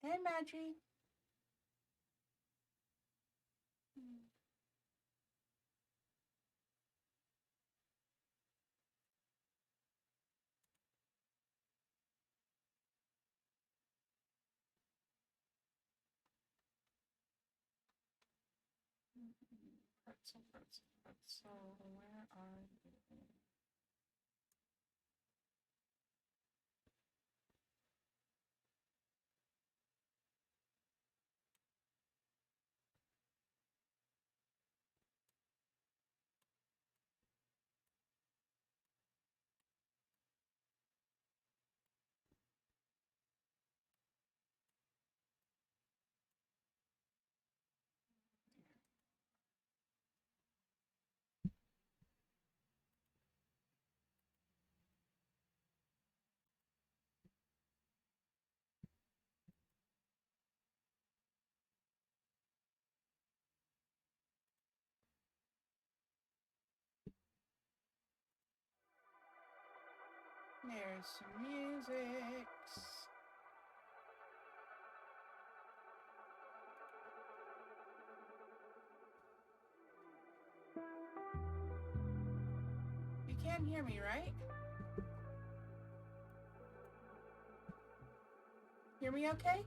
Hey, Maggie. Pretzel, pretzel, pretzel. Where are you? There's some music. You can hear me, right? Hear me okay?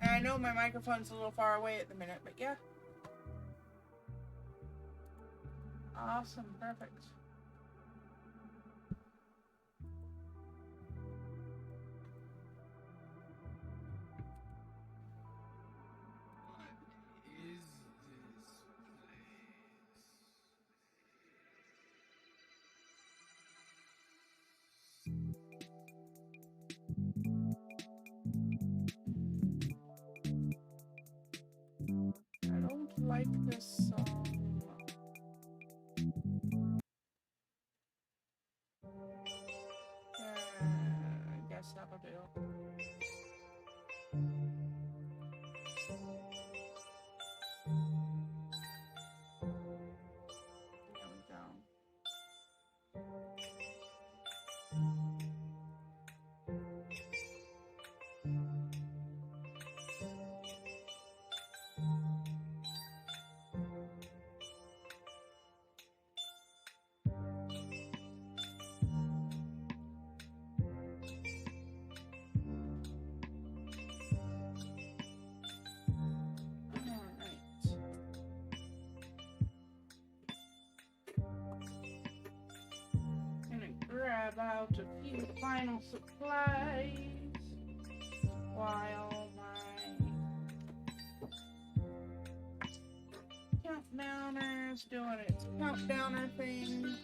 I know my microphone's a little far away at the minute, but yeah. Awesome, perfect. I don't like this song. I guess that'll do. There we go. Grab out a few final supplies while my countdowner's doing its countdowner thing.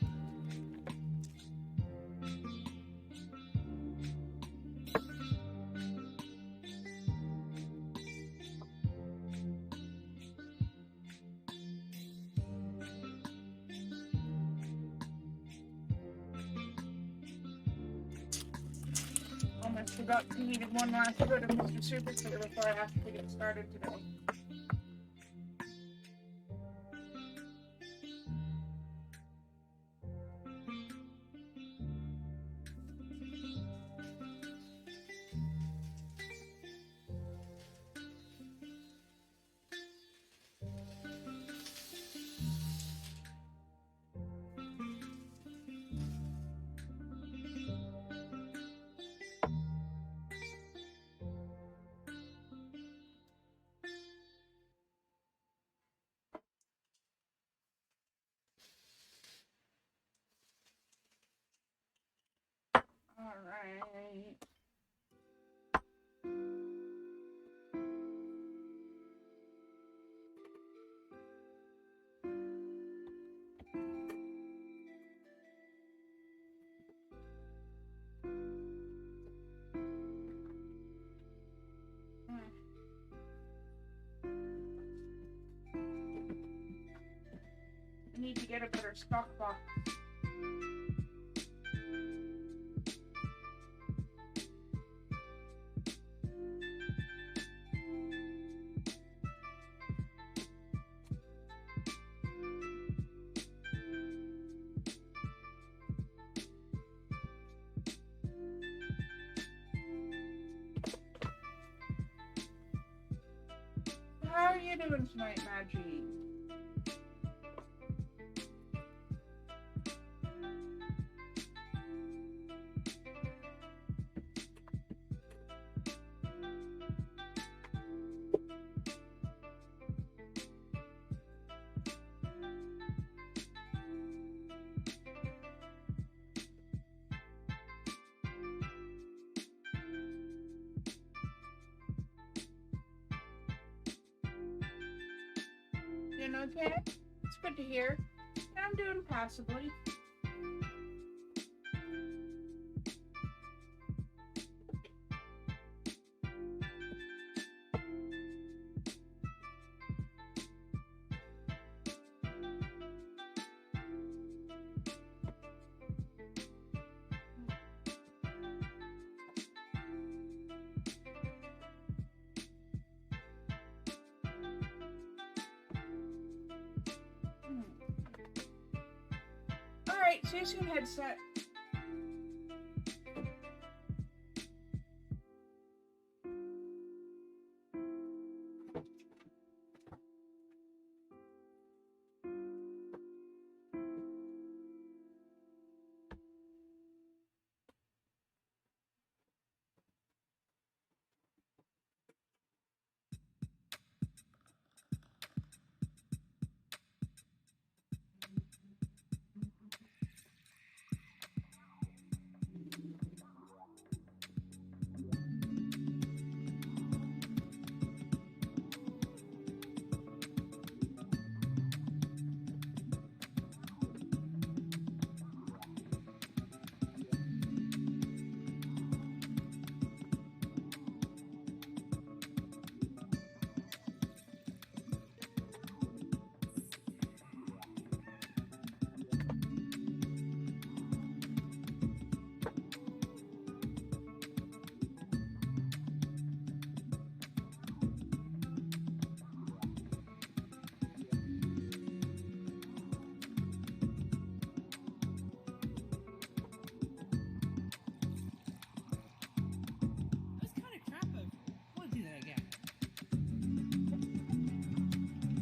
Almost forgot you needed one last bit of Mr. Super Clear before I have to get started today. All right. I need to get a better stock box. you doing tonight, Maggie? Doing okay? It's good to hear. I'm doing passably. Alright, see you soon, headset.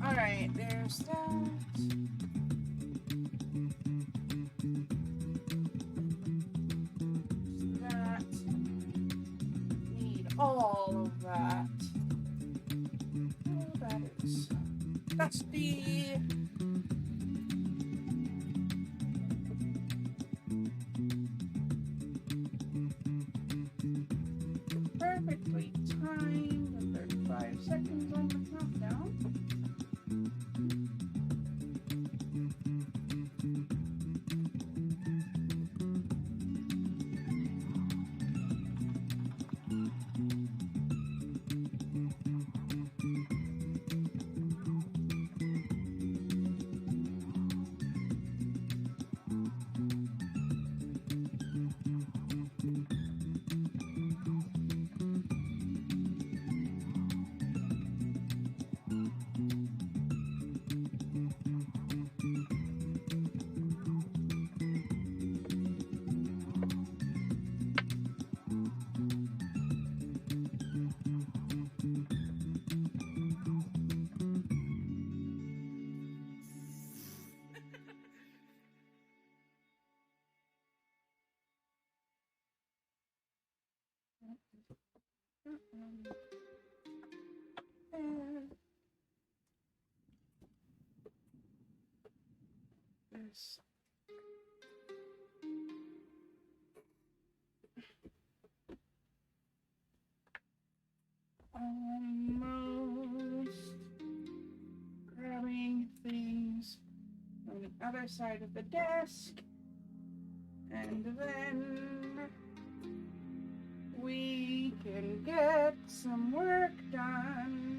Alright, there's that. That. Need all of that. Oh, that is. That's the. Perfectly timed. 35 seconds on the countdown. This. Almost grabbing things on the other side of the desk, and then we can get some work done.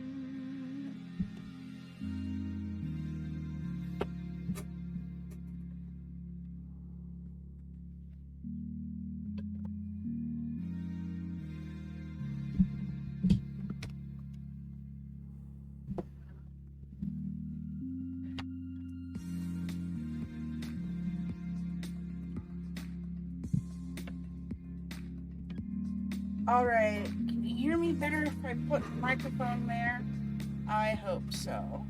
All right, can you hear me better if I put the microphone there? I hope so.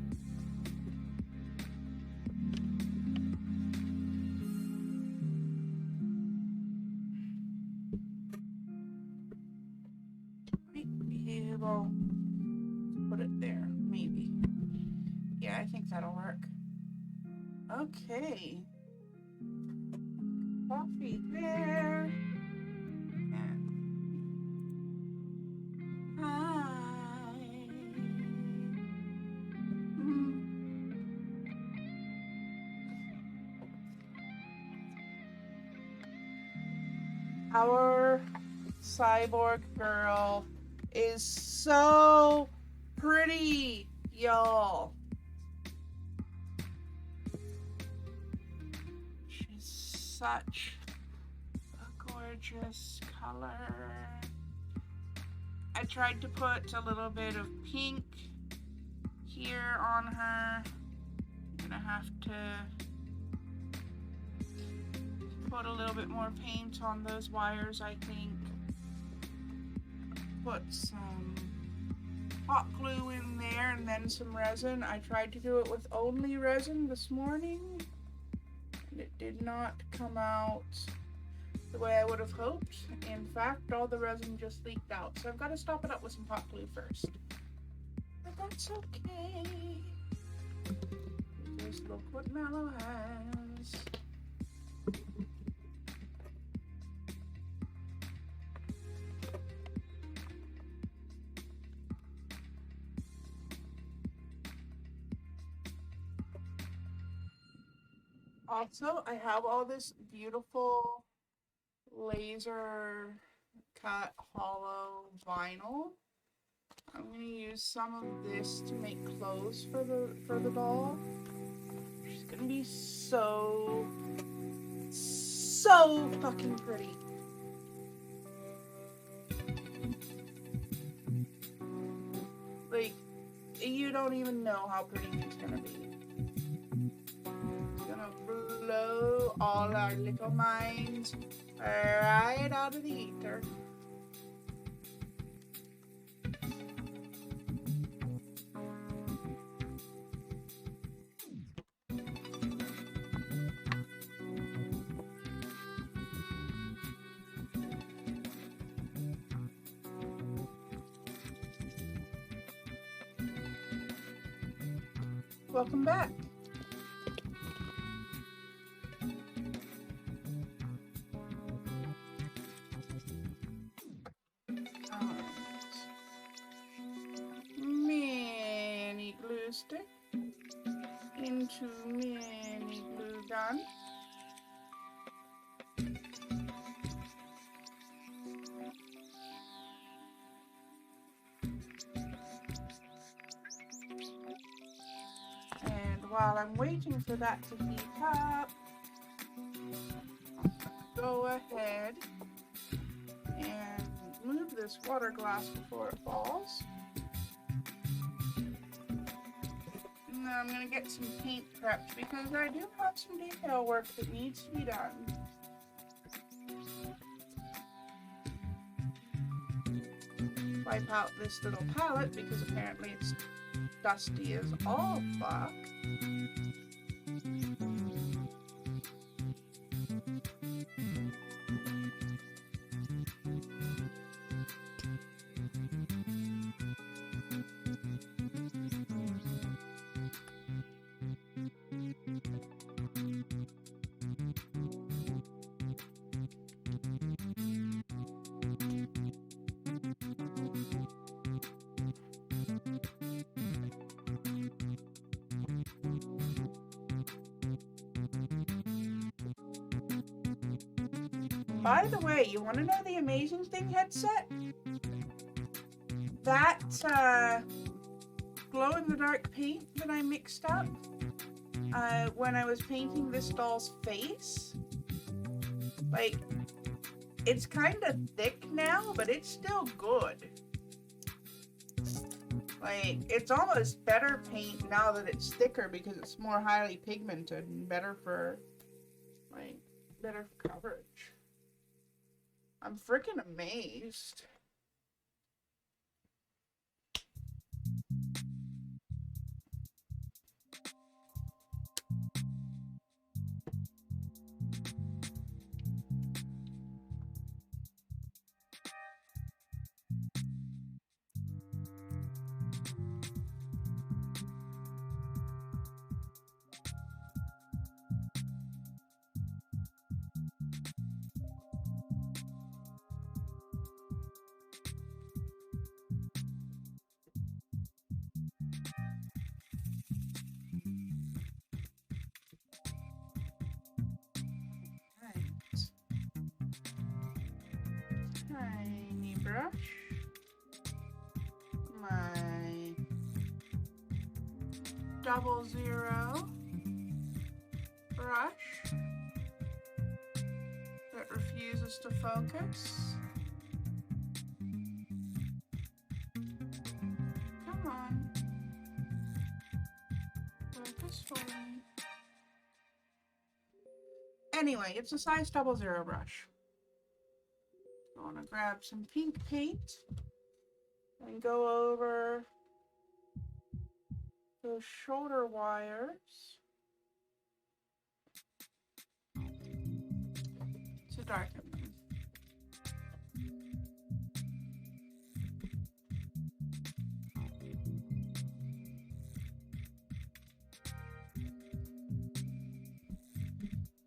Might be able to put it there, maybe. Yeah, I think that'll work. Okay. Coffee there. And hi. Our cyborg girl is so pretty, y'all. She's such a gorgeous color. I tried to put a little bit of pink here on her. I'm gonna have to put a little bit more paint on those wires, I think. Put some hot glue in there and then some resin. I tried to do it with only resin this morning, and it did not come out the way I would have hoped. In fact, all the resin just leaked out, so I've got to stop it up with some hot glue first. But that's okay. Just look what Mallow has. Also, I have all this beautiful laser cut hollow vinyl. I'm gonna use some of this to make clothes for the doll. She's gonna be so fucking pretty. Like, you don't even know how pretty she's gonna be. Blow all our little minds right out of the ether. Welcome back. Mini glue stick into mini glue gun. And while I'm waiting for that to heat up, go ahead and move this water glass before it falls. And then I'm going to get some paint prepped because I do have some detail work that needs to be done. Wipe out this little palette because apparently it's dusty as all fuck. By the way, you want to know the amazing thing, headset? That glow-in-the-dark paint that I mixed up when I was painting this doll's face, like, it's kind of thick now, but it's still good. Like, it's almost better paint now that it's thicker because it's more highly pigmented and better for, like, better for coverage. I'm freaking amazed. tiny brush, my 00 brush that refuses to focus. Come on. Focus for me. Anyway, it's a size 00 brush. I want to grab some pink paint and go over those shoulder wires to darken them.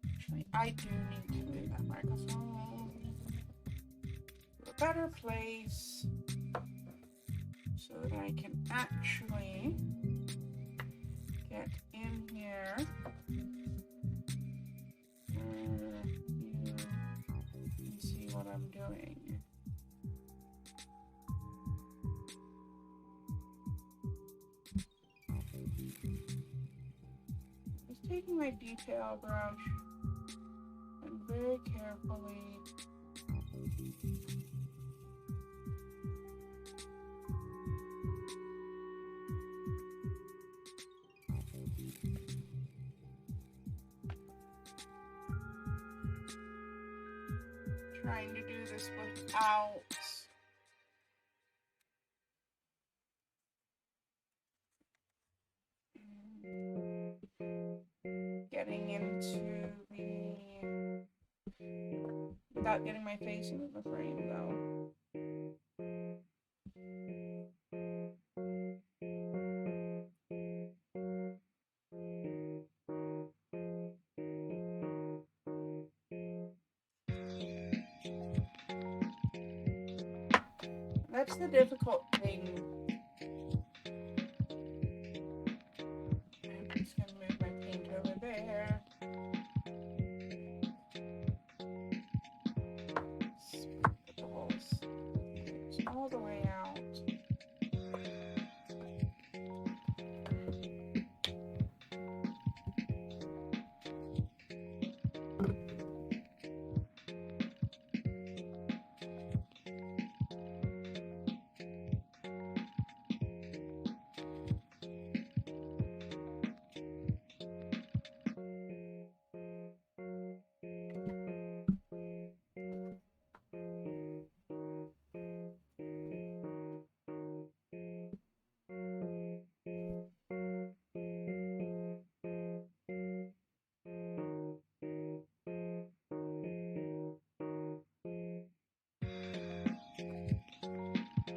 Actually, I do need to move that microphone to a better place so that I can actually get in here where you can see what I'm doing. Just taking my detail brush and very carefully trying to do this without getting into without getting my face into the frame though. That's the difficult thing. I'm just gonna move my paint over there. Put the holes all the way out.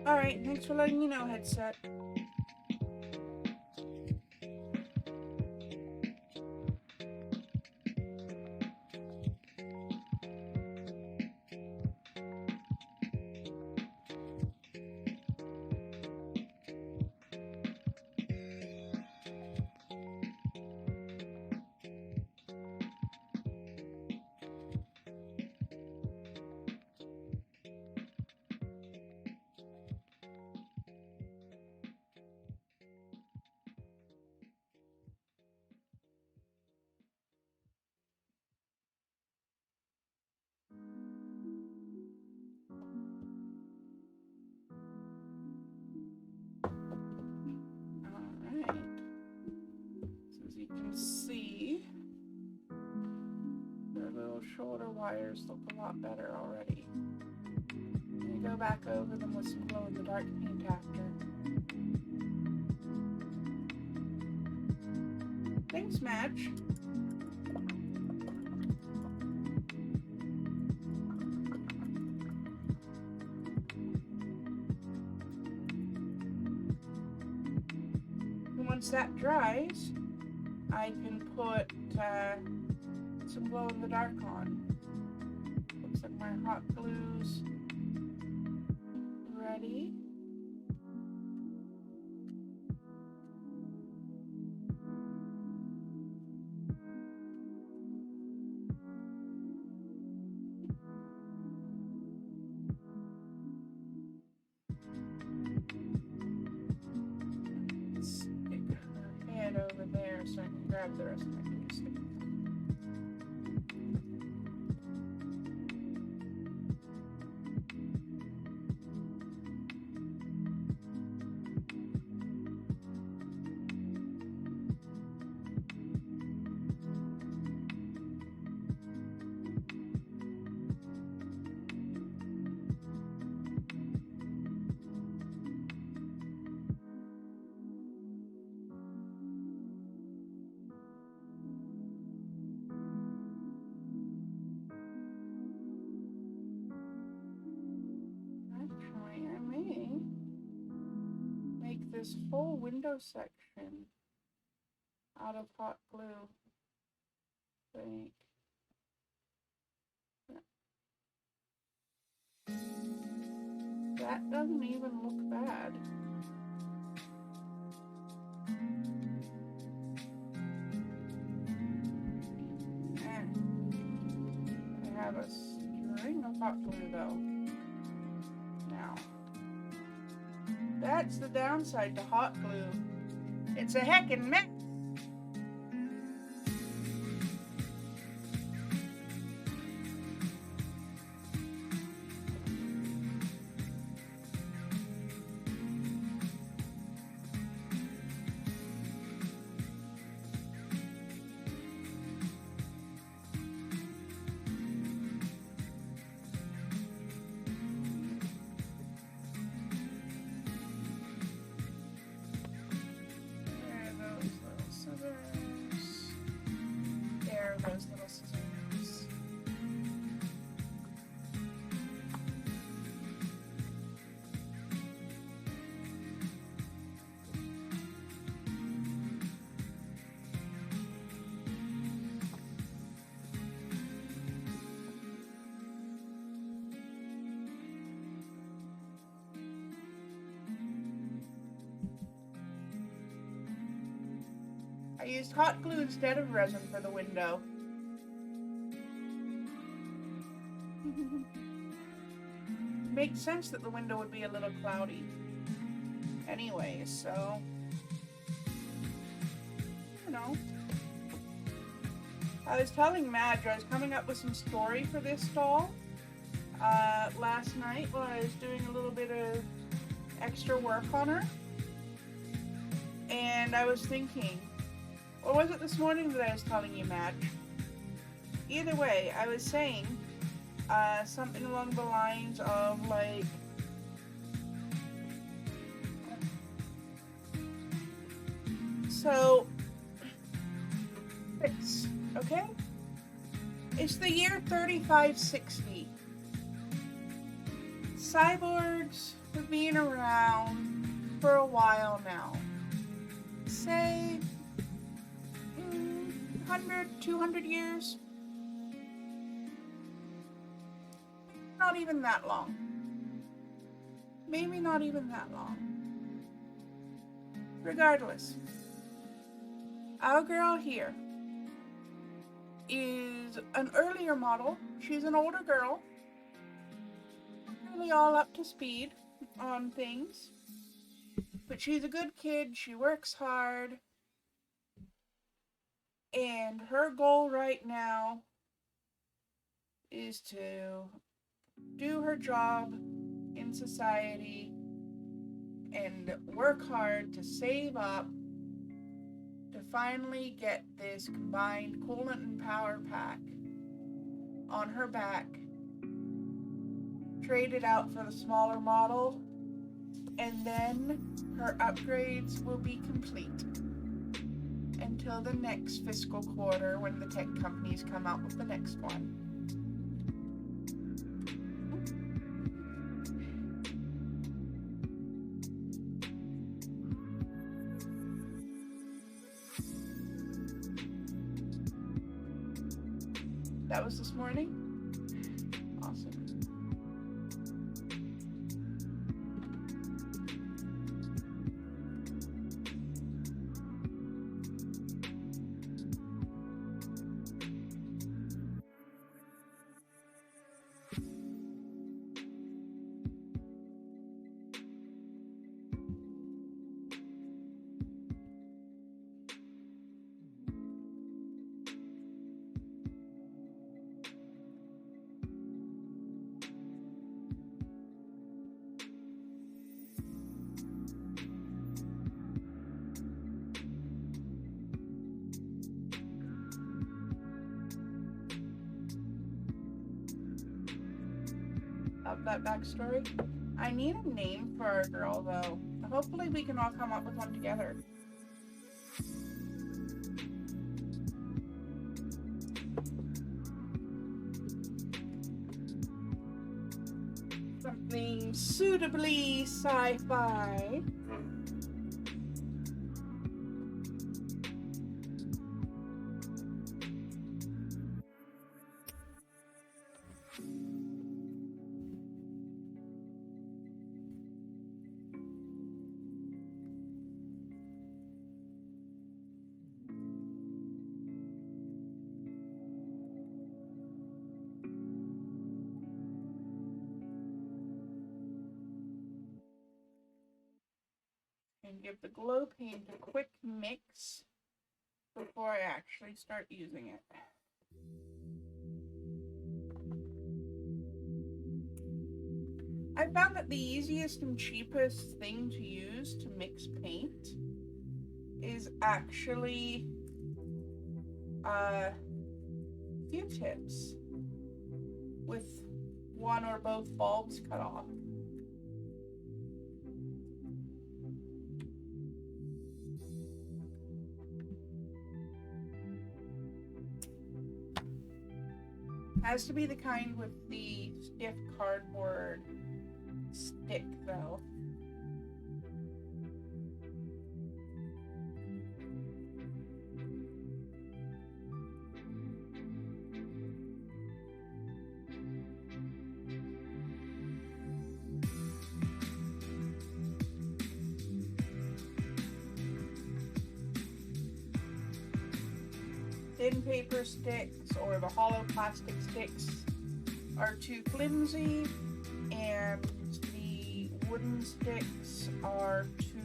Alright, thanks for letting me know, headset. Alright. So as you can see, the little shoulder wires look a lot better already. I'm gonna go back over them with some glow in the dark paint after. Thanks, Madge. And once that dries, I can put some glow in the dark on. Looks like my hot glue's ready. grab the rest of my glue stick. Actually, I may make this whole window section out of hot glue. Think. That doesn't even look bad. I have a string of hot glue though. Now, that's the downside to hot glue. It's a heckin' mess. Those little scissors. I used hot glue instead of resin for the window. Makes sense that the window would be a little cloudy. Anyway, so you know. I was telling Madge I was coming up with some story for this doll last night while I was doing a little bit of extra work on her. And I was thinking, or was it this morning that I was telling you, Madge? Either way, I was saying something along the lines of like, so it's okay. It's the year 3560. Cyborgs have been around for a while now. Say 100, 200 years. Not even that long. Maybe not even that long. Regardless, our girl here is an earlier model. She's an older girl. Not really all up to speed on things. But she's a good kid. She works hard. And her goal right now is to do her job in society and work hard to save up to finally get this combined coolant and power pack on her back, trade it out for the smaller model, and then her upgrades will be complete until the next fiscal quarter when the tech companies come out with the next one. That was this morning? Awesome. that backstory. I need a name for our girl, though. Hopefully we can all come up with one together. Something suitably sci-fi. And give the glow paint a quick mix before I actually start using it. I found that the easiest and cheapest thing to use to mix paint is actually Q-tips with one or both bulbs cut off. Has to be the kind with the stiff cardboard stick, though. Thin paper sticks or the hollow plastic sticks are too flimsy, and the wooden sticks are too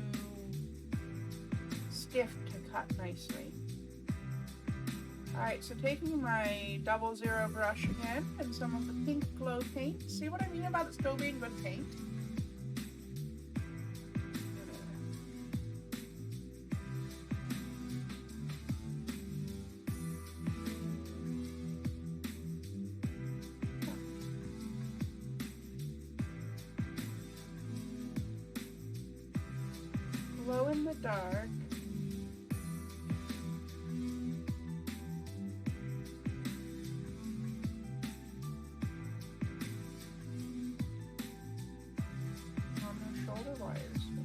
stiff to cut nicely. Alright, so taking my 00 brush again and some of the pink glow paint. See what I mean about it still being good paint? Glow in the dark. On the shoulder wires here.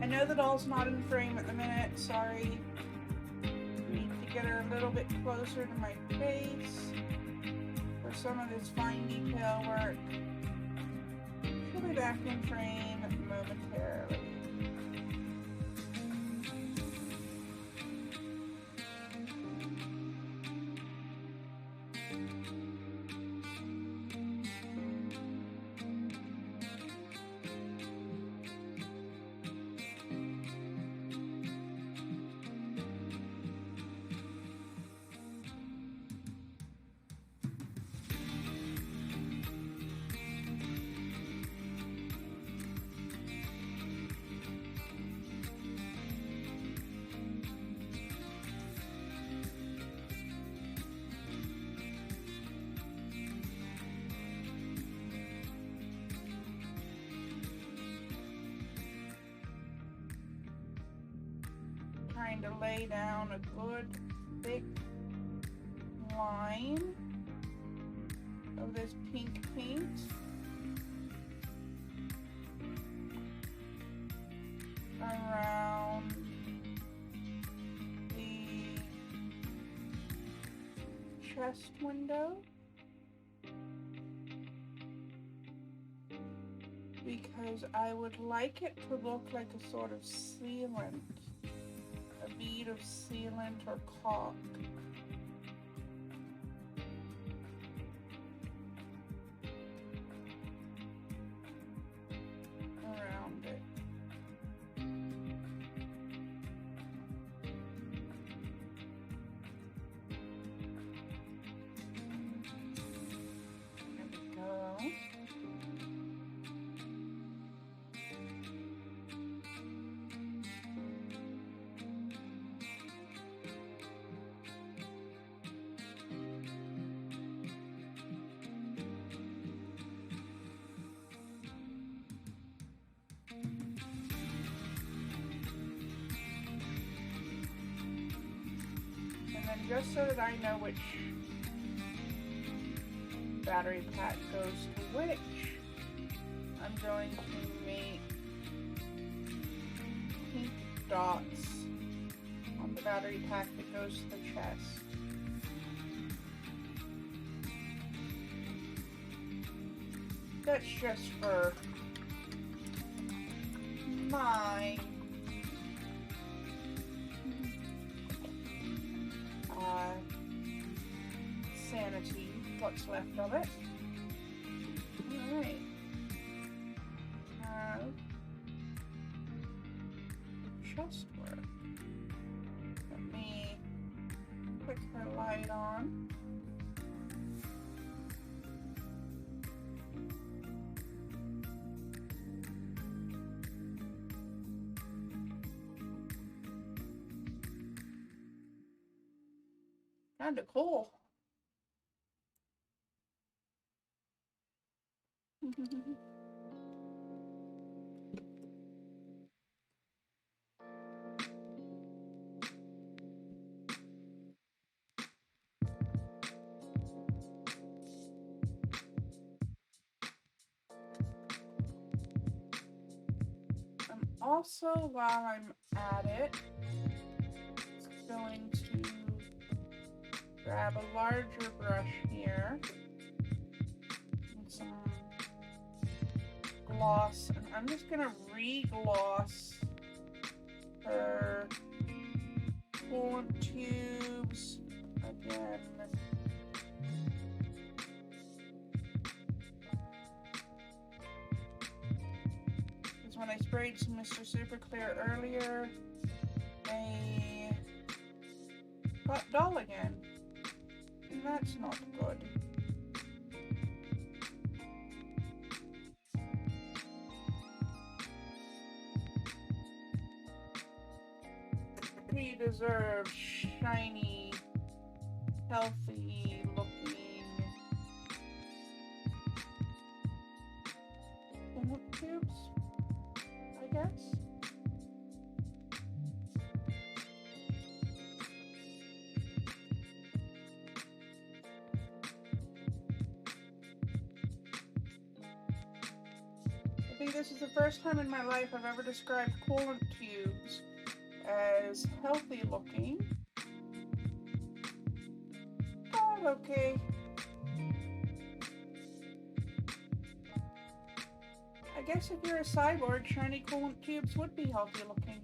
I know the doll's not in frame at the minute, sorry. Need to get her a little bit closer to my face for some of this fine detail work. She'll be back in frame momentarily. going to lay down a good thick line of this pink paint around the chest window, because I would like it to look like a sort of sealant, a bead of sealant or caulk. Around it. There we go. And just so that I know which battery pack goes to which, I'm going to make pink dots on the battery pack that goes to the chest. That's just for my sanity, what's left of it. Alright. Now, chest work. Let me click her light on. Kinda cool. Also, while I'm at it, going to grab a larger brush here and some gloss, and I'm just gonna re-gloss her coolant tubes again. Because when I sprayed some Mr. Super Clear earlier, they got dull again, and that's not good. We deserve shiny, healthy looking coolant tubes, I guess. I think this is the first time in my life I've ever described coolant tubes as healthy looking. But okay. I guess if you're a cyborg, shiny coolant tubes would be healthy looking.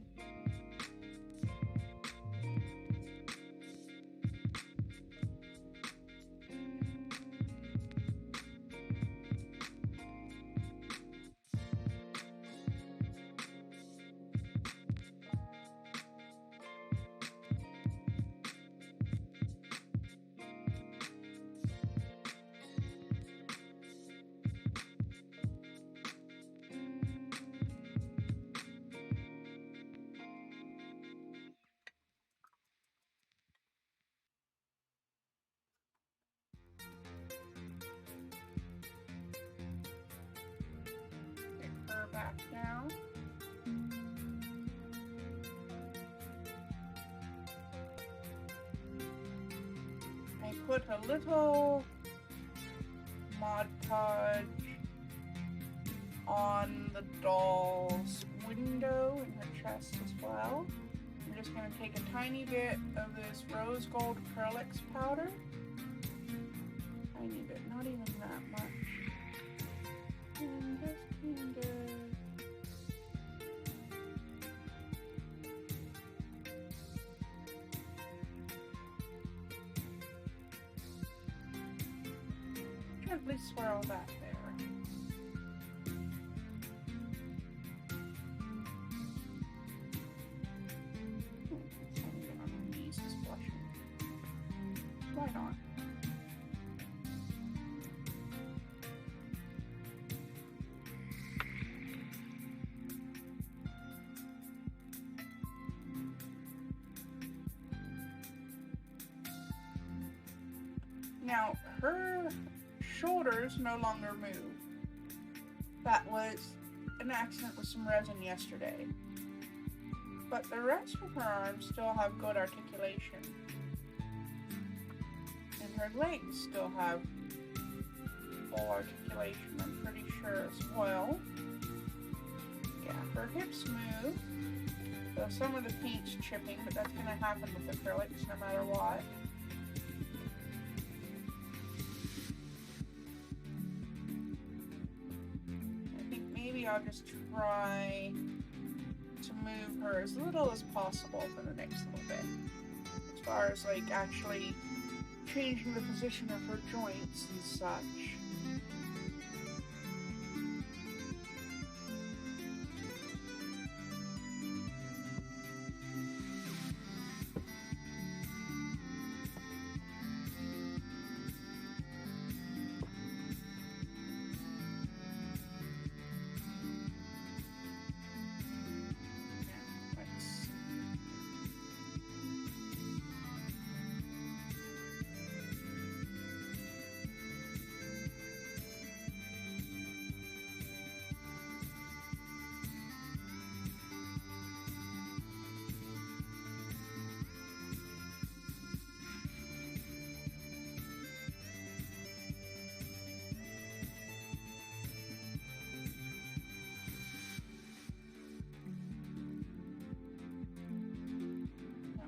Back down. put a little Mod Podge on the doll's window in her chest as well. I'm just going to take a tiny bit of this rose gold Curlix powder. Tiny bit, not even that much. And just kind of... gently swirl that there. Why not? Now, her shoulders no longer move. That was an accident with some resin yesterday. But the rest of her arms still have good articulation. And her legs still have full articulation, I'm pretty sure as well. Yeah, her hips move. So some of the paint's chipping, but that's going to happen with acrylics no matter what. I'll just try to move her as little as possible for the next little bit. As far as like actually changing the position of her joints and such.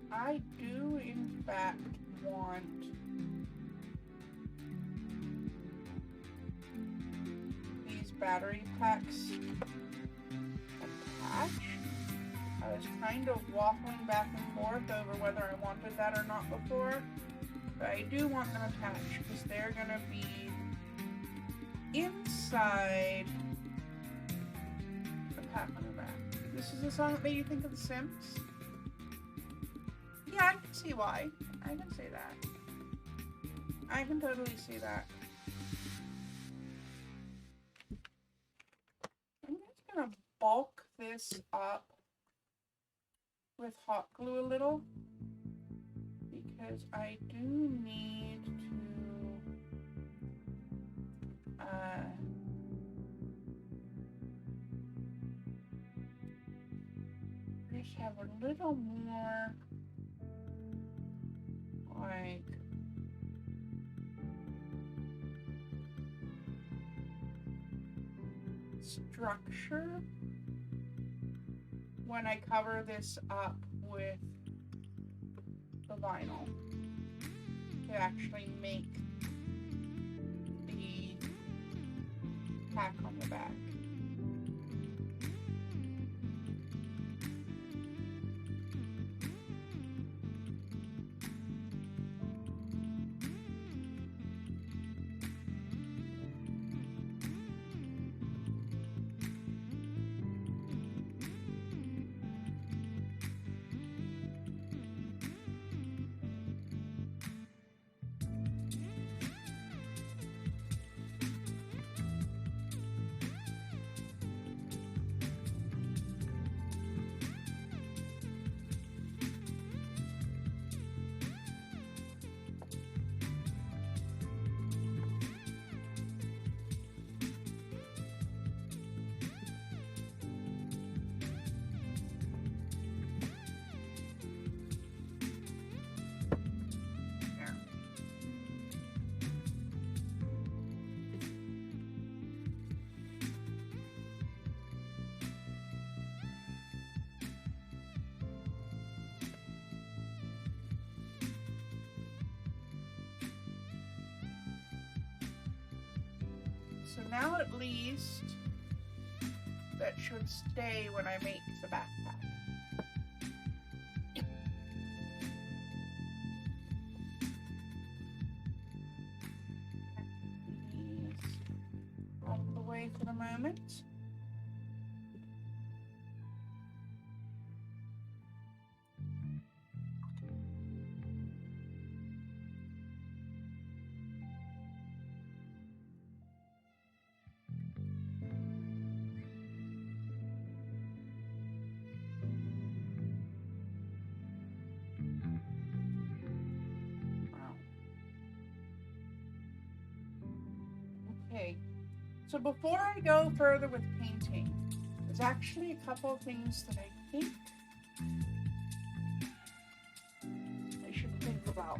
I do, in fact, want these battery packs attached. I was kind of waffling back and forth over whether I wanted that or not before, but I do want them attached because they're going to be inside the pack on the back. This is a song that made you think of The Sims? Yeah, I can see why. I can see that. I can totally see that. I'm just gonna bulk this up with hot glue a little because I do need to just have a little more like structure when I cover this up with the vinyl to actually make the pack on the back. so now at least that should stay when I make the backpack. These out of the way for the moment. Okay, so before I go further with painting, there's actually a couple of things that I think I should think about.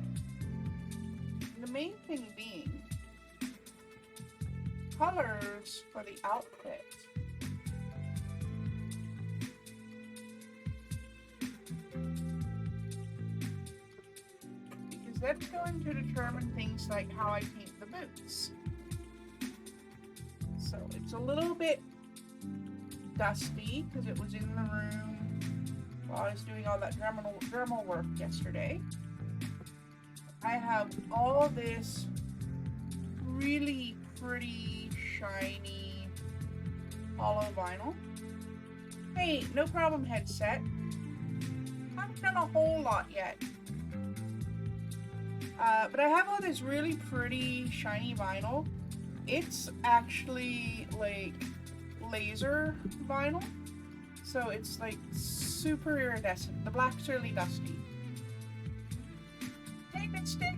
The main thing being colors for the outfit. Because that's going to determine things like how I paint the boots. So it's a little bit dusty because it was in the room while I was doing all that Dremel work yesterday. I have all this really pretty, shiny, hollow vinyl. Hey, no problem, headset. Haven't done a whole lot yet. But I have all this really pretty, shiny vinyl. It's actually like laser vinyl. So it's like super iridescent. The black's really dusty. Hey, Mystic!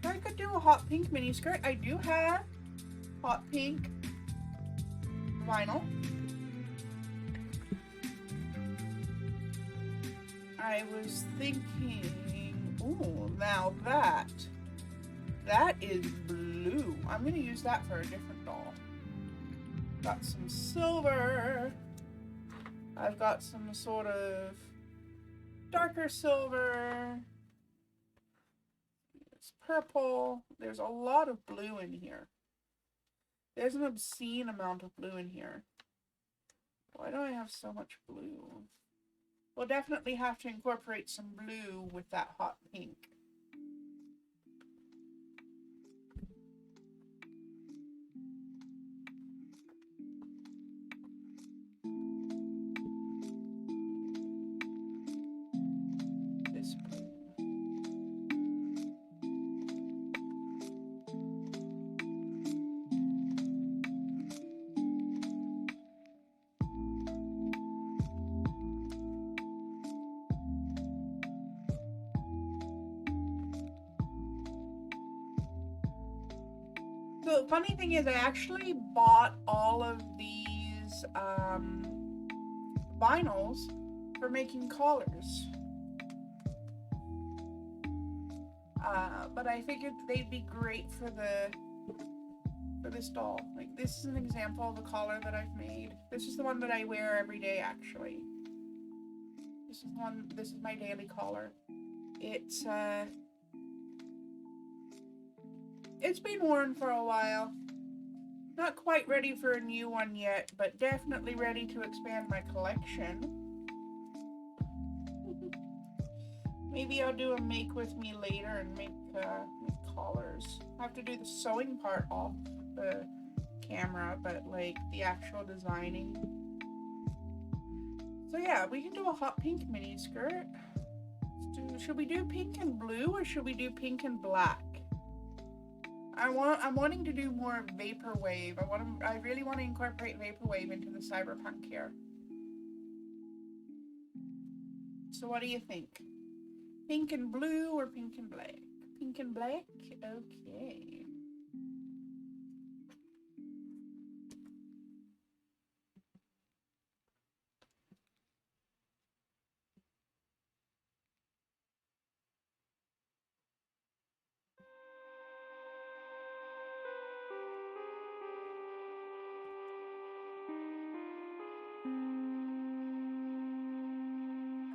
I could do a hot pink mini skirt. I do have hot pink vinyl. I was thinking, ooh, now that is blue. I'm gonna use that for a different doll. Got some silver. I've got some sort of darker silver. It's purple. There's a lot of blue in here. There's an obscene amount of blue in here. Why do I have so much blue? We'll definitely have to incorporate some blue with that hot pink. This blue. So the funny thing is I actually bought all of these vinyls for making collars. But I figured they'd be great for this doll. Like, this is an example of a collar that I've made. This is the one that I wear every day, actually. This is my daily collar. It's been worn for a while. Not quite ready for a new one yet, but definitely ready to expand my collection. Maybe I'll do a make with me later and make collars. I have to do the sewing part off the camera, but like the actual designing. So yeah, we can do a hot pink mini skirt. Should we do pink and blue or should we do pink and black? I'm wanting to do more vaporwave. I really want to incorporate vaporwave into the cyberpunk here. So what do you think? Pink and blue or pink and black? Pink and black? Okay.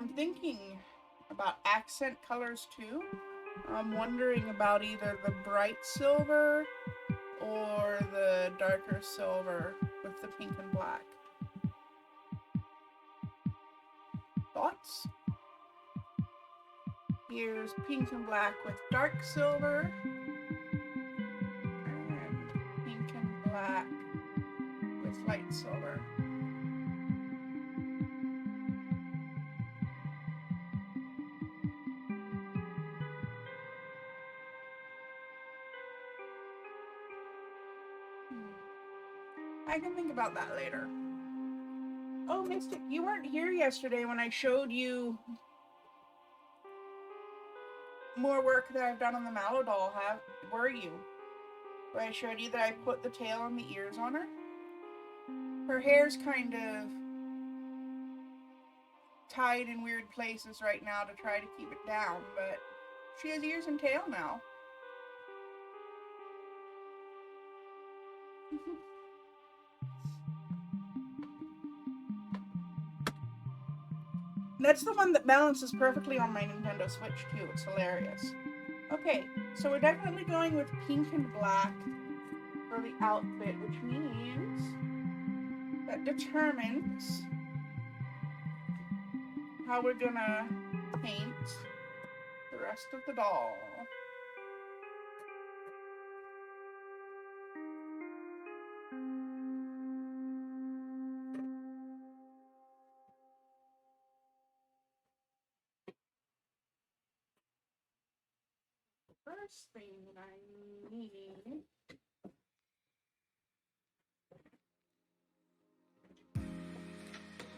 I'm thinking about accent colors too. I'm wondering about either the bright silver or the darker silver with the pink and black. Thoughts? Here's pink and black with dark silver and pink and black with light silver. I can think about that later. Oh, Mystic, you weren't here yesterday when I showed you more work that I've done on the Mallow doll, were you? Where I showed you that I put the tail and the ears on her? Her hair's kind of tied in weird places right now to try to keep it down, but she has ears and tail now. That's the one that balances perfectly on my Nintendo Switch too. It's hilarious. Okay, so we're definitely going with pink and black for the outfit, which means that determines how we're gonna paint the rest of the doll. First thing that I need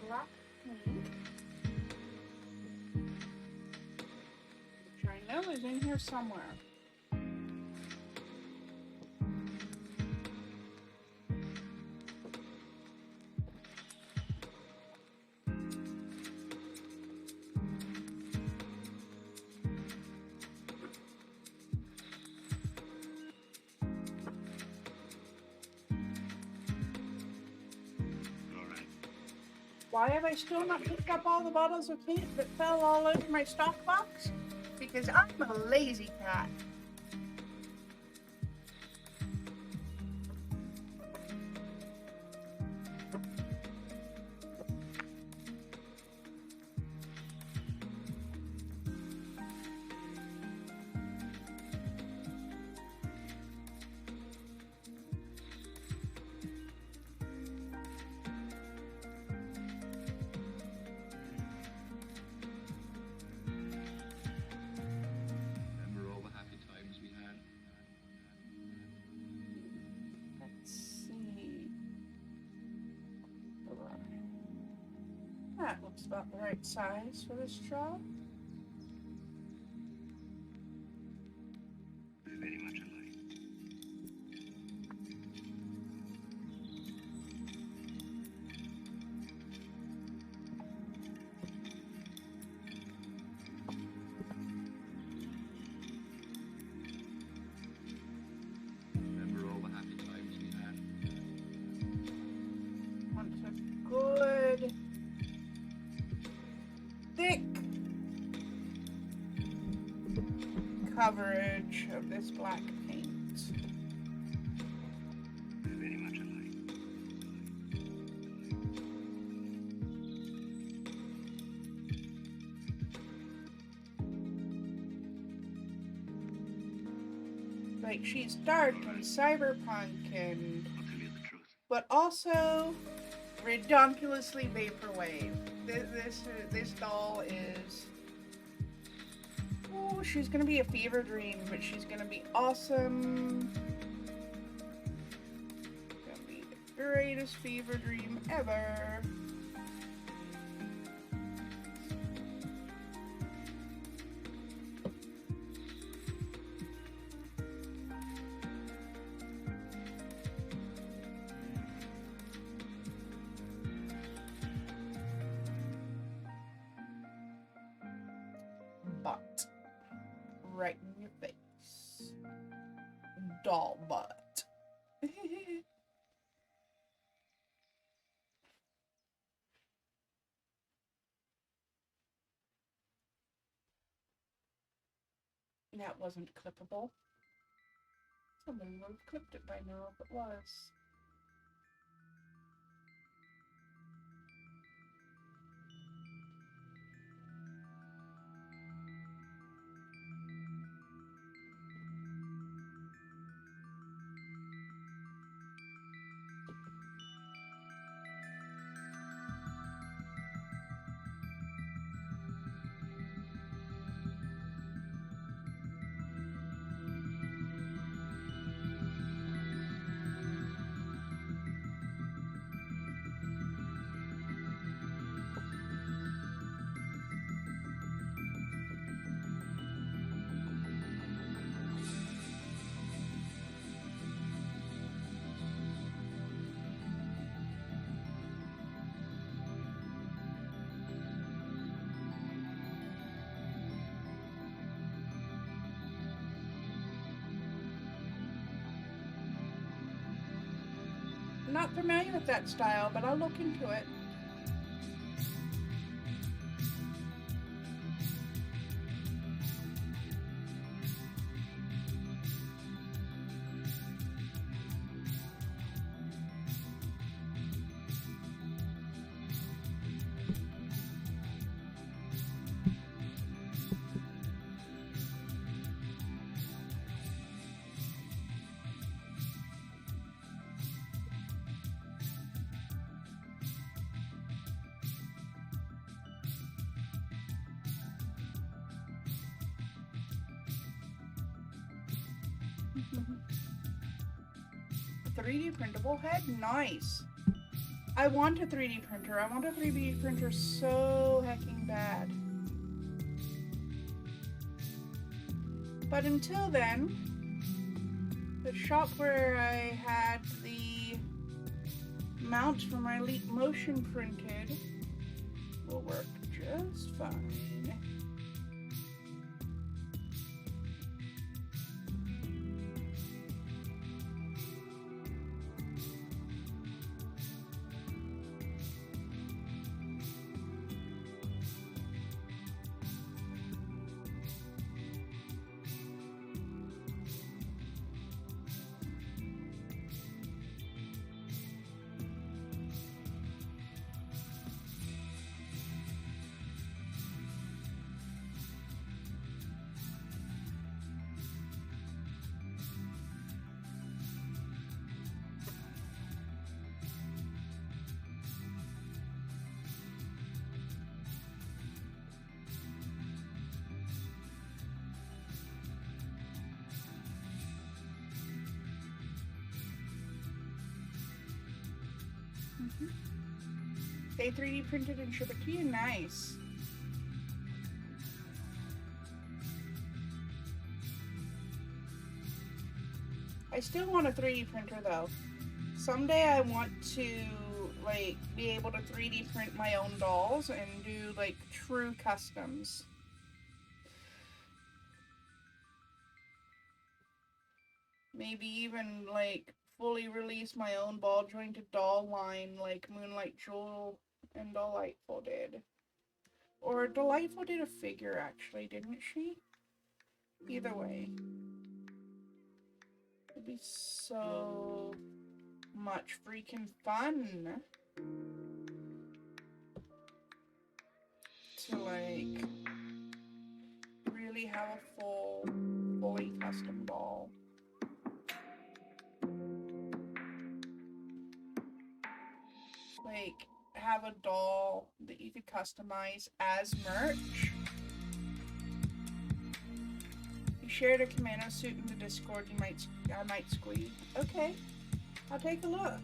black paint, which I know is in here somewhere. Why have I still not picked up all the bottles of paint that fell all over my stock box? Because I'm a lazy cat. That looks about the right size for this job. Very much alike. Remember all the happy times we had? Want a good thick coverage of this black paint. Very much alike. Like, she's dark and cyberpunk and, I'll tell you the truth. but also redonkulously vaporwave. This doll is, oh, she's gonna be a fever dream, but she's gonna be awesome. Gonna be the greatest fever dream ever. Butt. Right in your face. Doll butt. That wasn't clippable. Someone would have clipped it by now if it was. I'm not familiar with that style, but I'll look into it. A 3D printable head? Nice. I want a 3D printer. I want a 3D printer so hecking bad. But until then, the shop where I had the mounts for my Leap Motion printed will work just fine. They 3D printed and ship it to you? Nice. I still want a 3D printer though. Someday I want to like be able to 3D print my own dolls and do like true customs. Maybe even like fully release my own ball jointed doll line like Moonlight Jewel and Delightful did. Or Delightful did a figure actually, didn't she? Either way. It'd be so much freaking fun to like really have a fully custom doll. Like have a doll that you could customize as merch. You shared a commando suit in the Discord. I might squeeze. Okay, I'll take a look.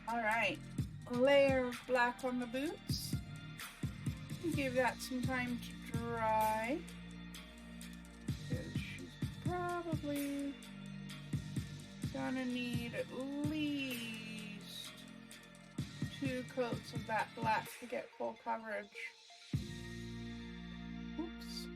Alright, a layer of black on the boots. Give that some time to dry. She's probably gonna need at least 2 coats of that black to get full coverage. Oops.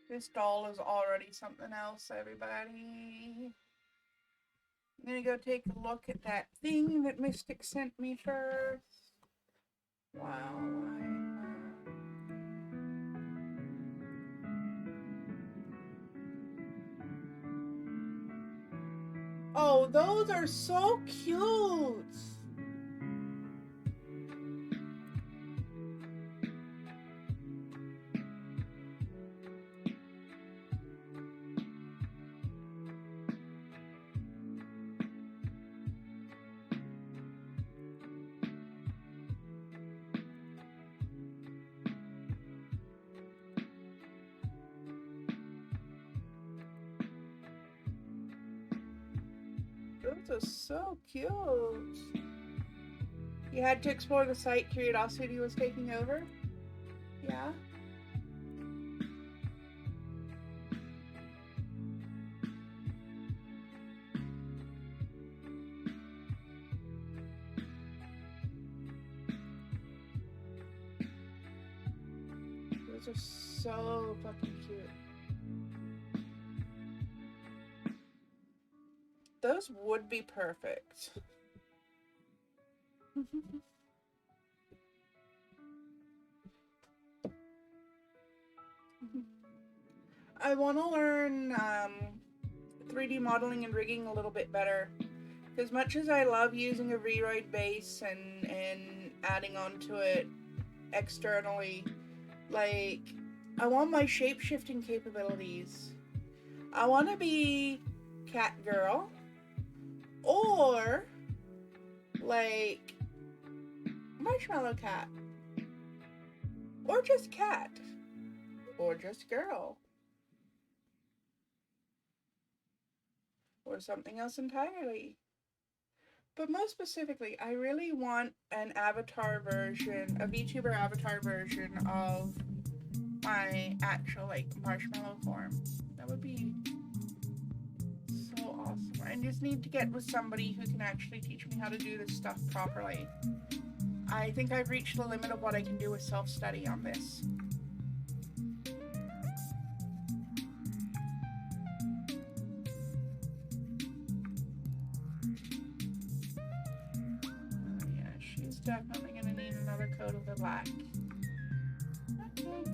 This doll is already something else, everybody. I'm gonna go take a look at that thing that Mystic sent me first. Wow. Oh, those are so cute. Those are so cute. You had to explore the site, curiosity was taking over? Yeah? Those are so fucking cute. Those would be perfect. I want to learn 3D modeling and rigging a little bit better. As much as I love using a V-Ride base and adding onto it externally, like, I want my shape-shifting capabilities. I want to be cat girl, or like marshmallow cat, or just cat, or just girl, or something else entirely. But most specifically, I really want an avatar version, a VTuber avatar version of my actual, like, marshmallow form. That would be so awesome. I just need to get with somebody who can actually teach me how to do this stuff properly. I think I've reached the limit of what I can do with self-study on this. Yeah, she's definitely gonna need another coat of the black. Okay.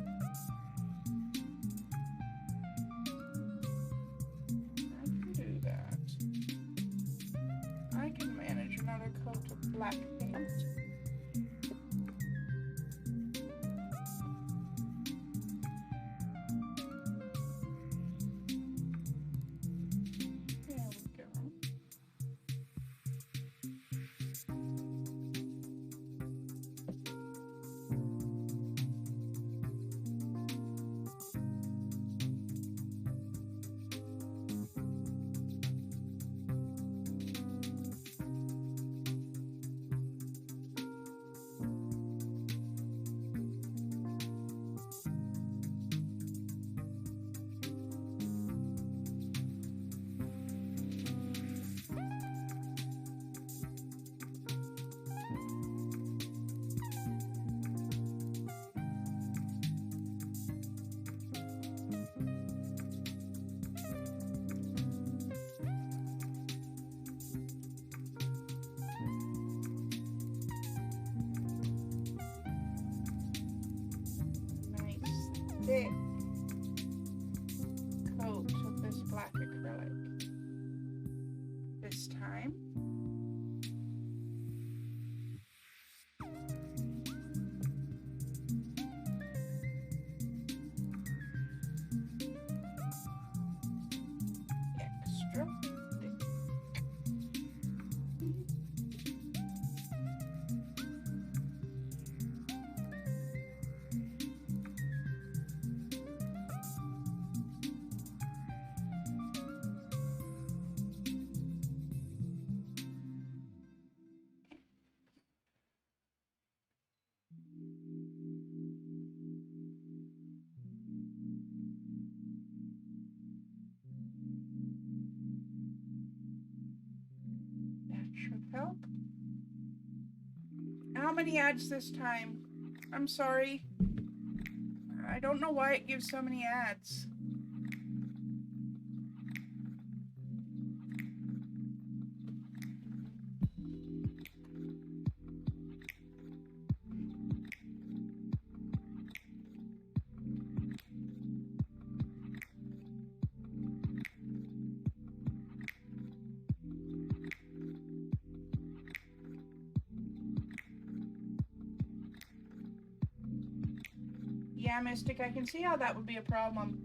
I can do that. I can manage another coat of black paint. There we go. Nice thick Should help. How many ads this time? I'm sorry. I don't know why it gives so many ads. Yeah, Mystic, I can see how that would be a problem.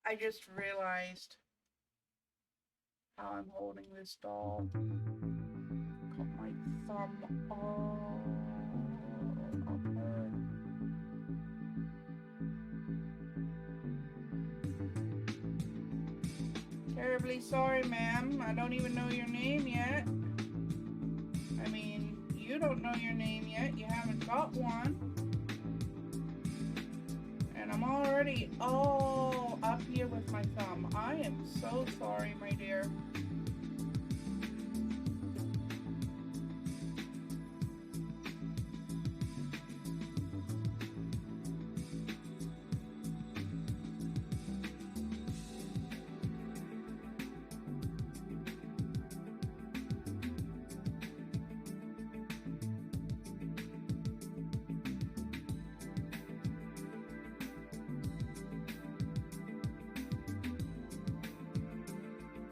I just realized how I'm holding this doll. Got my thumb all up her. Terribly sorry, ma'am. I don't even know your name yet. I mean, you don't know your name yet. You haven't got one. And I'm already all up here with my thumb. I am so sorry, my dear.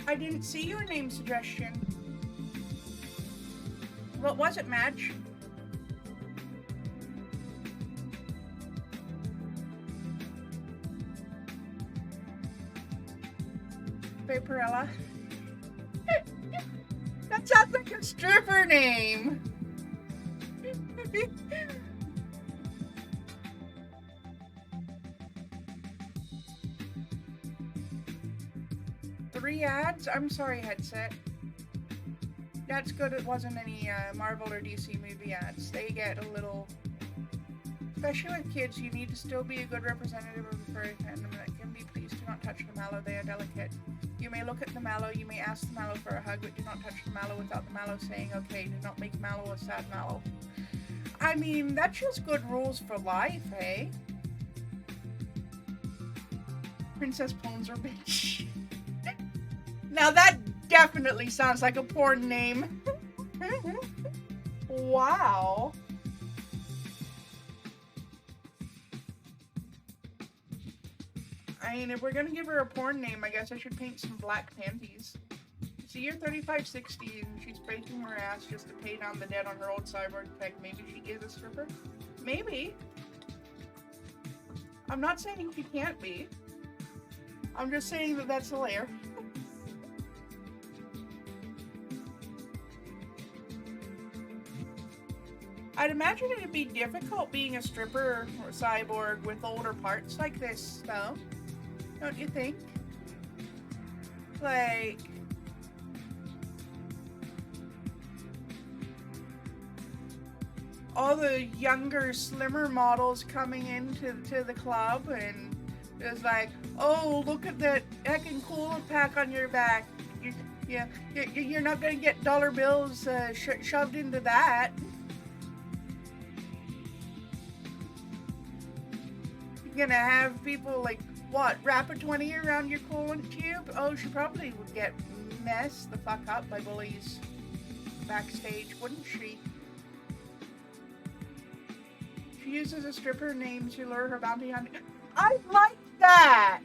I didn't see your name suggestion. What was it, Madge? Vaporella? That sounds like a stripper name. 3 ads? I'm sorry, headset. That's good it wasn't any Marvel or DC movie ads. They get a little... Especially with kids, you need to still be a good representative of the furry fandom that can be pleased. Do not touch the mallow, they are delicate. You may look at the mallow, you may ask the mallow for a hug, but do not touch the mallow without the mallow saying, okay, do not make mallow a sad mallow. I mean, that's just good rules for life, eh? Princess Ponzer bitch. Now that definitely sounds like a porn name. Wow. I mean, if we're gonna give her a porn name, I guess I should paint some black panties. See, you're 3560 and she's breaking her ass just to pay down the debt on her old cyborg tech. Maybe she is a stripper? Maybe. I'm not saying she can't be. I'm just saying that that's hilarious. I'd imagine it'd be difficult being a stripper or cyborg with older parts like this, though. Don't you think? Like... all the younger, slimmer models coming into the club and it's like, oh, look at that heckin' cool pack on your back. You're not gonna get dollar bills shoved into that. gonna have people like, what, wrap a 20 around your coolant tube? Oh, she probably would get messed the fuck up by bullies backstage, wouldn't she? She uses a stripper name to lure her bounty hunter. I like that!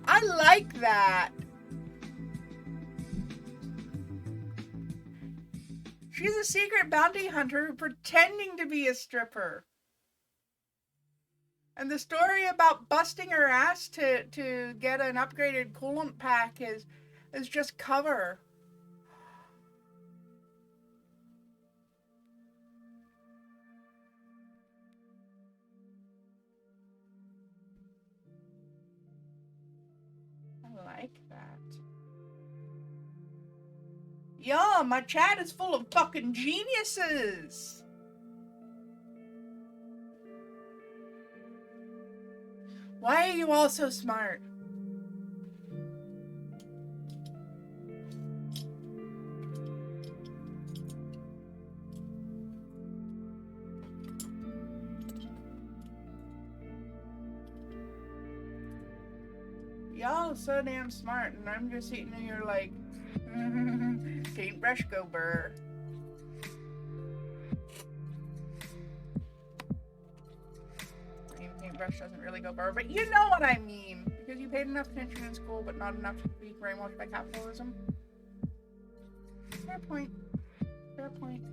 I like that! She's a secret bounty hunter pretending to be a stripper. And the story about busting her ass to get an upgraded coolant pack is just cover. I like that. Yeah, my chat is full of fucking geniuses. Why are you all so smart? Y'all so damn smart, and I'm just sitting here like, paintbrush go burr. Paintbrush doesn't really go burr, but you know what I mean. Because you paid enough attention in school, but not enough to be brainwashed by capitalism. Fair point. Fair point.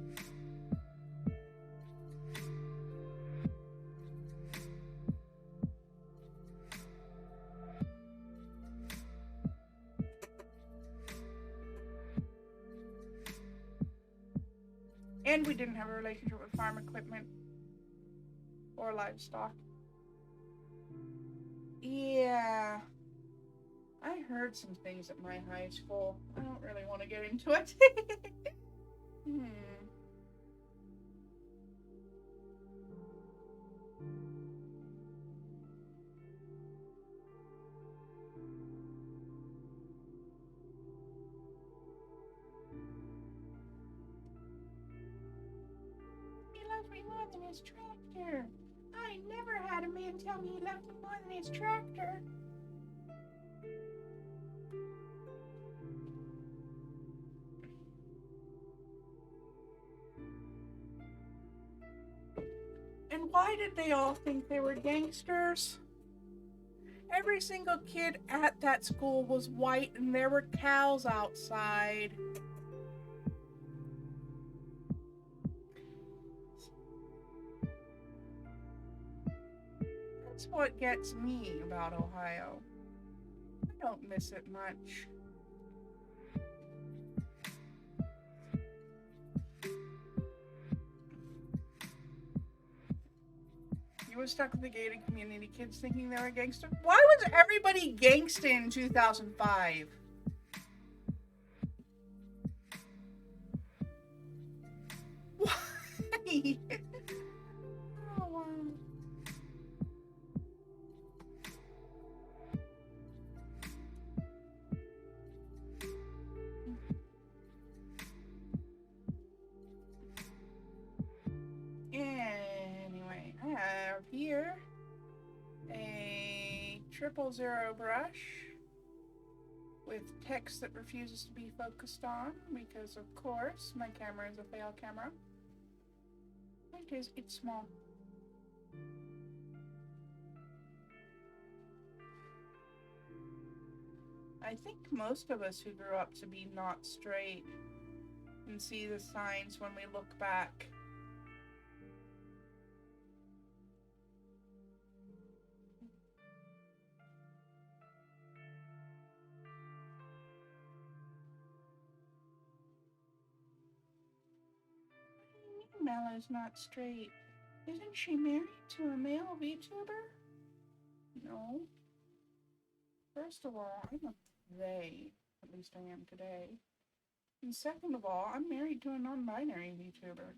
And we didn't have a relationship with farm equipment or livestock. Yeah. I heard some things at my high school. I don't really want to get into it. He loves me more than his tractor. I never had a man tell me he loved me more than his tractor. And why did they all think they were gangsters? Every single kid at that school was white and there were cows outside. That's what gets me about Ohio. I don't miss it much. You were stuck with the gated community, kids thinking they were gangster. Why was everybody gangsta in 2005? Why? Oh, wow. Anyway, I have here a 000 brush with text that refuses to be focused on because, of course, my camera is a fail camera. It is, it's small. I think most of us who grew up to be not straight can see the signs when we look back. Mella's not straight. Isn't she married to a male VTuber? No. First of all, I'm a they. At least I am today. And second of all, I'm married to a non-binary VTuber.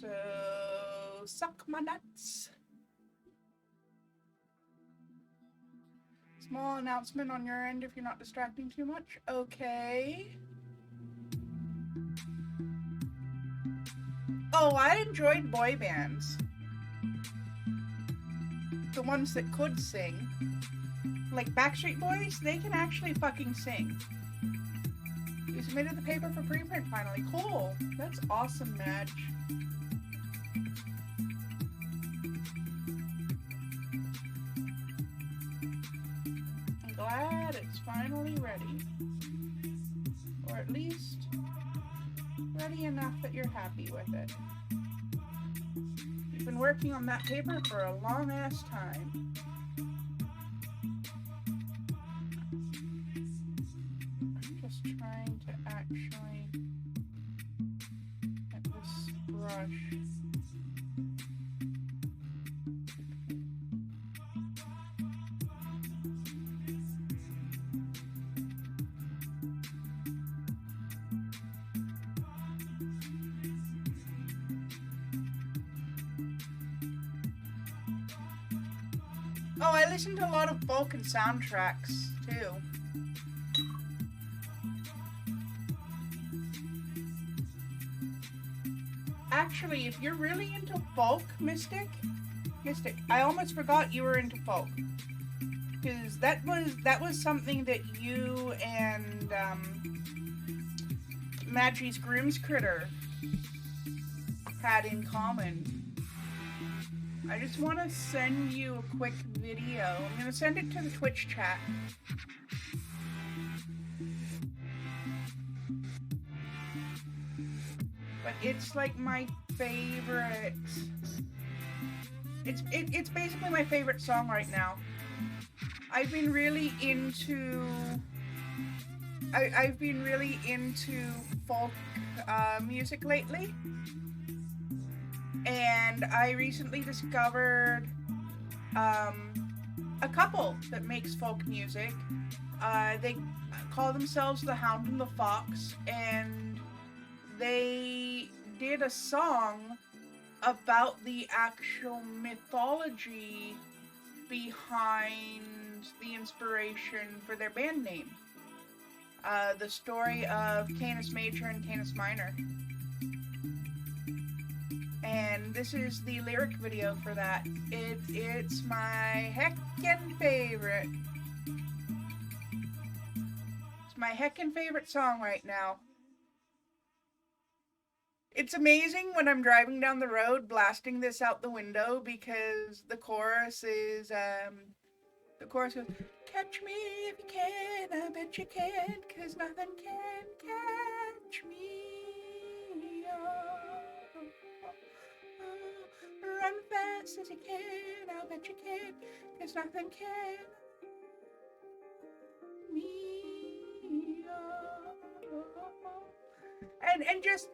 So, suck my nuts. Small announcement on your end if you're not distracting too much. Okay. Oh, I enjoyed boy bands. The ones that could sing. Like Backstreet Boys, they can actually fucking sing. You submitted the paper for preprint finally. Cool. That's awesome, Madge. I'm glad it's finally ready. Or at least ready enough that you're happy with it. You've been working on that paper for a long ass time. I'm just trying to actually get this brush. Oh, I listen to a lot of folk and soundtracks, too. Actually, if you're really into folk, Mystic, I almost forgot you were into folk. Because that was something that you and Madgie's Groom's Critter had in common. I just want to send you a quick video. I'm going to send it to the Twitch chat. But it's like my favorite. It's basically my favorite song right now. I've been really into folk music lately. And I recently discovered a couple that makes folk music. They call themselves The Hound and the Fox, and they did a song about the actual mythology behind the inspiration for their band name. The story of Canis Major and Canis Minor. And this is the lyric video for that. It's my heckin' favorite. It's my heckin' favorite song right now. It's amazing when I'm driving down the road blasting this out the window because the chorus is, goes, catch me if you can, I bet you can, 'cause nothing can catch me. Run fast as you can, I'll bet you can, 'cause nothing can me. And just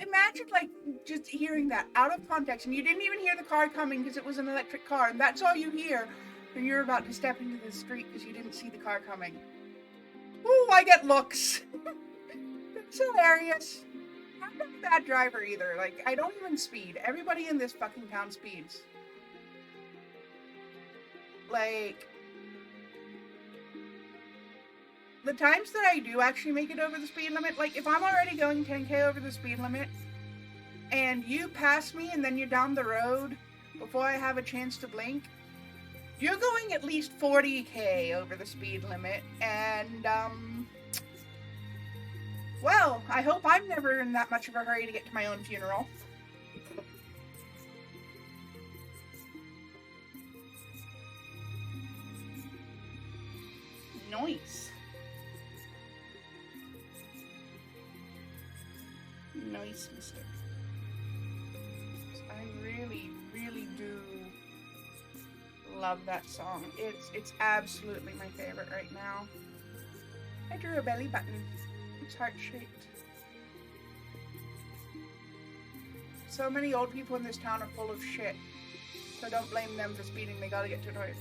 imagine like just hearing that out of context, and you didn't even hear the car coming because it was an electric car, and that's all you hear when you're about to step into the street because you didn't see the car coming. Ooh, I get looks. It's hilarious. I'm not a bad driver either. Like, I don't even speed. Everybody in this fucking town speeds. Like, the times that I do actually make it over the speed limit, like, if I'm already going 10K over the speed limit, and you pass me and then you're down the road before I have a chance to blink, you're going at least 40K over the speed limit, and, well, I hope I'm never in that much of a hurry to get to my own funeral. Nice. Nice mistake. I really, really do love that song. It's absolutely my favorite right now. I drew a belly button. It's heart-shaped. So many old people in this town are full of shit. So don't blame them for speeding. They gotta get to the toilet.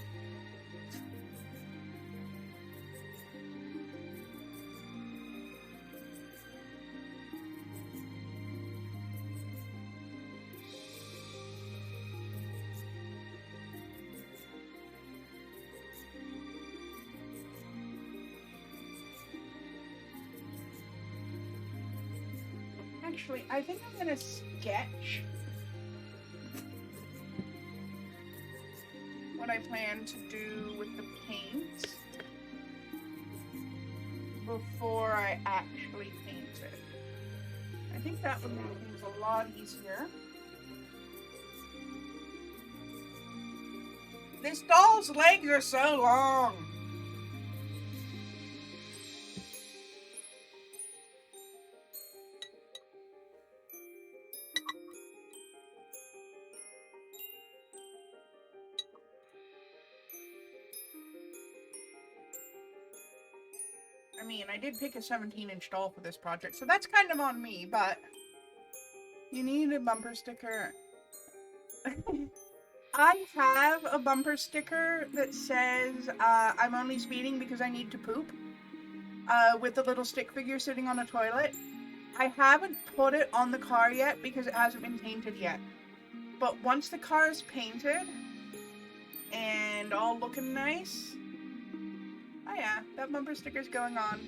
Actually, I think I'm gonna sketch what I plan to do with the paint before I actually paint it. I think that would make things a lot easier. This doll's legs are so long. I mean, I did pick a 17-inch doll for this project, so that's kind of on me, but you need a bumper sticker. I have a bumper sticker that says, I'm only speeding because I need to poop, with a little stick figure sitting on a toilet. I haven't put it on the car yet because it hasn't been painted yet. But once the car is painted and all looking nice, oh yeah, that bumper sticker's going on.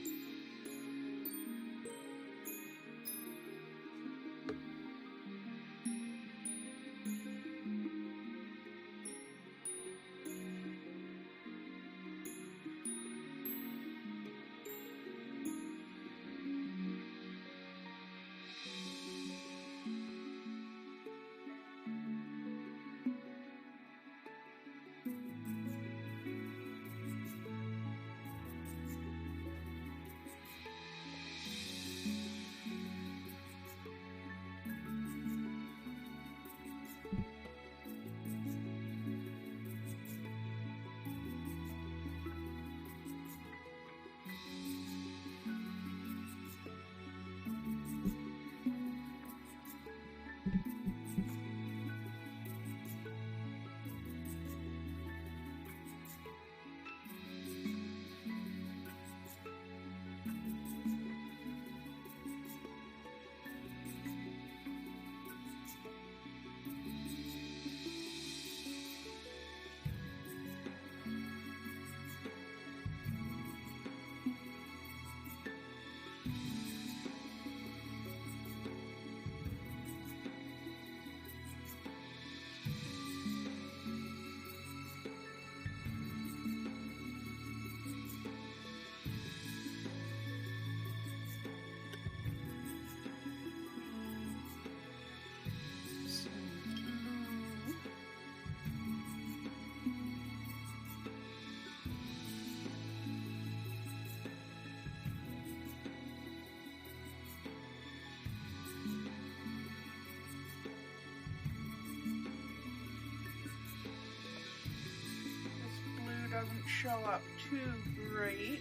Doesn't show up too great,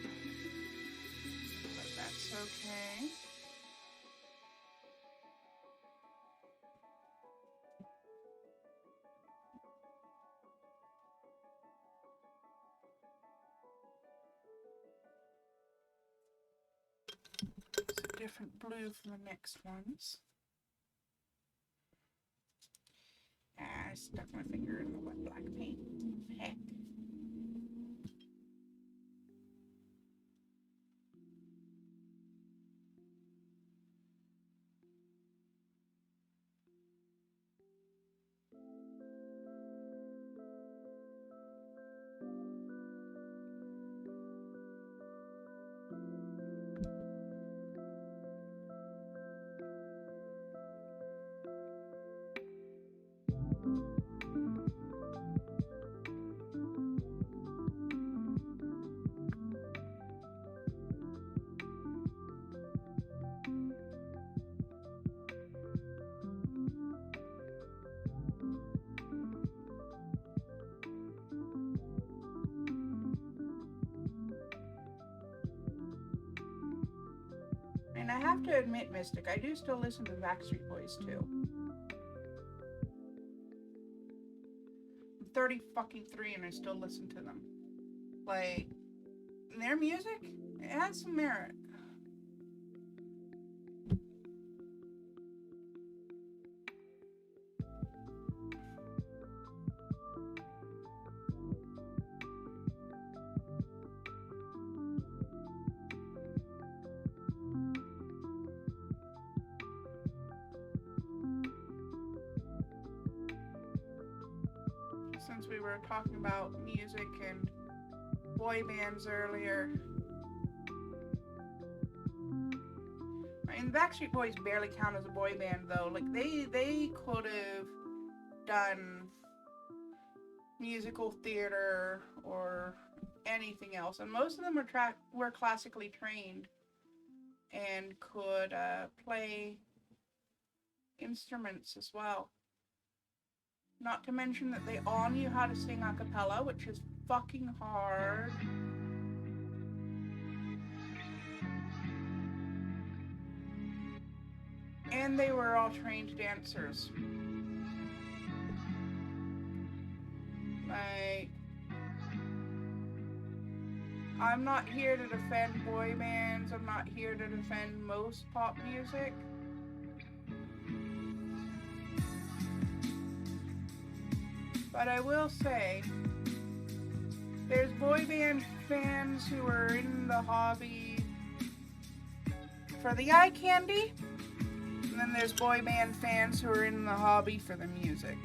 but that's okay. It's a different blue from the next ones. I stuck my finger in the wet black paint. Heck. And I have to admit, Mystic, I do still listen to Backstreet Boys too. I'm 30 fucking 3 and I still listen to them. Like, their music, it has some merit. since we were talking about music and boy bands earlier. I mean, the Backstreet Boys barely count as a boy band, though. Like, they could have done musical theater or anything else, and most of them were classically trained and could play instruments as well. Not to mention that they all knew how to sing a cappella, which is fucking hard. And they were all trained dancers. Like, I'm not here to defend boy bands. I'm not here to defend most pop music. But I will say, there's boy band fans who are in the hobby for the eye candy, and then there's boy band fans who are in the hobby for the music.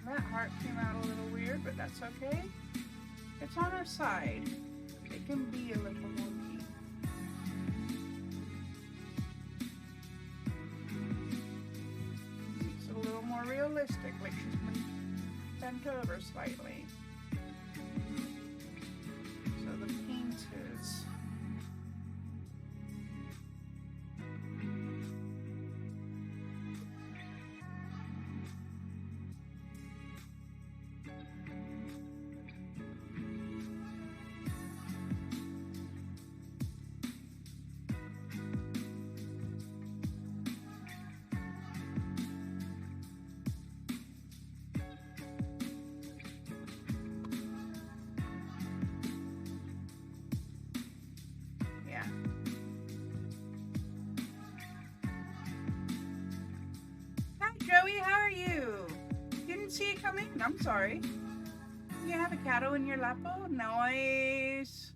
That heart came out a little weird, but that's okay. It's on our side. It can be a little wonky. It's a little more realistic, like she's been bent over slightly. So the paint is... Joey, how are you? Didn't see it coming? I'm sorry. You have a catto in your lapo? Nice.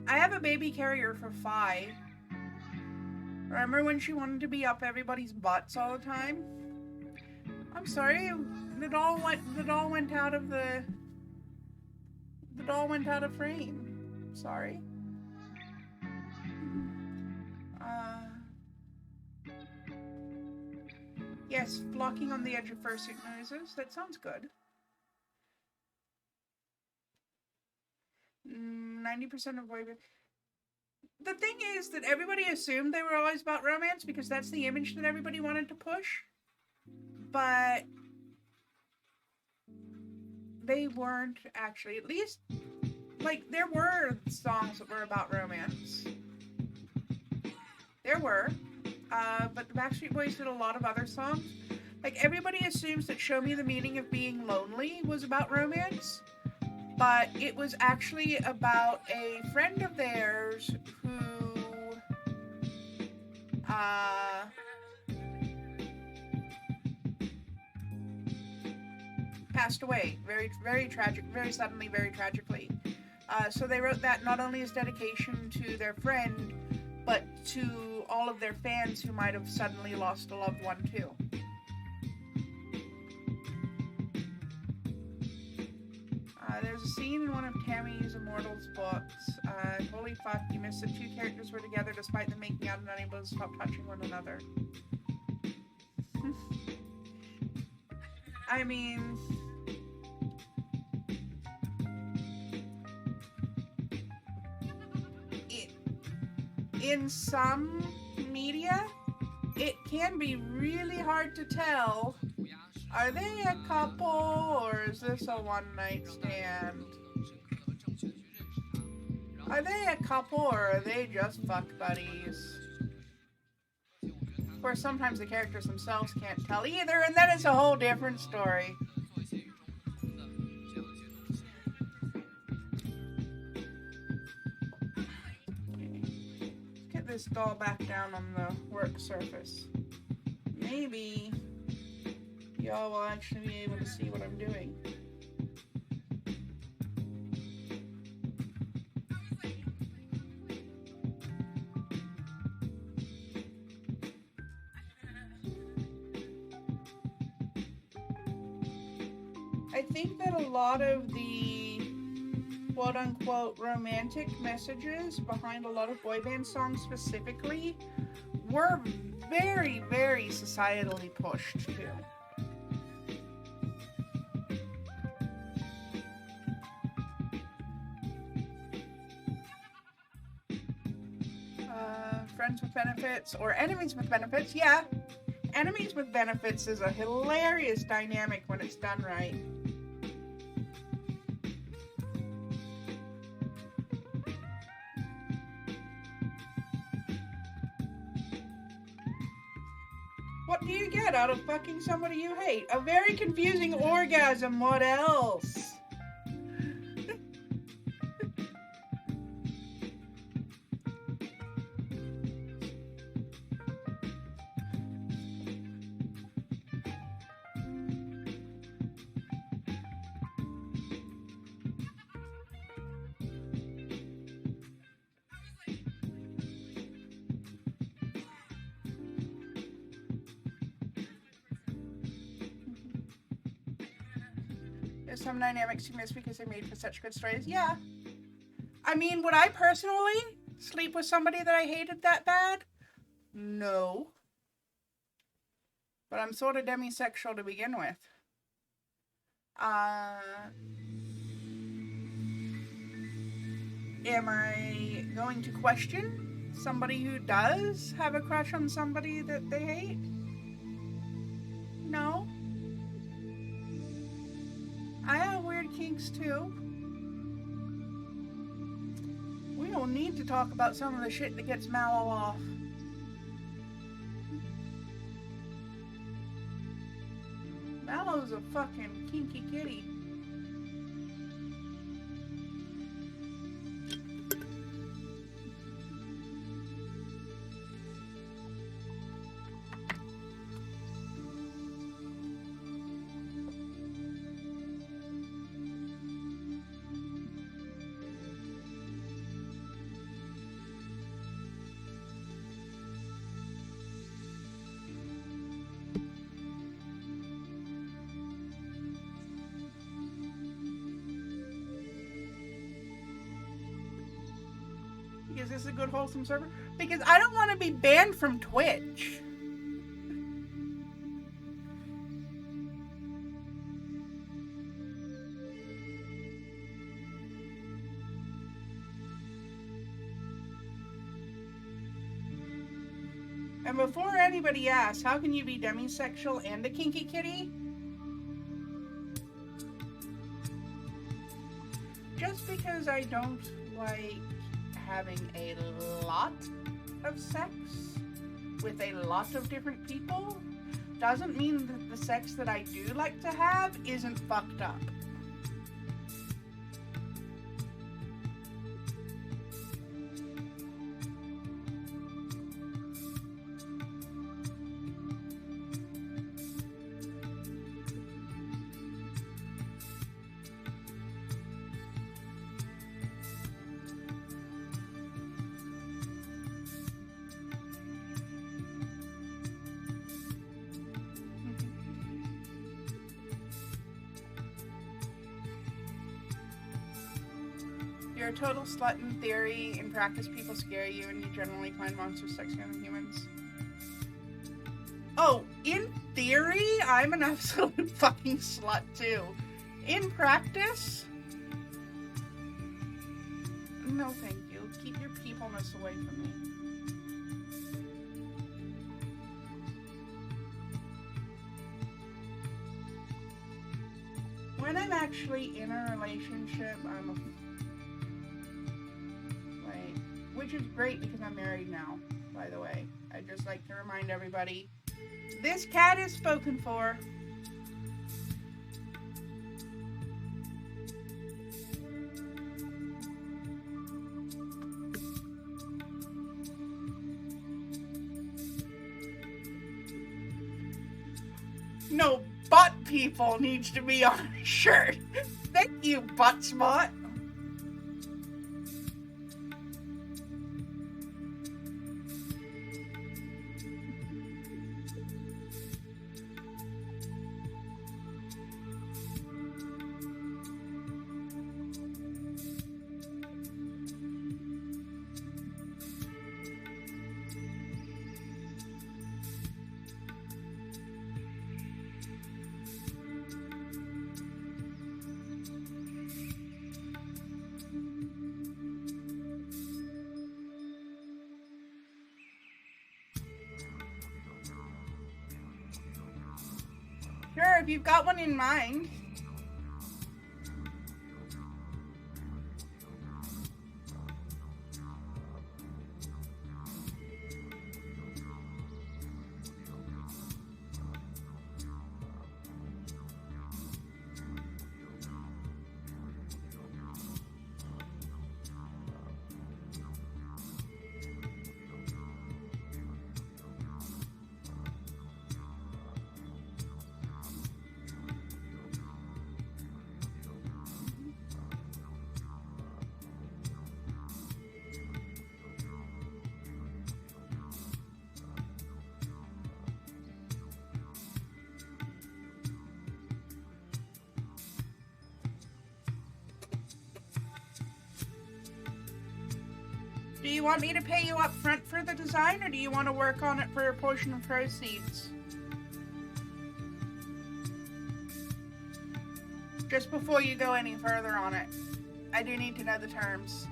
I have a baby carrier for Fi. Remember when she wanted to be up everybody's butts all the time? I'm sorry. The doll went out of the doll went out of frame. Sorry. Yes, blocking on the edge of first noses. That sounds good. 90% of boy bands. The thing is that everybody assumed they were always about romance because that's the image that everybody wanted to push. But they weren't actually. At least, like, there were songs that were about romance. There were. But the Backstreet Boys did a lot of other songs. Like, everybody assumes that Show Me the Meaning of Being Lonely was about romance. But it was actually about a friend of theirs who passed away. Very, very tragic. Very suddenly, very tragically. So they wrote that not only as dedication to their friend, but to all of their fans who might have suddenly lost a loved one too. There's a scene in one of Tammy's Immortals books. Holy fuck, you missed that two characters were together despite them making out and unable to stop touching one another. I mean... in some media, it can be really hard to tell. Are they a couple or is this a one-night stand? Are they a couple or are they just fuck buddies? Of course, sometimes the characters themselves can't tell either, and then it's a whole different story. this doll back down on the work surface. Maybe y'all will actually be able to see what I'm doing. I think that a lot of the quote-unquote romantic messages behind a lot of boy band songs specifically were very, very societally pushed too. Friends with benefits or enemies with benefits, yeah. Enemies with benefits is a hilarious dynamic when it's done right. What do you get out of fucking somebody you hate? A very confusing orgasm, what else? There's some dynamics you miss because they're made for such good stories. Yeah. I mean, would I personally sleep with somebody that I hated that bad? No. But I'm sort of demisexual to begin with. Am I going to question somebody who does have a crush on somebody that they hate? No. I have weird kinks too. We don't need to talk about some of the shit that gets Mallow off. Mallow's a fucking kinky kitty. Is this a good wholesome server? Because I don't want to be banned from Twitch. And before anybody asks, how can you be demisexual and a kinky kitty? Just because I don't like having a lot of sex with a lot of different people doesn't mean that the sex that I do like to have isn't fucked up. You're a total slut in theory. In practice, people scare you, and you generally find monsters sexier than humans. Oh, in theory, I'm an absolute fucking slut, too. In practice? No, thank you. Keep your peopleness away from me. When I'm actually in a relationship, I'm a... Which is great because I'm married now, by the way. I'd just like to remind everybody, this cat is spoken for. No, butt people needs to be on a shirt. Thank you, butt spot. Sure, if you've got one in mind. Do you want me to pay you up front for the design, or do you want to work on it for a portion of proceeds? Just before you go any further on it, I do need to know the terms.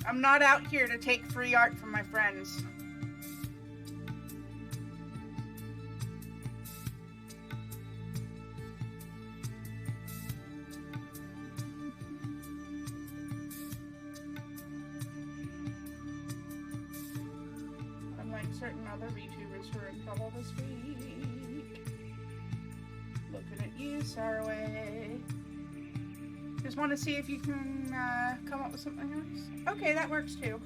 I'm not out here to take free art from my friends. Certain other VTubers who are in trouble this week. Looking at you, Sarway. Just want to see if you can come up with something else. Okay, that works too.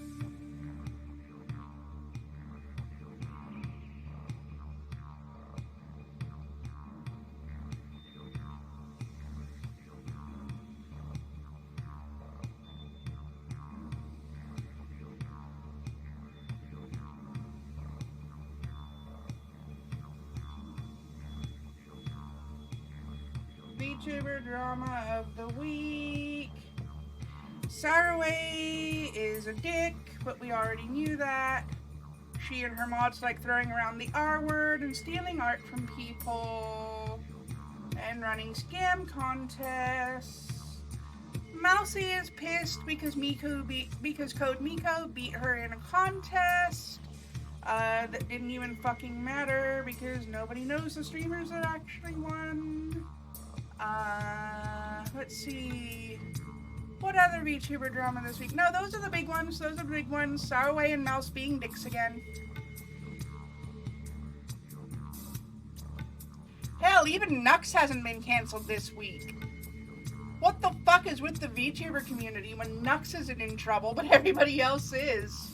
VTuber drama of the week. Saraway is a dick, but we already knew that. She and her mods like throwing around the R word and stealing art from people and running scam contests. Mousy is pissed because Code Miko beat her in a contest that didn't even fucking matter because nobody knows the streamers that actually won. Let's see. What other VTuber drama this week? No, those are the big ones. Those are the big ones. Saraway and Mouse being dicks again. Hell, even Nux hasn't been cancelled this week. What the fuck is with the VTuber community when Nux isn't in trouble, but everybody else is?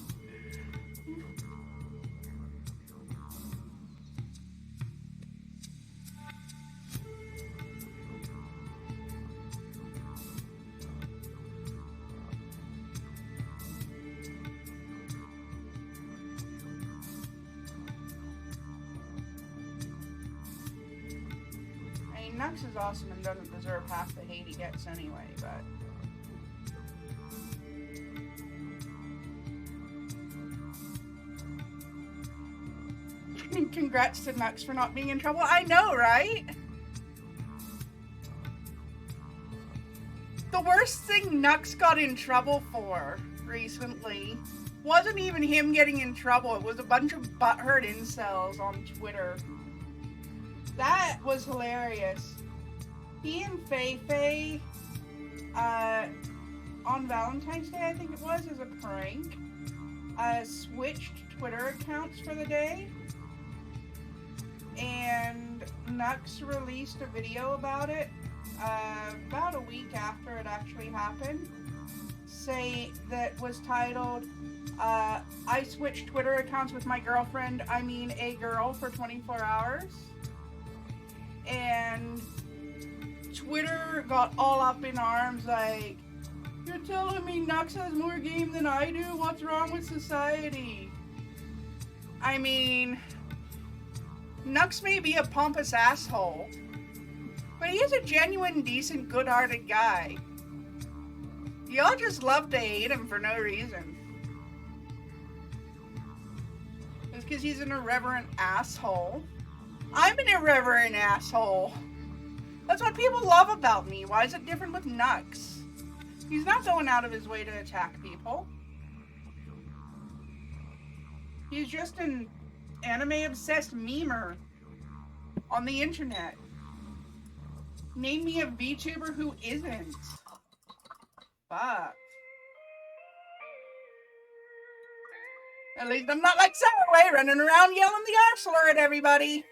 Nux is awesome and doesn't deserve half the hate he gets anyway, but... Congrats to Nux for not being in trouble. I know, right? The worst thing Nux got in trouble for recently wasn't even him getting in trouble. It was a bunch of butthurt incels on Twitter. That was hilarious. He and Fei on Valentine's Day, I think it was, as a prank, switched Twitter accounts for the day. And Nux released a video about it about a week after it actually happened, say that was titled, I switched Twitter accounts with my girlfriend, I mean a girl, for 24 hours. And Twitter got all up in arms like, you're telling me Nux has more game than I do? What's wrong with society? I mean, Nux may be a pompous asshole, but he is a genuine, decent, good-hearted guy. Y'all just love to hate him for no reason. It's because he's an irreverent asshole. I'm an irreverent asshole. That's what people love about me. Why is it different with Nux? He's not going out of his way to attack people. He's just an anime-obsessed memer on the internet. Name me a VTuber who isn't. Fuck. At least I'm not like Cyborg running around yelling the R slur at everybody.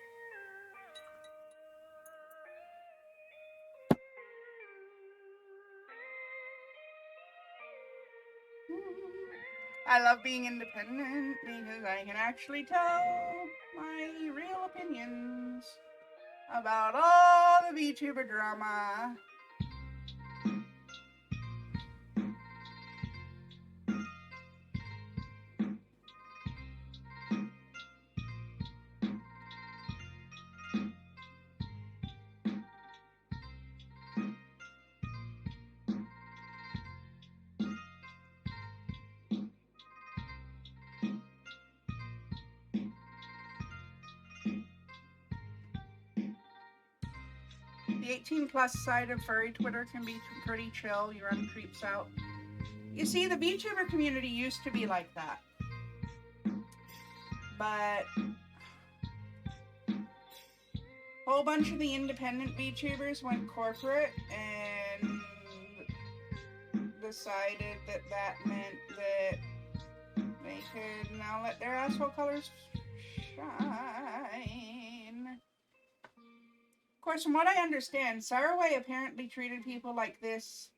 I love being independent because I can actually tell my real opinions about all the VTuber drama. The 18 plus side of furry Twitter can be pretty chill. You run creeps out. You see, the VTuber community used to be like that. But a whole bunch of the independent VTubers went corporate and decided that that meant that they could now let their asshole colors shine. Of course, from what I understand, Saraway apparently treated people like this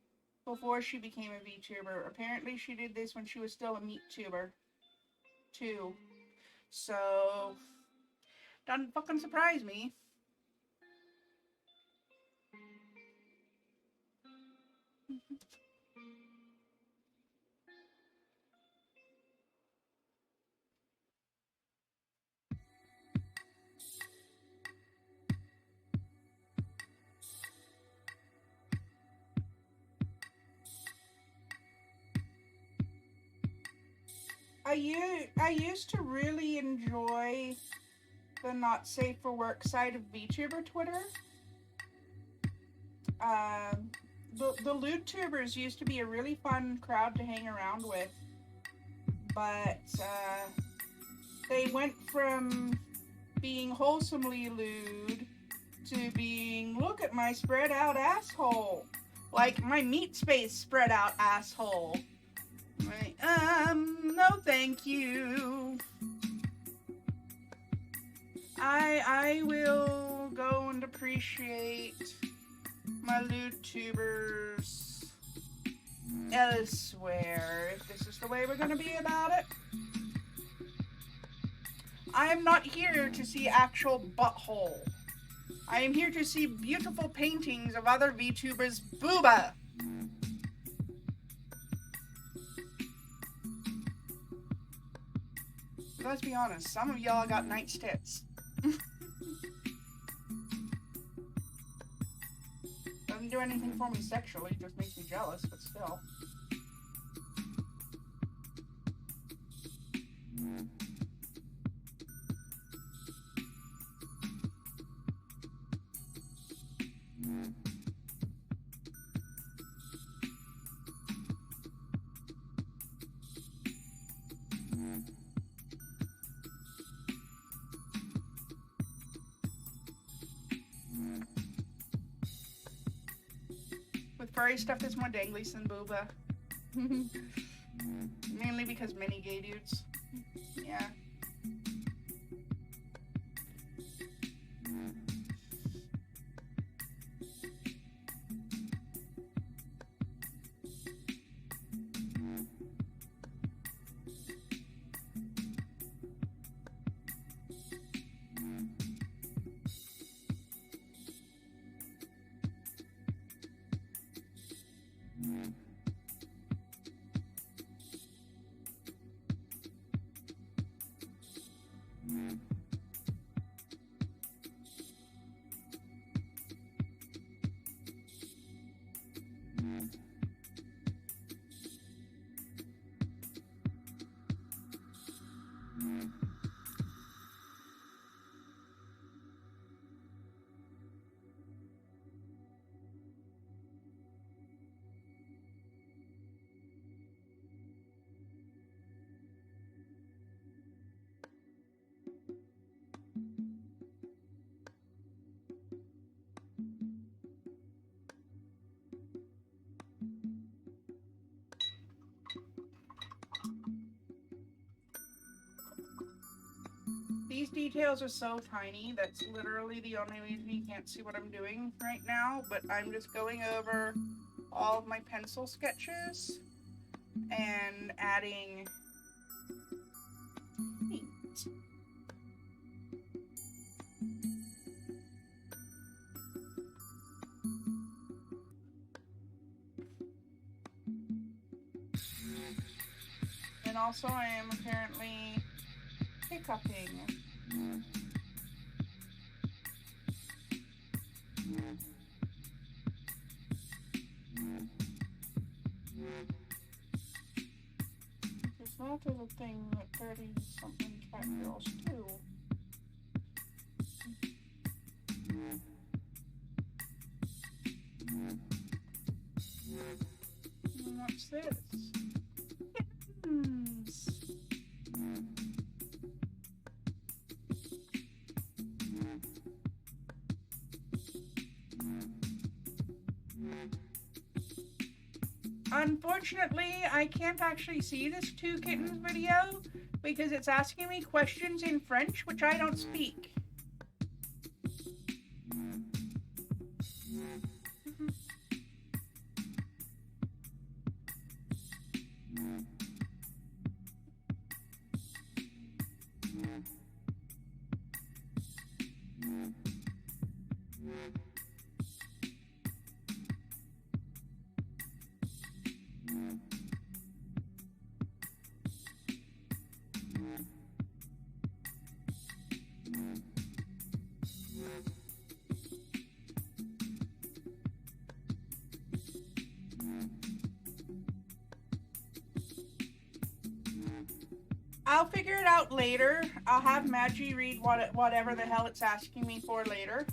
before she became a VTuber. Apparently she did this when she was still a meat tuber, too. So, doesn't fucking surprise me. I used to really enjoy the not safe for work side of VTuber Twitter. The lewd tubers used to be a really fun crowd to hang around with, but they went from being wholesomely lewd to being, look at my spread out asshole, like my meat space spread out asshole. Like, no thank you. I will go and appreciate my lewd tubers elsewhere, if this is the way we're gonna be about it. I am not here to see actual butthole. I am here to see beautiful paintings of other VTubers' booba. Let's be honest, some of y'all got nice tits. Doesn't do anything for me sexually, just makes me jealous, but still. Furry stuff is more danglies than booba. Mainly because many gay dudes. Yeah. These details are so tiny, that's literally the only reason you can't see what I'm doing right now, but I'm just going over all of my pencil sketches and adding paint. And also I am apparently hiccuping. Because that is a thing that 30-something cat girls do. And what's this? Kittens. Unfortunately, I can't actually see this 2 kittens video because it's asking me questions in French, which I don't speak. I'll figure it out later. I'll have Maggie read whatever the hell it's asking me for later.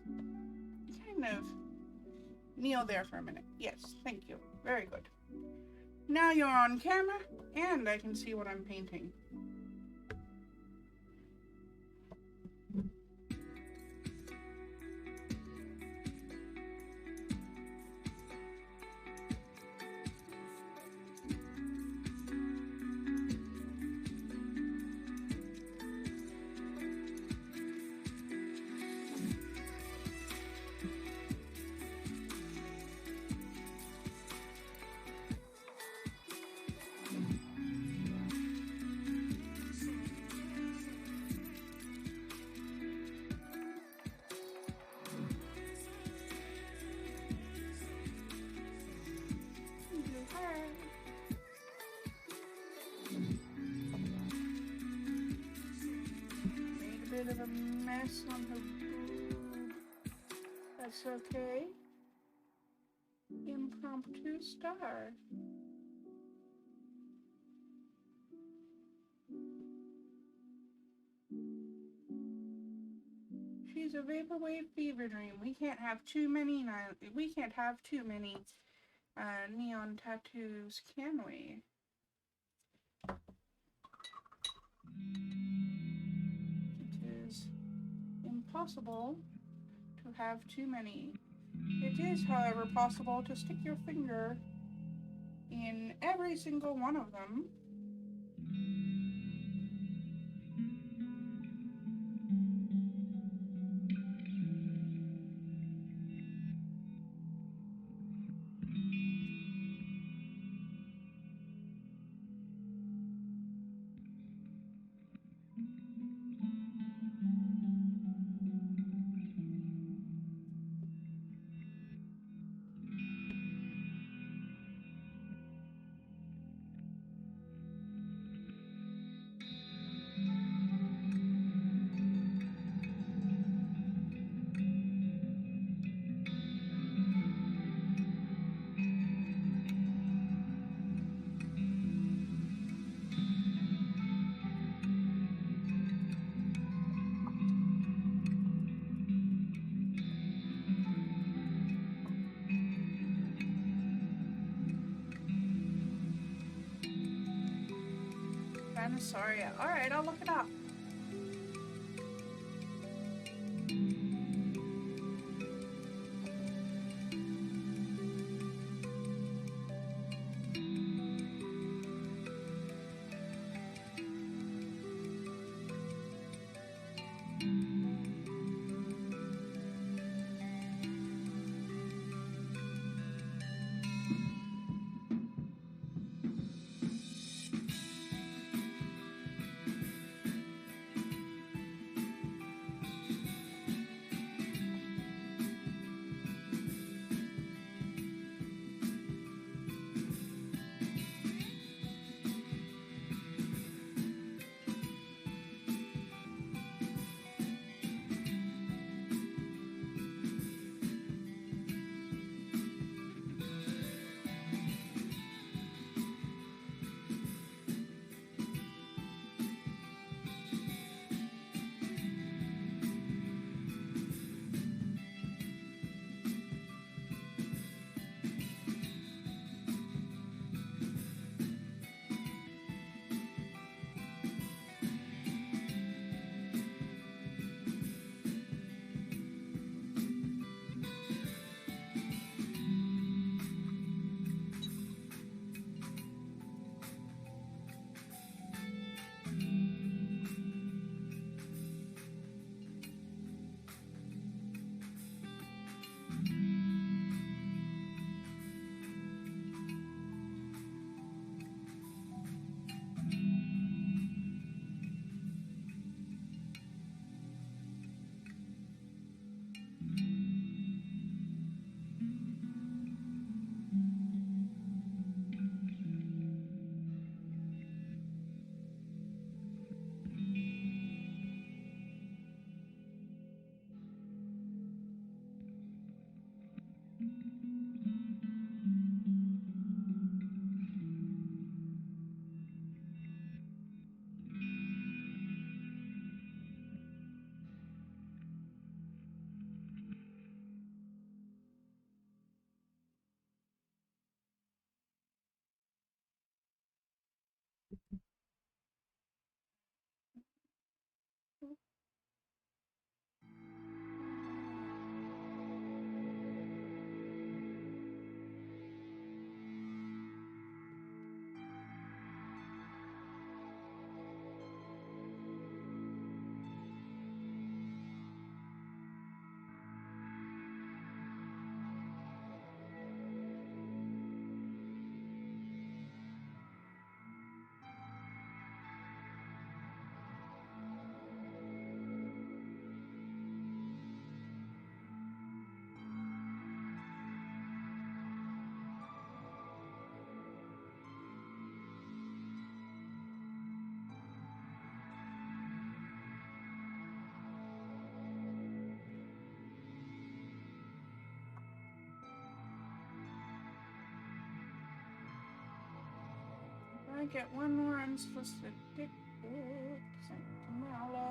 kind of kneel there for a minute. Yes, thank you. Very good. Now you're on camera, and I can see what I'm painting. Made a bit of a mess on her boob. That's okay. Impromptu star. She's a vaporwave fever dream. We can't have too many. We can't have too many neon tattoos, can we? It is impossible to have too many. It is, however, possible to stick your finger in every single one of them. Venisauria. Alright, I'll look it up. I get one more unsolicited dick pic sent to Mallow.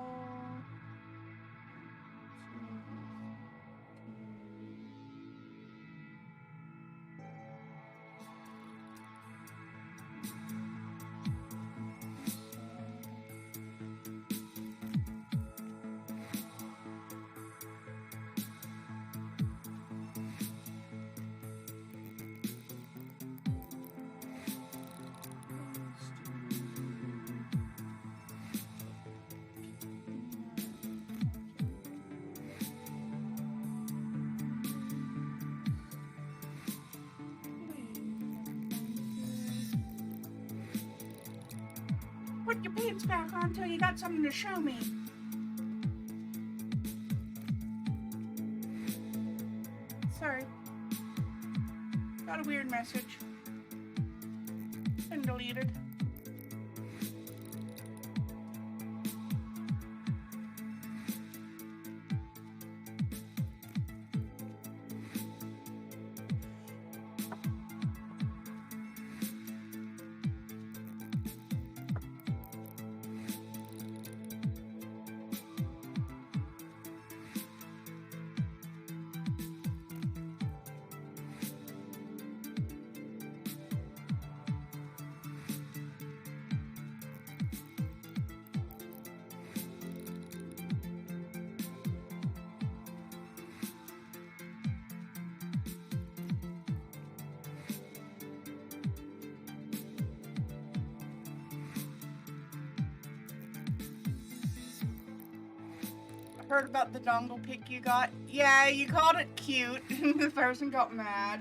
Put your pants back on till you got something to show me. Sorry. Got a weird message. Been deleted. Heard about the dongle pic you got? Yeah, you called it cute. The person got mad.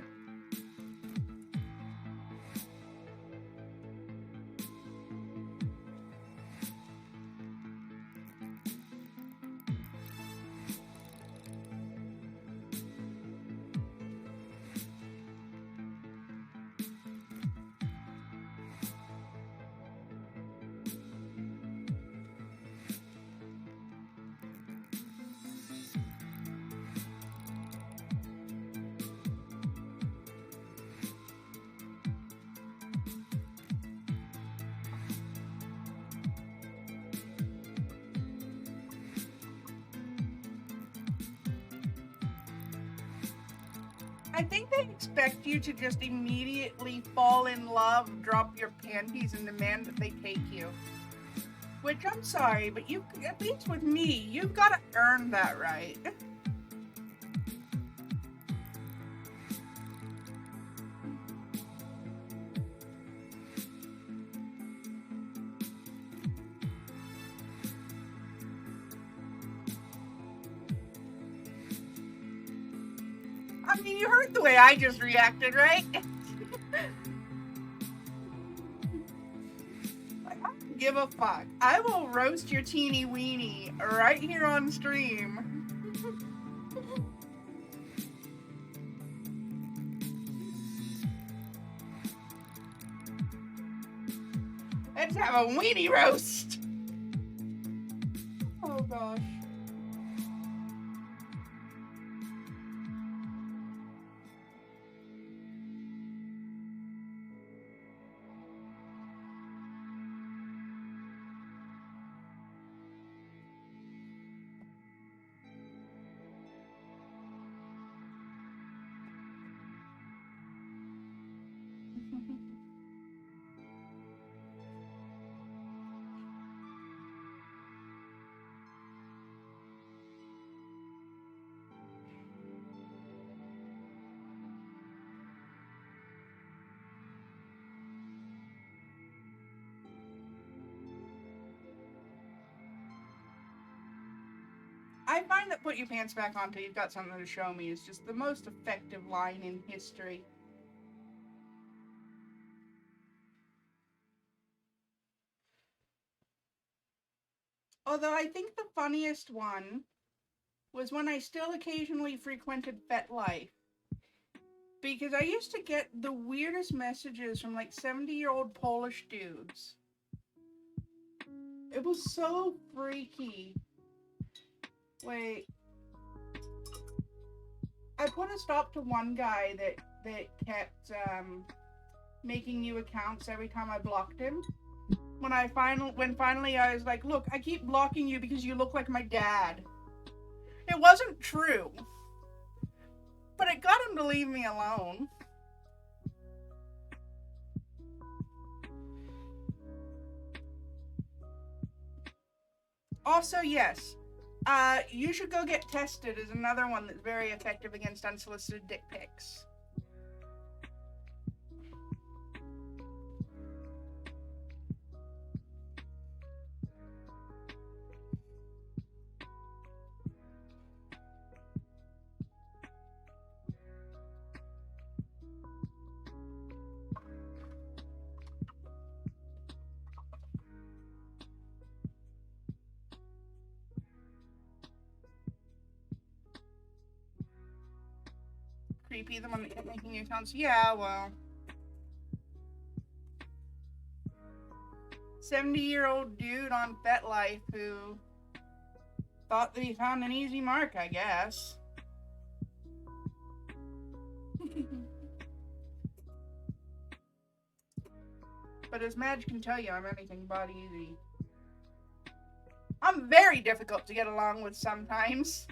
I think they expect you to just immediately fall in love, drop your panties, and demand that they take you. Which, I'm sorry, but you, at least with me, you've got to earn that right. I mean, you heard the way I just reacted, right? I don't give a fuck. I will roast your teeny weenie right here on stream. Let's have a weenie roast. Oh gosh. I find that put your pants back on till you've got something to show me is just the most effective line in history. Although I think the funniest one was when I still occasionally frequented FetLife. Because I used to get the weirdest messages from like 70-year-old Polish dudes. It was so freaky. Wait. I put a stop to one guy that kept making new accounts every time I blocked him. When finally I was like, look, I keep blocking you because you look like my dad. It wasn't true, but it got him to leave me alone. Also, yes, you should go get tested is another one that's very effective against unsolicited dick pics. Creepy, the one that kept making new accounts. Yeah, well. 70-year-old dude on FetLife who thought that he found an easy mark, I guess. But as Madge can tell you, I'm anything but easy. I'm very difficult to get along with sometimes.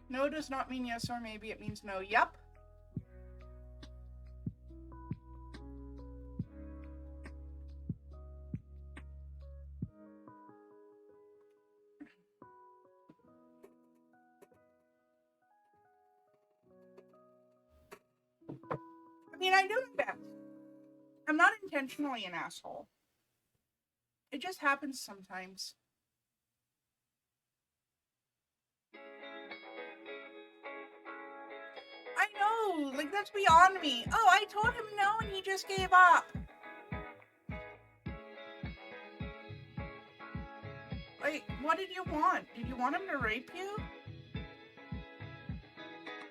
No does not mean yes or maybe, it means no. Yup. I mean, I do my best. I'm not intentionally an asshole. It just happens sometimes. I know, like, that's beyond me. Oh, I told him no and he just gave up. Like, what did you want? Did you want him to rape you?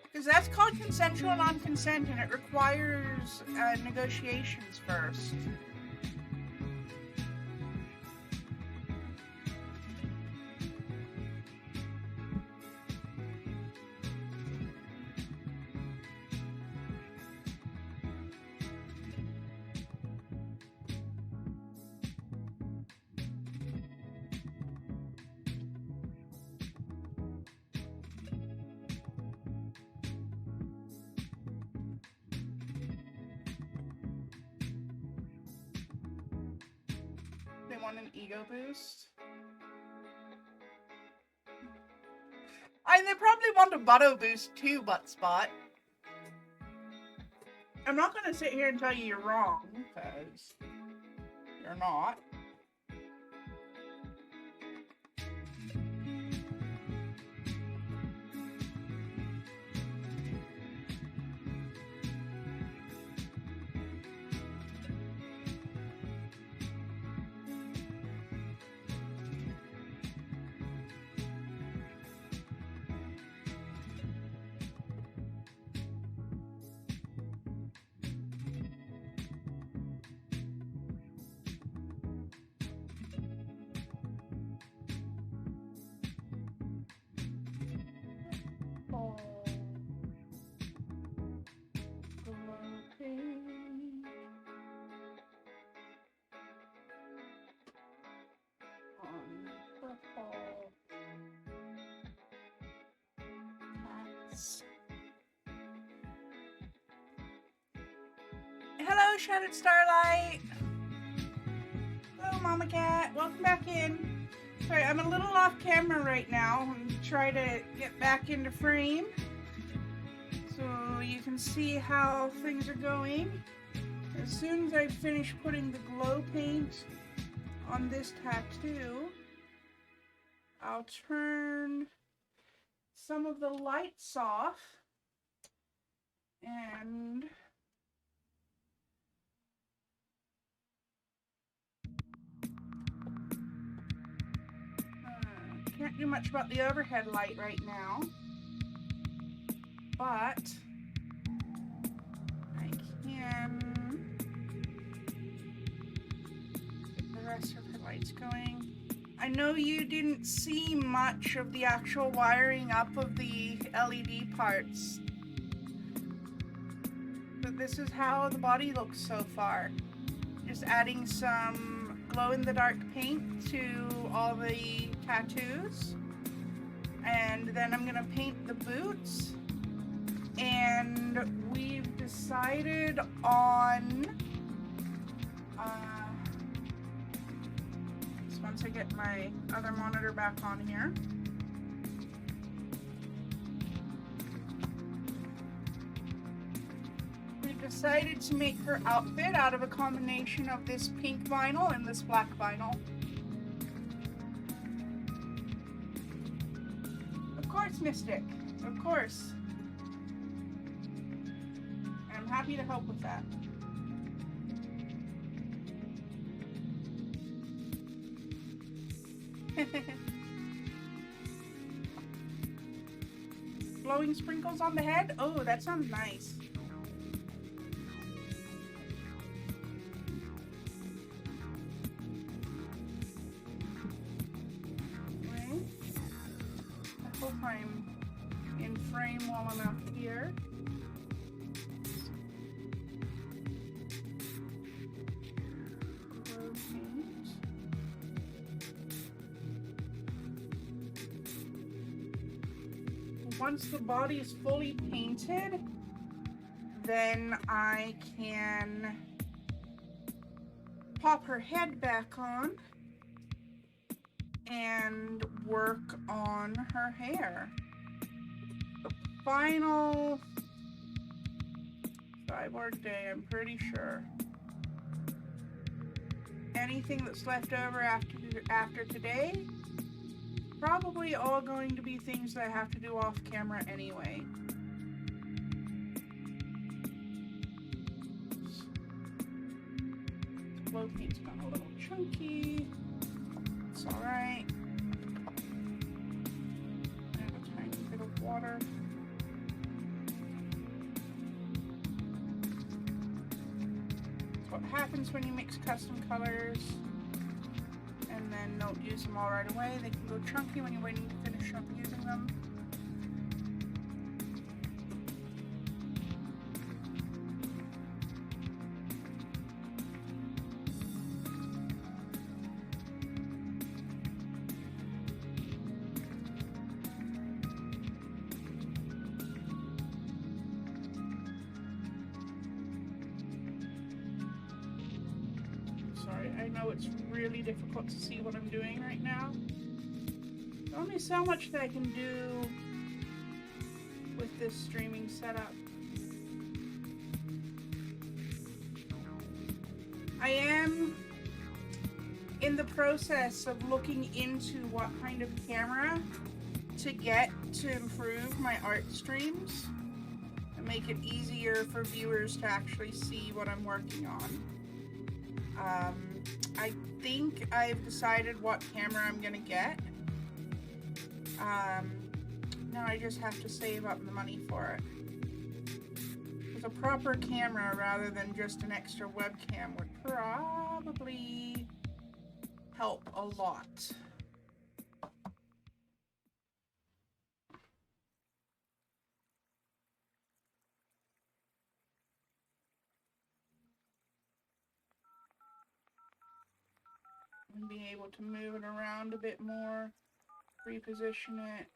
Because that's called consensual non-consent and it requires negotiations first. They want an ego boost. They probably want a butto boost too, butt spot. I'm not gonna sit here and tell you you're wrong, because you're not. Hello, Shattered Starlight. Hello, Mama Cat. Welcome back in. Sorry, I'm a little off camera right now. I'm trying to get back into frame so you can see how things are going. As soon as I finish putting the glow paint on this tattoo, I'll turn some of the lights off and can't do much about the overhead light right now, but I can get the rest of her lights going. I know you didn't see much of the actual wiring up of the LED parts, but this is how the body looks so far. Just adding some glow-in-the-dark paint to all the tattoos, and then I'm gonna paint the boots, and we've decided on once I get my other monitor back on here. We've decided to make her outfit out of a combination of this pink vinyl and this black vinyl. Of course, Mystic. Of course. And I'm happy to help with that. Glowing sprinkles on the head? Oh, that sounds nice. Okay. I hope I'm in frame well enough here. Once the body is fully painted, then I can pop her head back on and work on her hair. The final Cyborg day, I'm pretty sure. Anything that's left over after today, probably all going to be things that I have to do off camera anyway. Glow paint's gone a little chunky. It's alright. I have a tiny bit of water. That's what happens when you mix custom colors and then don't use them all right away. They can go chunky when you're waiting to finish up using them. Sorry, I know it's really difficult to see what I'm doing right now. There's only so much that I can do with this streaming setup. I am in the process of looking into what kind of camera to get to improve my art streams and make it easier for viewers to actually see what I'm working on. I think I've decided what camera I'm gonna get. Now I just have to save up the money for it. With a proper camera rather than just an extra webcam would probably help a lot. And being able to move it around a bit more, reposition it,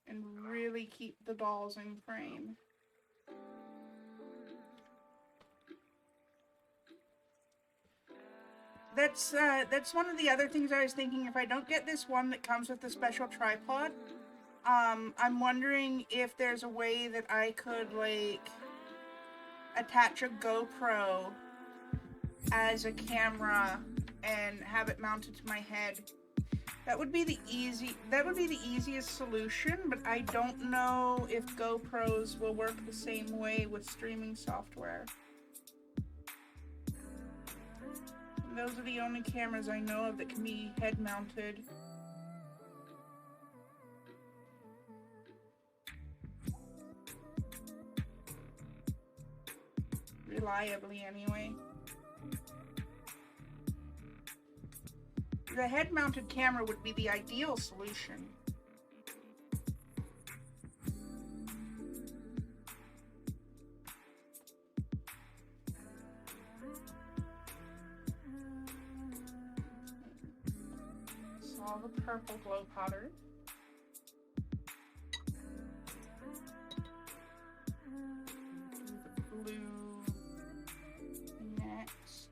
and really keep the dolls in frame. That's one of the other things I was thinking. If I don't get this one that comes with the special tripod, I'm wondering if there's a way that I could like attach a GoPro as a camera and have it mounted to my head. That would be the easiest solution, but I don't know if GoPros will work the same way with streaming software. And those are the only cameras I know of that can be head mounted. Reliably anyway. the head-mounted camera would be the ideal solution. All the purple glow powder. The blue next.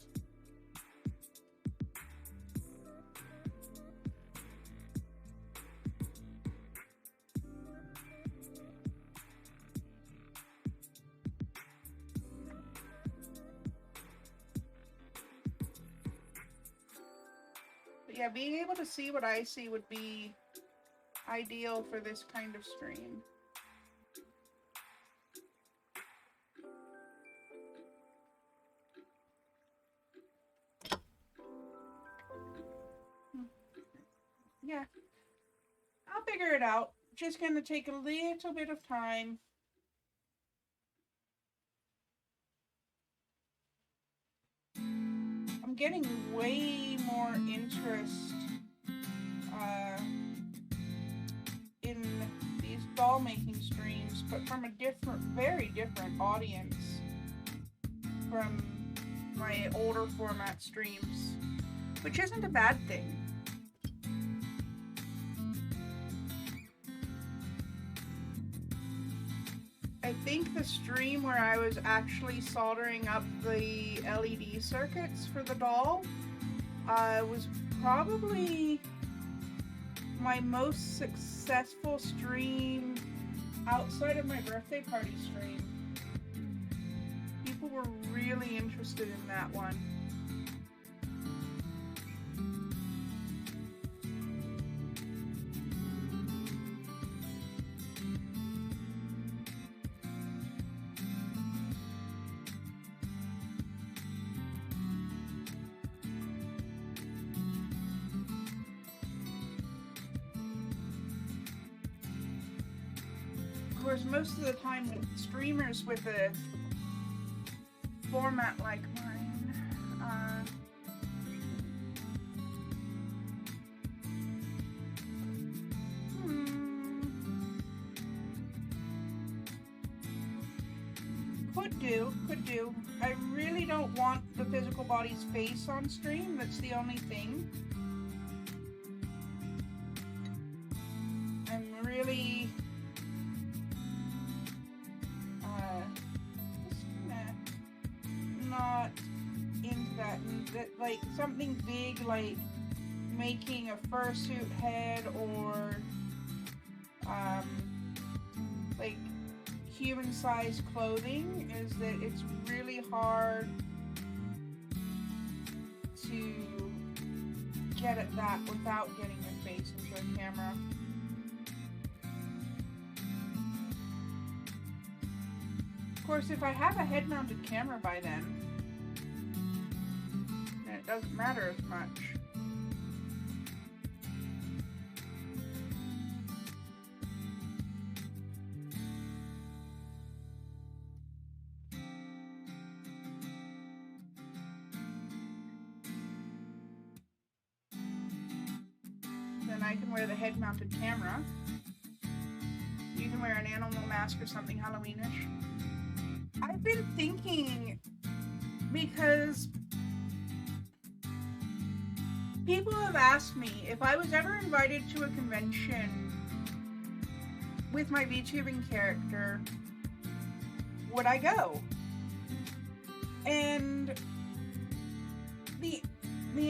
But yeah, being able to see what I see would be ideal for this kind of stream. Yeah, I'll figure it out. Just gonna take a little bit of time. I'm getting way more interest in these doll making streams, but from a very different audience from my older format streams, which isn't a bad thing. I think the stream where I was actually soldering up the LED circuits for the doll was probably my most successful stream outside of my birthday party stream. People were really interested in that one. Of course, most of the time with streamers with a format like mine, could do. I really don't want the physical body's face on stream, that's the only thing. I'm really not into that. Like something big like making a fursuit head or like human-sized clothing is that it's really hard to get at that without getting your face into a camera. Of course, if I have a head-mounted camera by then it doesn't matter as much. Then I can wear the head-mounted camera. You can wear an animal mask or something Halloweenish. I've been thinking, because people have asked me if I was ever invited to a convention with my VTubing character, would I go? And the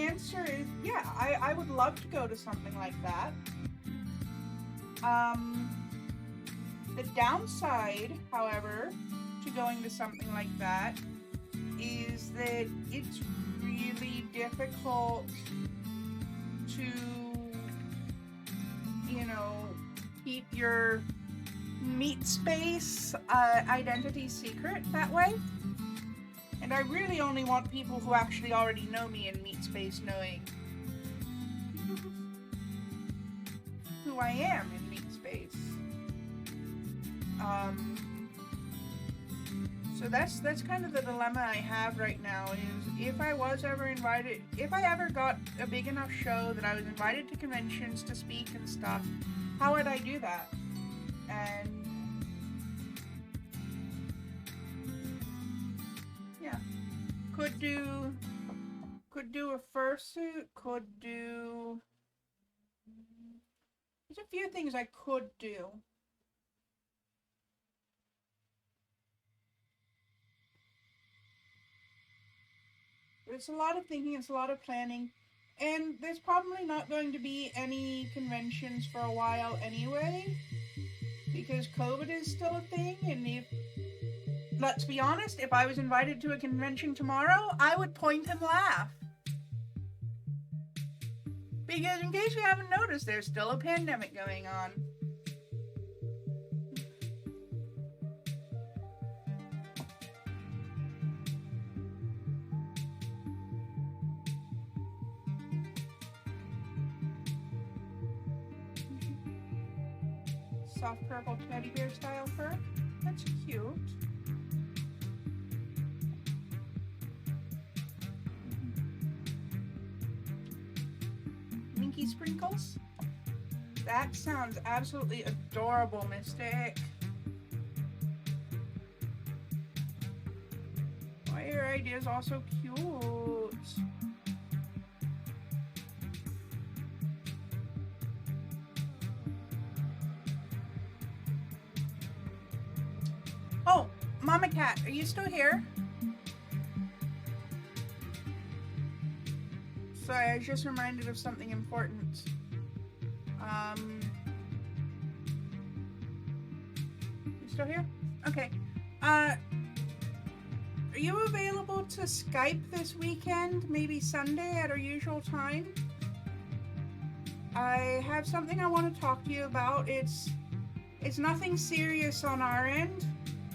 answer is yeah, I would love to go to something like that. The downside, however, to going to something like that is that it's really difficult to, you know, keep your meat space identity secret that way. And I really only want people who actually already know me in meat space knowing who I am in meat space. So that's kind of the dilemma I have right now is if I was ever invited, if I ever got a big enough show that I was invited to conventions to speak and stuff, how would I do that? And yeah, could do a fursuit, could do, there's a few things I could do. It's a lot of thinking, it's a lot of planning, and there's probably not going to be any conventions for a while anyway, because COVID is still a thing, and if, let's be honest, if I was invited to a convention tomorrow, I would point and laugh. Because in case you haven't noticed, there's still a pandemic going on. Soft purple teddy bear style fur. That's cute. Minky sprinkles. That sounds absolutely adorable, Mystic. Why are your ideas all so cute? Oh, Mama Cat, are you still here? Sorry, I was just reminded of something important. You still here? Okay. Are you available to Skype this weekend? Maybe Sunday at our usual time? I have something I want to talk to you about. It's nothing serious on our end.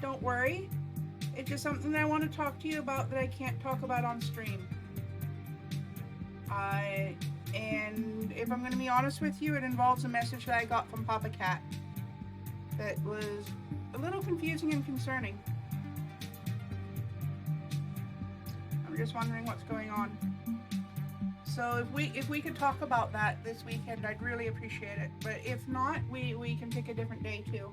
Don't worry. It's just something that I want to talk to you about that I can't talk about on stream. And if I'm going to be honest with you, it involves a message that I got from Papa Cat that was a little confusing and concerning. I'm just wondering what's going on. So if we could talk about that this weekend, I'd really appreciate it. But if not, we can pick a different day too.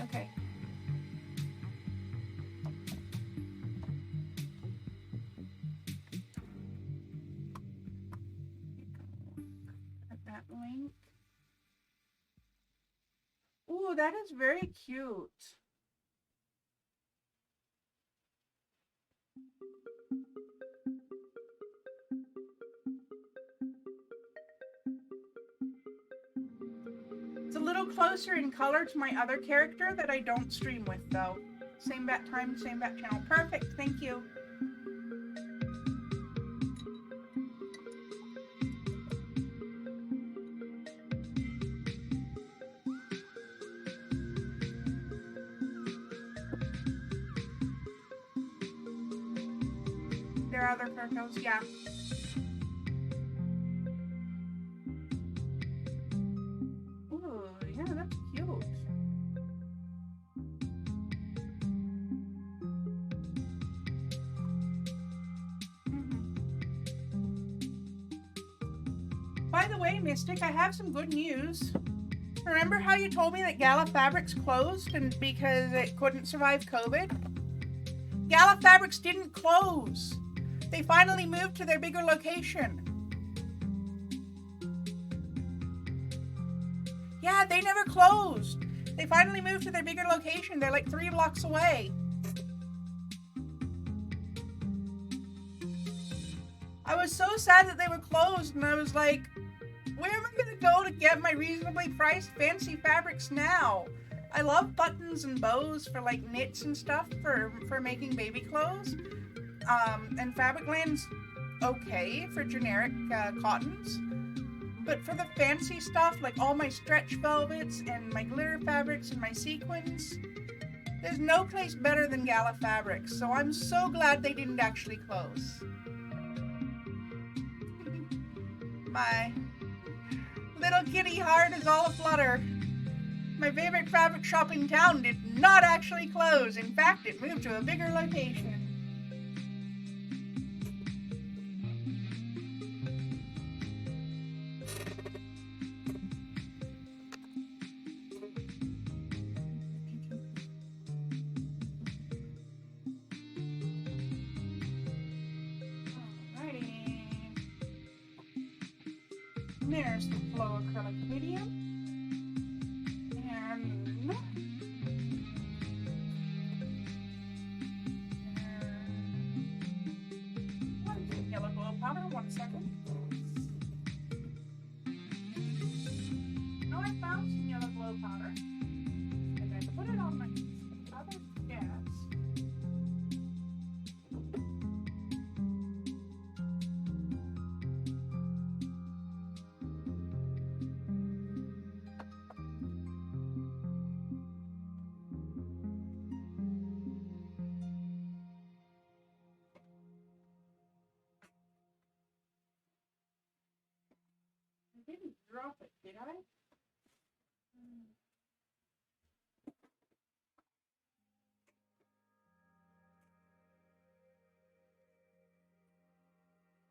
Okay. At that link. Ooh, that is very cute. It's a little closer in color to my other character that I don't stream with though. Same bat time, same bat channel. Perfect, thank you. There are other photos, yeah. Ooh, yeah, that's cute. By the way, Mystic, I have some good news. Remember how you told me that Gala Fabrics closed and because it couldn't survive COVID? Gala Fabrics didn't close. They finally moved to their bigger location. Yeah, they never closed. They finally moved to their bigger location. They're like 3 blocks away. I was so sad that they were closed, and I was like, where am I going to go to get my reasonably priced fancy fabrics now? I love buttons and bows for like knits and stuff for making baby clothes. And Fabricland's okay for generic cottons. But for the fancy stuff, like all my stretch velvets and my glitter fabrics and my sequins, there's no place better than Gala Fabrics. So I'm so glad they didn't actually close. My Little kitty heart is all aflutter. My favorite fabric shop in town did not actually close. In fact, it moved to a bigger location. Alrighty. There's the flow acrylic medium. Yellow glow powder, 1 second. Now I found some yellow glow powder, and then put it on my other gas. I didn't drop it, did I?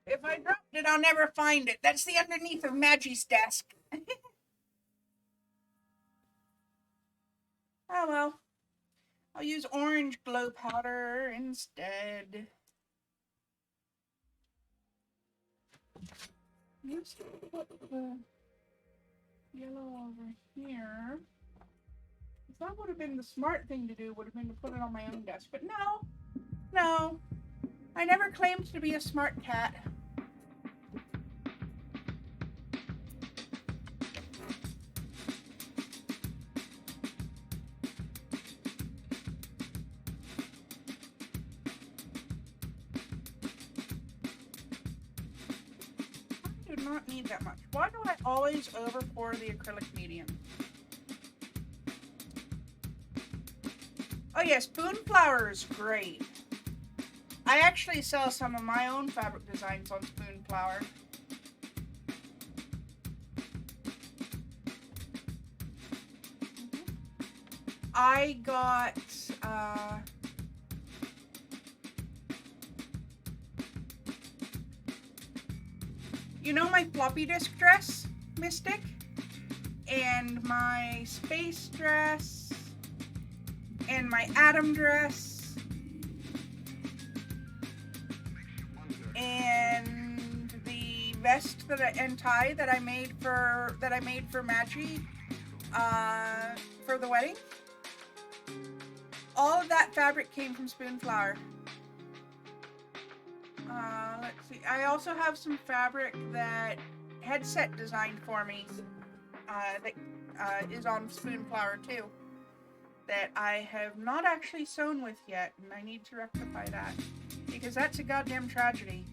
If I dropped it, I'll never find it. That's the underneath of Maggie's desk. Oh well. I'll use orange glow powder instead. Let's put the yellow over here. That would have been the smart thing to do, would have been to put it on my own desk. But no. I never claimed to be a smart cat. I do not need that much. Why do I always over pour the acrylic medium? Oh yes, Spoon Flower is great. I actually sell some of my own fabric designs on Spoon Flower. I got you know my floppy disk dress, Mystic? And my space dress and my atom dress and the vest and tie that I made for Maggie for the wedding. All of that fabric came from Spoon Flower. Let's see. I also have some fabric that Headset designed for me that is on Spoon Flower too. That I have not actually sewn with yet, and I need to rectify that because that's a goddamn tragedy.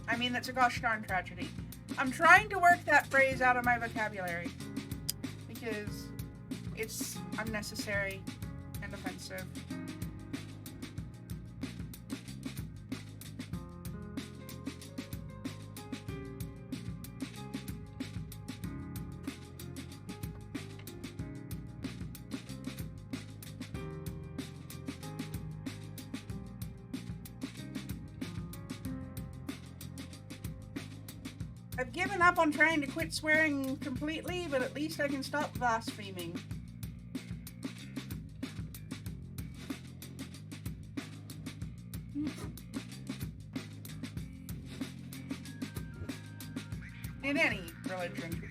I mean, that's a gosh darn tragedy. I'm trying to work that phrase out of my vocabulary because it's unnecessary and offensive. I've given up on trying to quit swearing completely, but at least I can stop blaspheming. In any religion.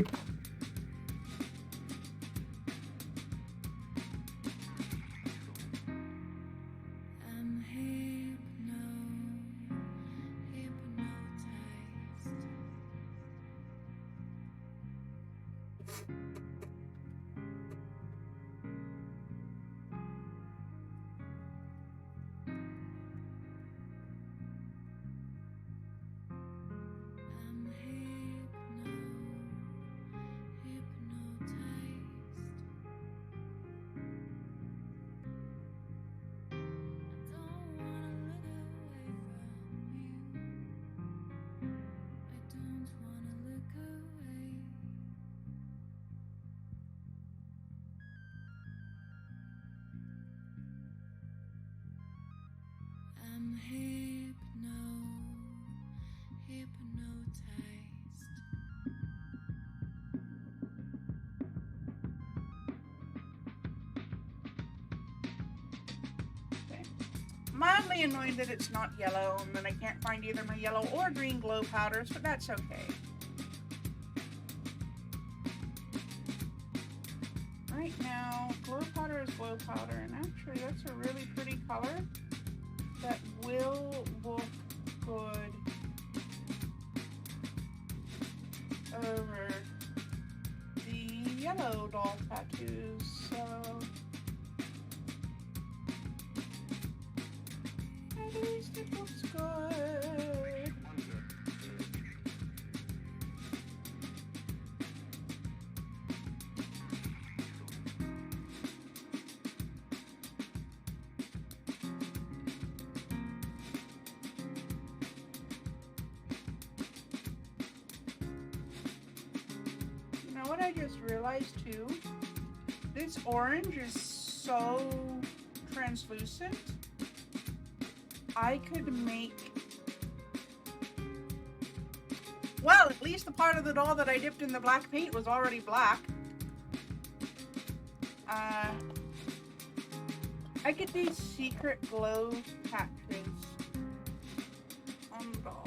mildly annoyed that it's not yellow and that I can't find either my yellow or green glow powders, but that's okay. Right now, glow powder is glow powder, and actually that's a really pretty color that will look good over the yellow doll tattoos, so at least it looks good. You know what I just realized too? This orange is so translucent. I could make, well, at least the part of the doll that I dipped in the black paint was already black. I get these secret glow patches on the doll.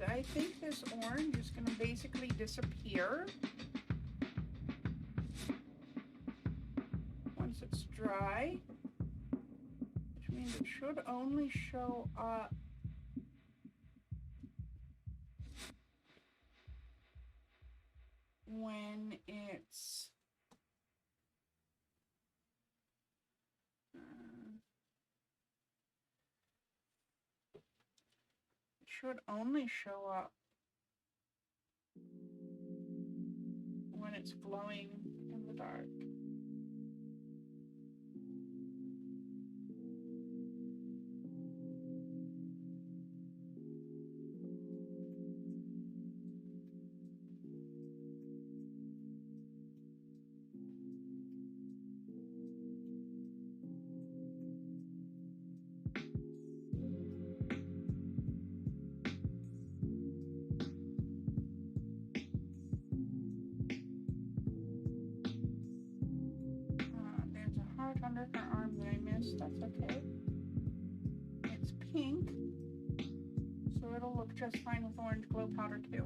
I think this orange is going to basically disappear once it's dry, which means it should only show up when it's should only show up when it's glowing in the dark. There's a heart under her arm that I missed. That's okay. It's pink, so it'll look just fine with orange glow powder too.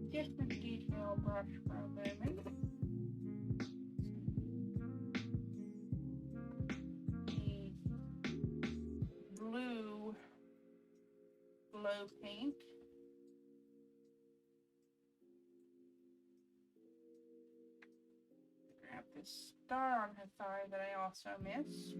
Different detail brush for a moment. The blue glow paint. Grab this star on her thigh that I also missed.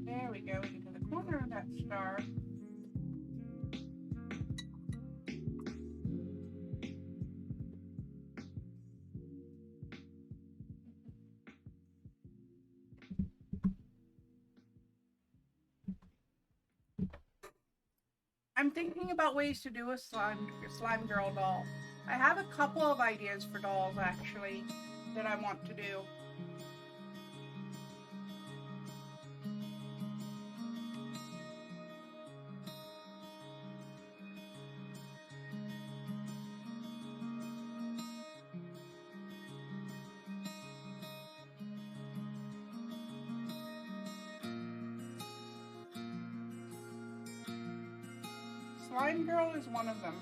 There we go, into the corner of that star. I'm thinking about ways to do a slime girl doll. I have a couple of ideas for dolls, actually, that I want to do. Slime Girl is one of them.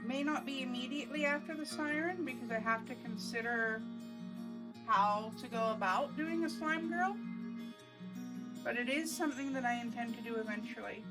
May not be immediately after the siren because I have to consider how to go about doing a slime girl, but it is something that I intend to do eventually.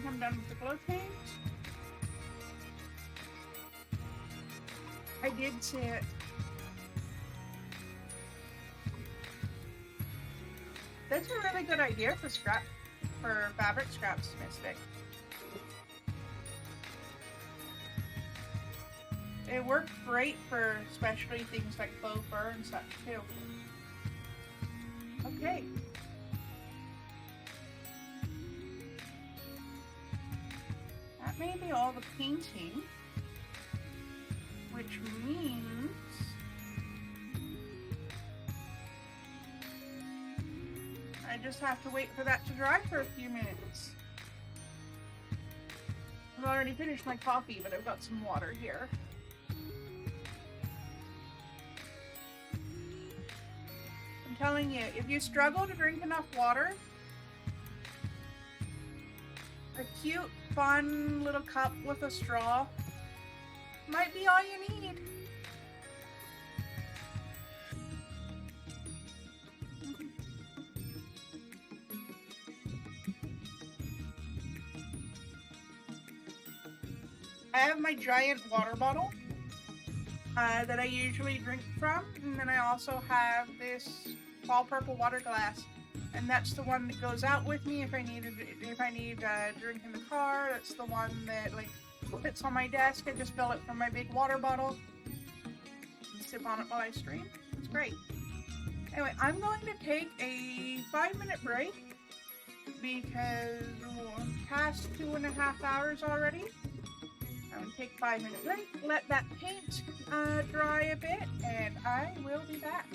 I'm done with the glow paint. I did see it. That's a really good idea for fabric scraps, Mystic. It worked great for especially things like faux fur and such too. Okay. That may be all the painting, which means I just have to wait for that to dry for a few minutes. I've already finished my coffee, but I've got some water here. I'm telling you, if you struggle to drink enough water, a cute, fun little cup with a straw might be all you need. I have my giant water bottle that I usually drink from, and then I also have this fall purple water glass, and that's the one that goes out with me if I need a drink in the car. That's the one that like fits on my desk. I just fill it from my big water bottle and sip on it while I stream. It's great. Anyway, I'm going to take a 5-minute break because we're past 2.5 hours already. I'm going to take a 5-minute break, let that paint dry a bit, and I will be back.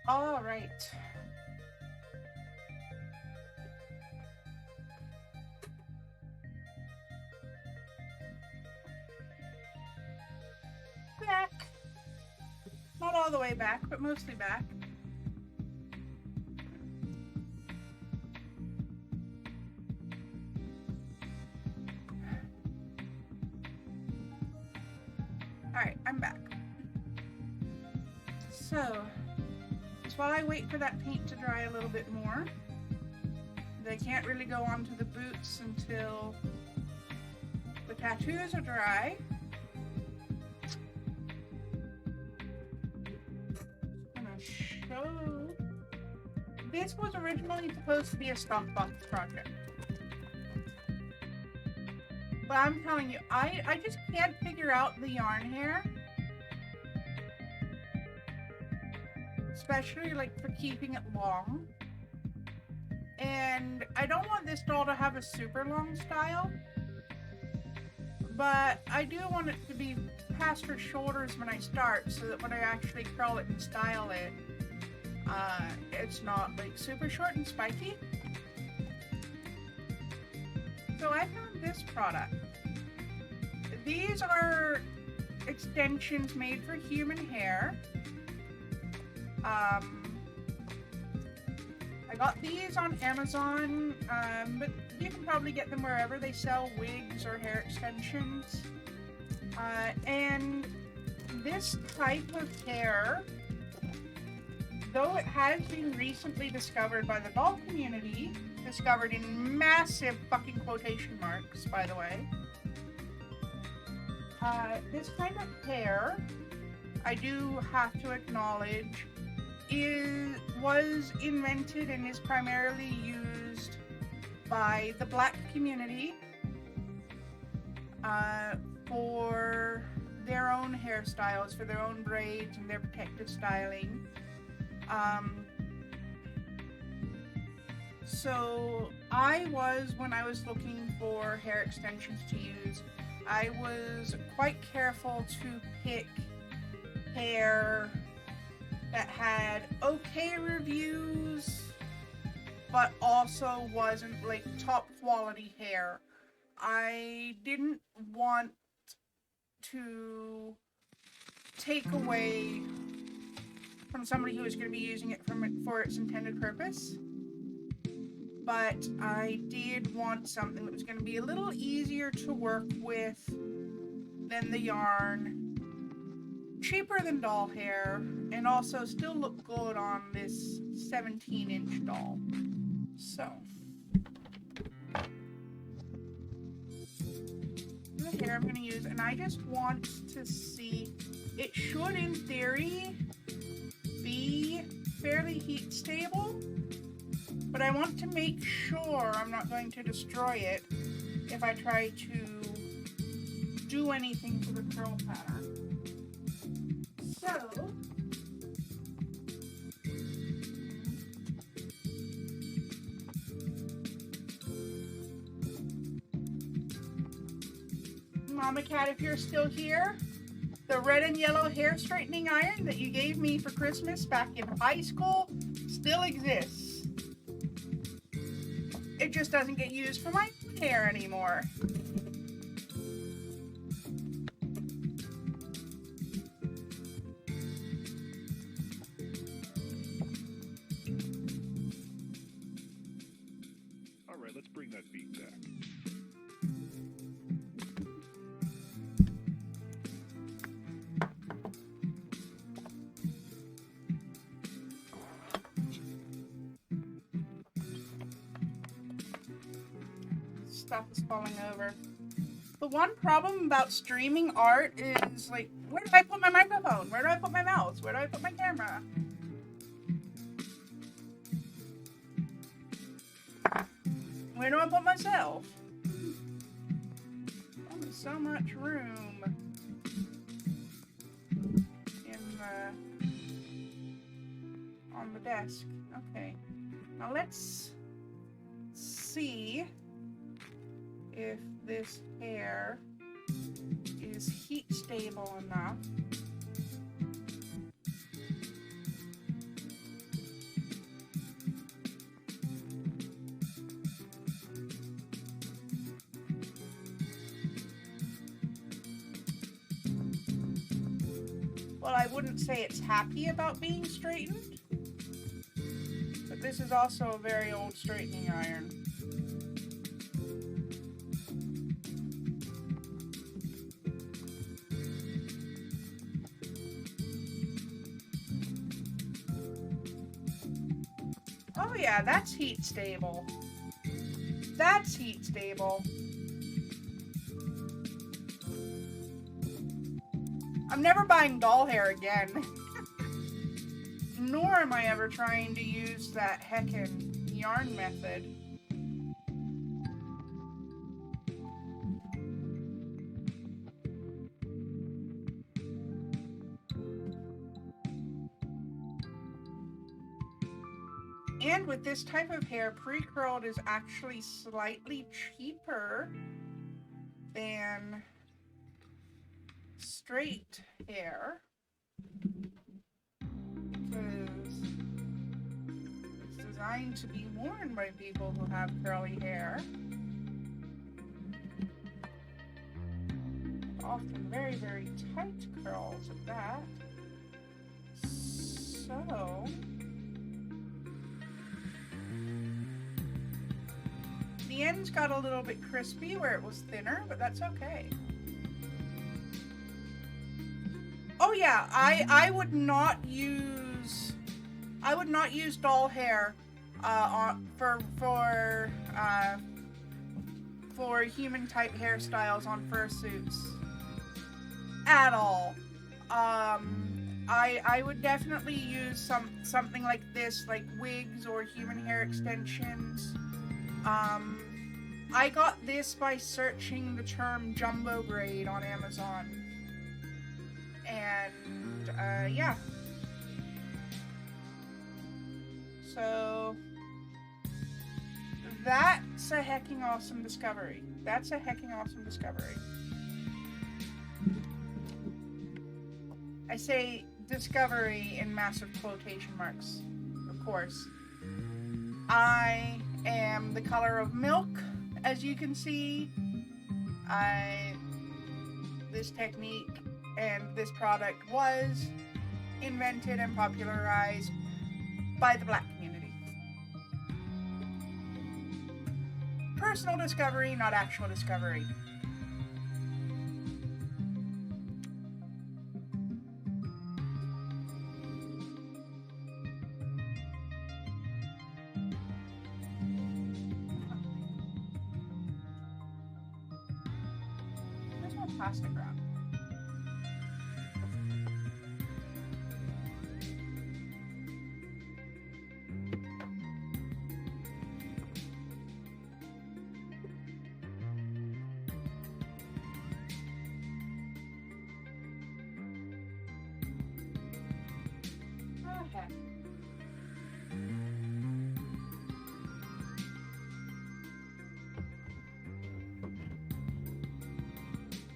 All right. Back. Not all the way back, but mostly back. Alright, I'm back. So, just while I wait for that paint to dry a little bit more, they can't really go onto the boots until the tattoos are dry. I'm gonna show. This was originally supposed to be a stock box project. But I'm telling you, I just can't figure out the yarn hair. Especially like for keeping it long. And I don't want this doll to have a super long style. But I do want it to be past her shoulders when I start, so that when I actually curl it and style it, it's not like super short and spiky. So I found this product. These are extensions made for human hair. I got these on Amazon, but you can probably get them wherever they sell wigs or hair extensions. And this type of hair, though it has been recently discovered by the doll community, discovered in massive fucking quotation marks, by the way, this kind of hair, I do have to acknowledge, was invented and is primarily used by the Black community for their own hairstyles, for their own braids and their protective styling. So when I was looking for hair extensions to use, I was quite careful to pick hair that had okay reviews, but also wasn't like top quality hair. I didn't want to take away from somebody who was going to be using it for its intended purpose, but I did want something that was going to be a little easier to work with than the yarn, cheaper than doll hair, and also still look good on this 17-inch doll. So, the hair I'm going to use, and I just want to see, it should in theory be fairly heat stable, but I want to make sure I'm not going to destroy it if I try to do anything to the curl pattern. So, Mama Cat, if you're still here, the red and yellow hair straightening iron that you gave me for Christmas back in high school still exists. It just doesn't get used for my hair anymore. All right, let's bring that beat back. Stuff is falling over. The one problem about streaming art is, like, where do I put my microphone? Where do I put my mouse? Where do I put my camera? Where do I put myself? Only so much room on the desk. Okay. Now let's see if this hair is heat stable enough Well, I wouldn't say it's happy about being straightened, but this is also a very old straightening iron. Oh yeah, that's heat stable. That's heat stable. I'm never buying doll hair again. Nor am I ever trying to use that heckin' yarn method. And with this type of hair, pre-curled is actually slightly cheaper than straight hair. Because it's designed to be worn by people who have curly hair. Often very, very tight curls at that. So... the ends got a little bit crispy where it was thinner, but that's okay. Oh yeah, I would not use doll hair for human type hairstyles on fursuits at all. I would definitely use something like this, like wigs or human hair extensions. I got this by searching the term jumbo braid on Amazon. And, yeah. So, that's a hecking awesome discovery. That's a hecking awesome discovery. I say discovery in massive quotation marks, of course. I am the color of milk, as you can see. This technique and this product was invented and popularized by the Black community. Personal discovery, not actual discovery. There's no plastic wrap. Okay.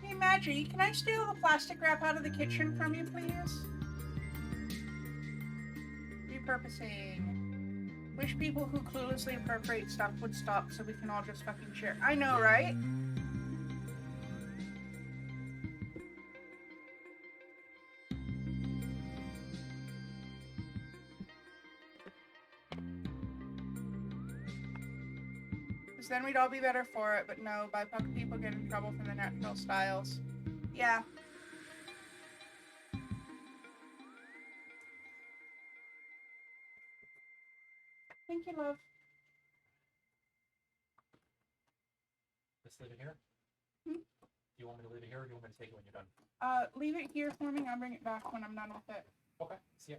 Hey, Maggie, can I steal the plastic wrap out of the kitchen from you, please? Repurposing. Wish people who cluelessly appropriate stuff would stop so we can all just fucking share. I know, right? Because then we'd all be better for it, but no, BIPOC people get in trouble for their natural styles. Yeah. Thank you, love. Just leave it here? Hmm? Do you want me to leave it here, or do you want me to take it when you're done? Leave it here for me. I'll bring it back when I'm done with it. Okay, see ya.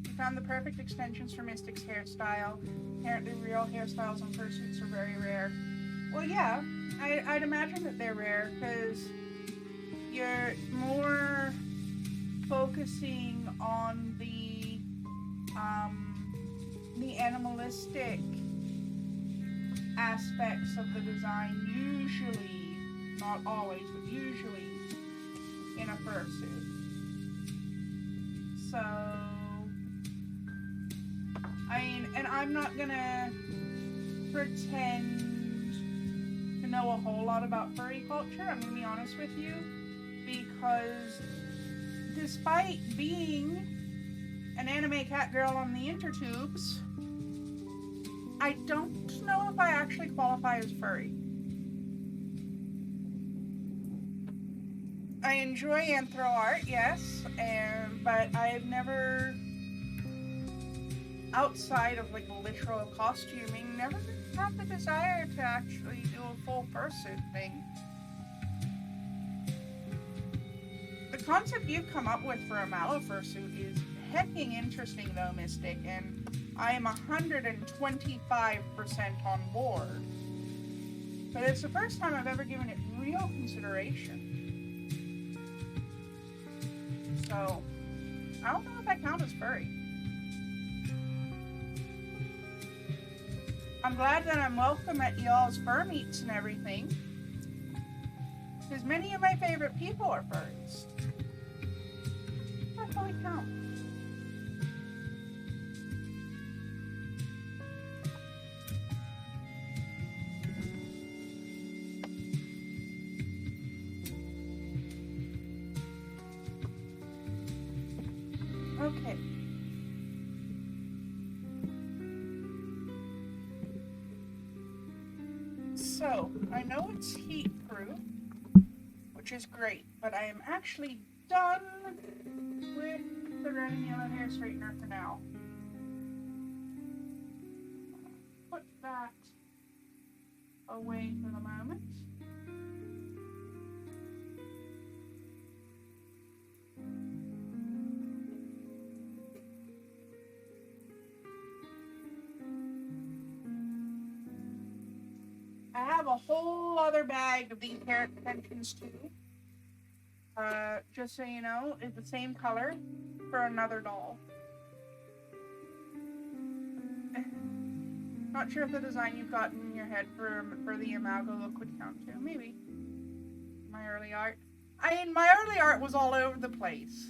We found the perfect extensions for Mystic's hairstyle. Apparently real hairstyles on fursuits are very rare. Well, yeah, I'd imagine that they're rare, because you're more focusing on the animalistic aspects of the design, usually, not always, but usually, in a fursuit. So, and I'm not gonna pretend to know a whole lot about furry culture, I'm gonna be honest with you, because despite being an anime cat girl on the intertubes, I don't know if I actually qualify as furry. I enjoy anthro art, yes, but I've never, outside of like literal costuming, never had the desire to actually do a full fursuit thing. The concept you've come up with for a mallow fursuit is hecking interesting though, Mystic, and I am 125% on board. But it's the first time I've ever given it real consideration. So, I don't know if I count as furry. I'm glad that I'm welcome at y'all's fur meets and everything, because many of my favorite people are furries. That probably count. Okay. So, I know it's heat proof, which is great, but I am actually done with the red and yellow hair straightener for now. Put that away for the moment. I have a whole other bag of these hair extensions too. Just so you know, it's the same color for another doll. Not sure if the design you've got in your head for the Imago look would count too. Maybe. My early art. My early art was all over the place.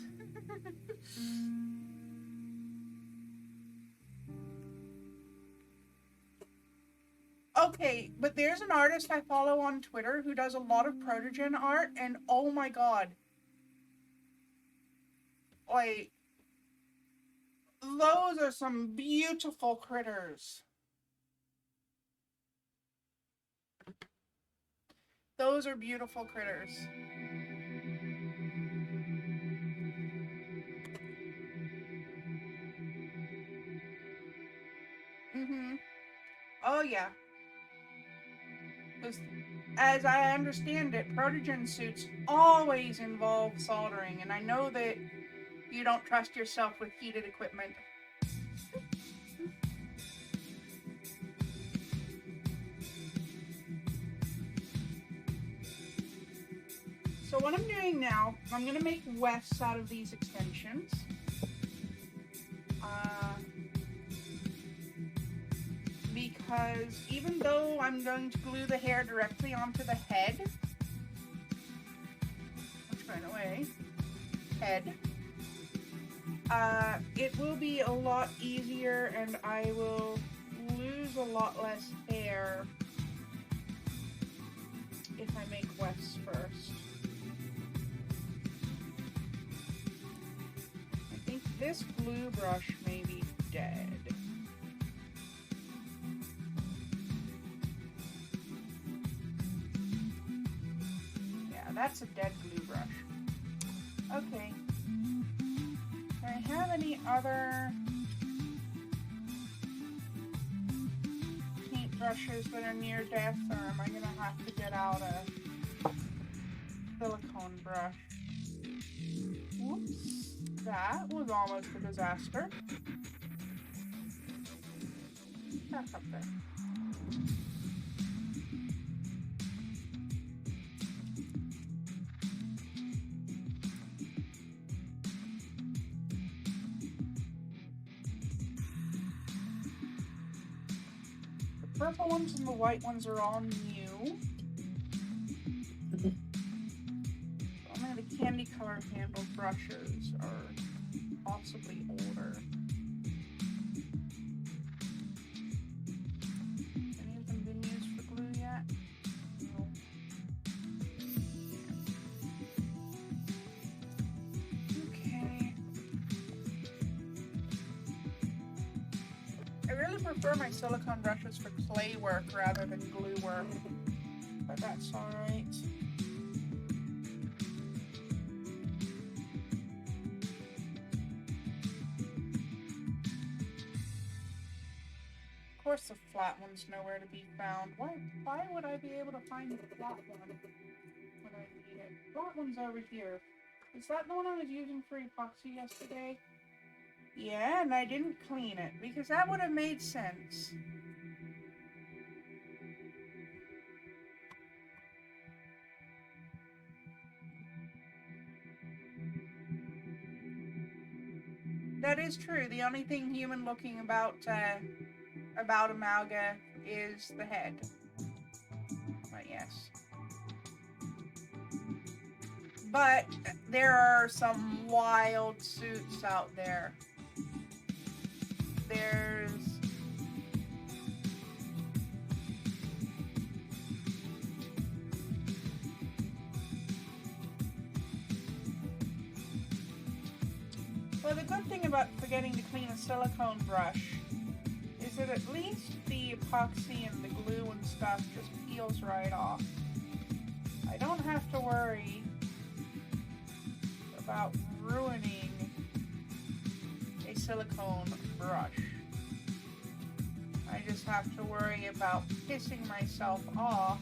Okay, but there's an artist I follow on Twitter who does a lot of protogen art, and oh my god. Like, those are some beautiful critters. Those are beautiful critters. Mm-hmm. Oh yeah. As I understand it, protogen suits always involve soldering, and I know that you don't trust yourself with heated equipment. So what I'm doing now, I'm going to make vests out of these extensions. Because even though I'm going to glue the hair directly onto the head, which went away, head, it will be a lot easier and I will lose a lot less hair if I make vests first. I think this glue brush may be dead. That's a dead glue brush. Okay. Do I have any other paint brushes that are near death, or am I gonna have to get out a silicone brush? Whoops. That was almost a disaster. Back up there. Purple ones and the white ones are all new. Only the candy colored handled brushes are possibly older. really prefer my silicone brushes for clay work rather than glue work, but that's alright. Of course the flat one's nowhere to be found. Why would I be able to find the flat one when I need it? Flat one's over here. Is that the one I was using for epoxy yesterday? Yeah, and I didn't clean it, because that would have made sense. That is true. The only thing human-looking about Amalga is the head. But yes. But there are some wild suits out there. There's... Well, the good thing about forgetting to clean a silicone brush is that at least the epoxy and the glue and stuff just peels right off. I don't have to worry about ruining a silicone brush. I just have to worry about pissing myself off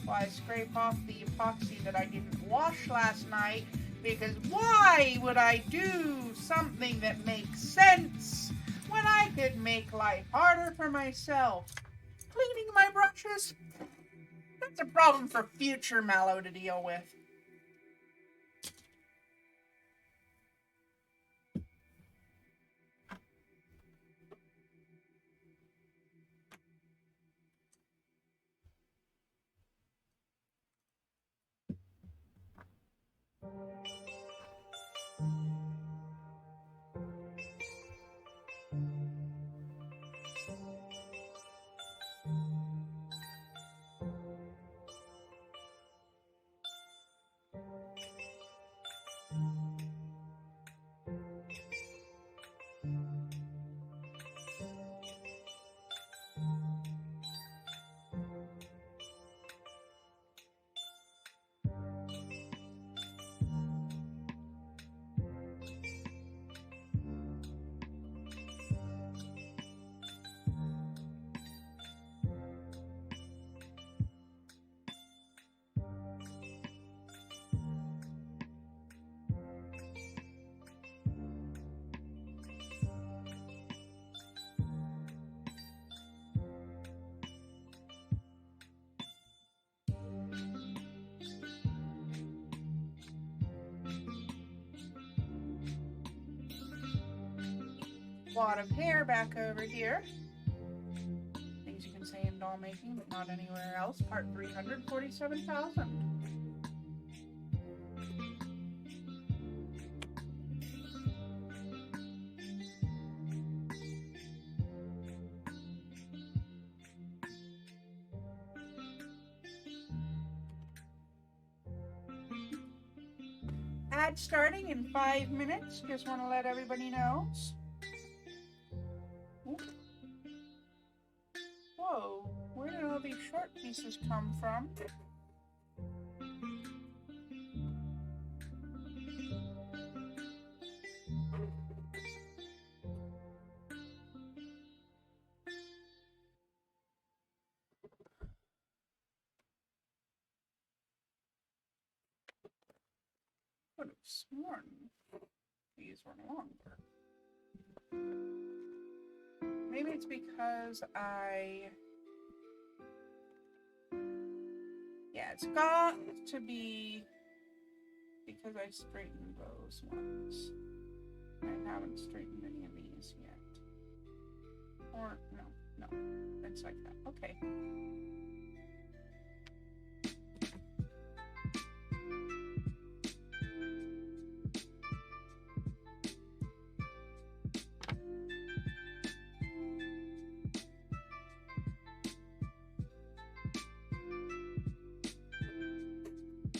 while I scrape off the epoxy that I didn't wash last night, because why would I do something that makes sense when I could make life harder for myself? Cleaning my brushes? That's a problem for future Mallow to deal with. Wad of hair back over here. Things you can say in doll making, but not anywhere else. Part 347,000. Ad starting in 5 minutes. Just want to let everybody know. Whoa, where did all these short pieces come from? Would have sworn these were longer. Maybe it's because yeah, it's got to be because I straightened those ones. I haven't straightened any of these yet. Or, no, it's like that. Okay.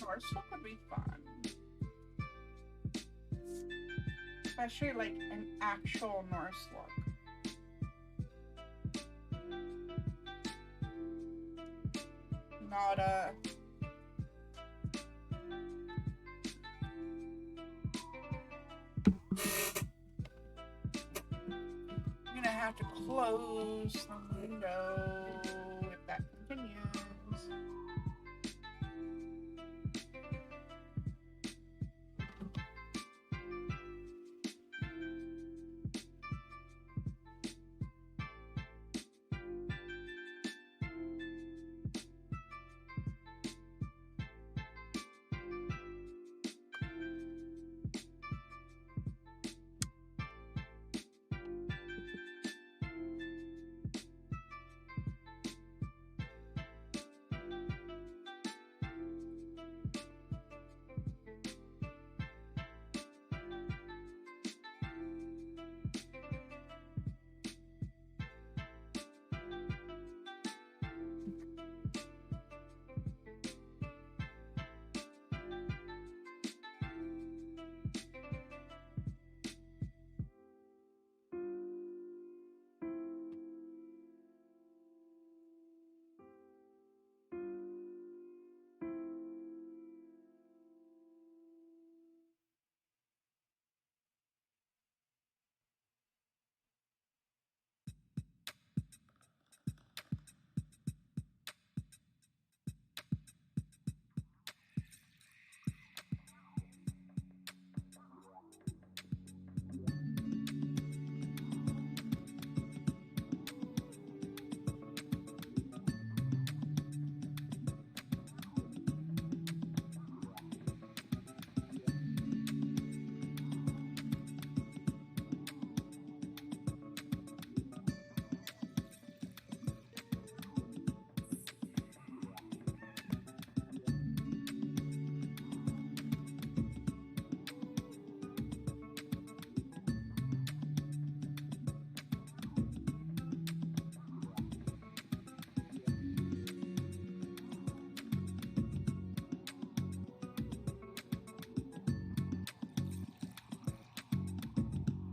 Norse look would be fun. Especially like an actual Norse look. not I'm gonna have to close the window if that continues.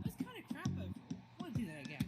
That's kind of crap. I want to do that again.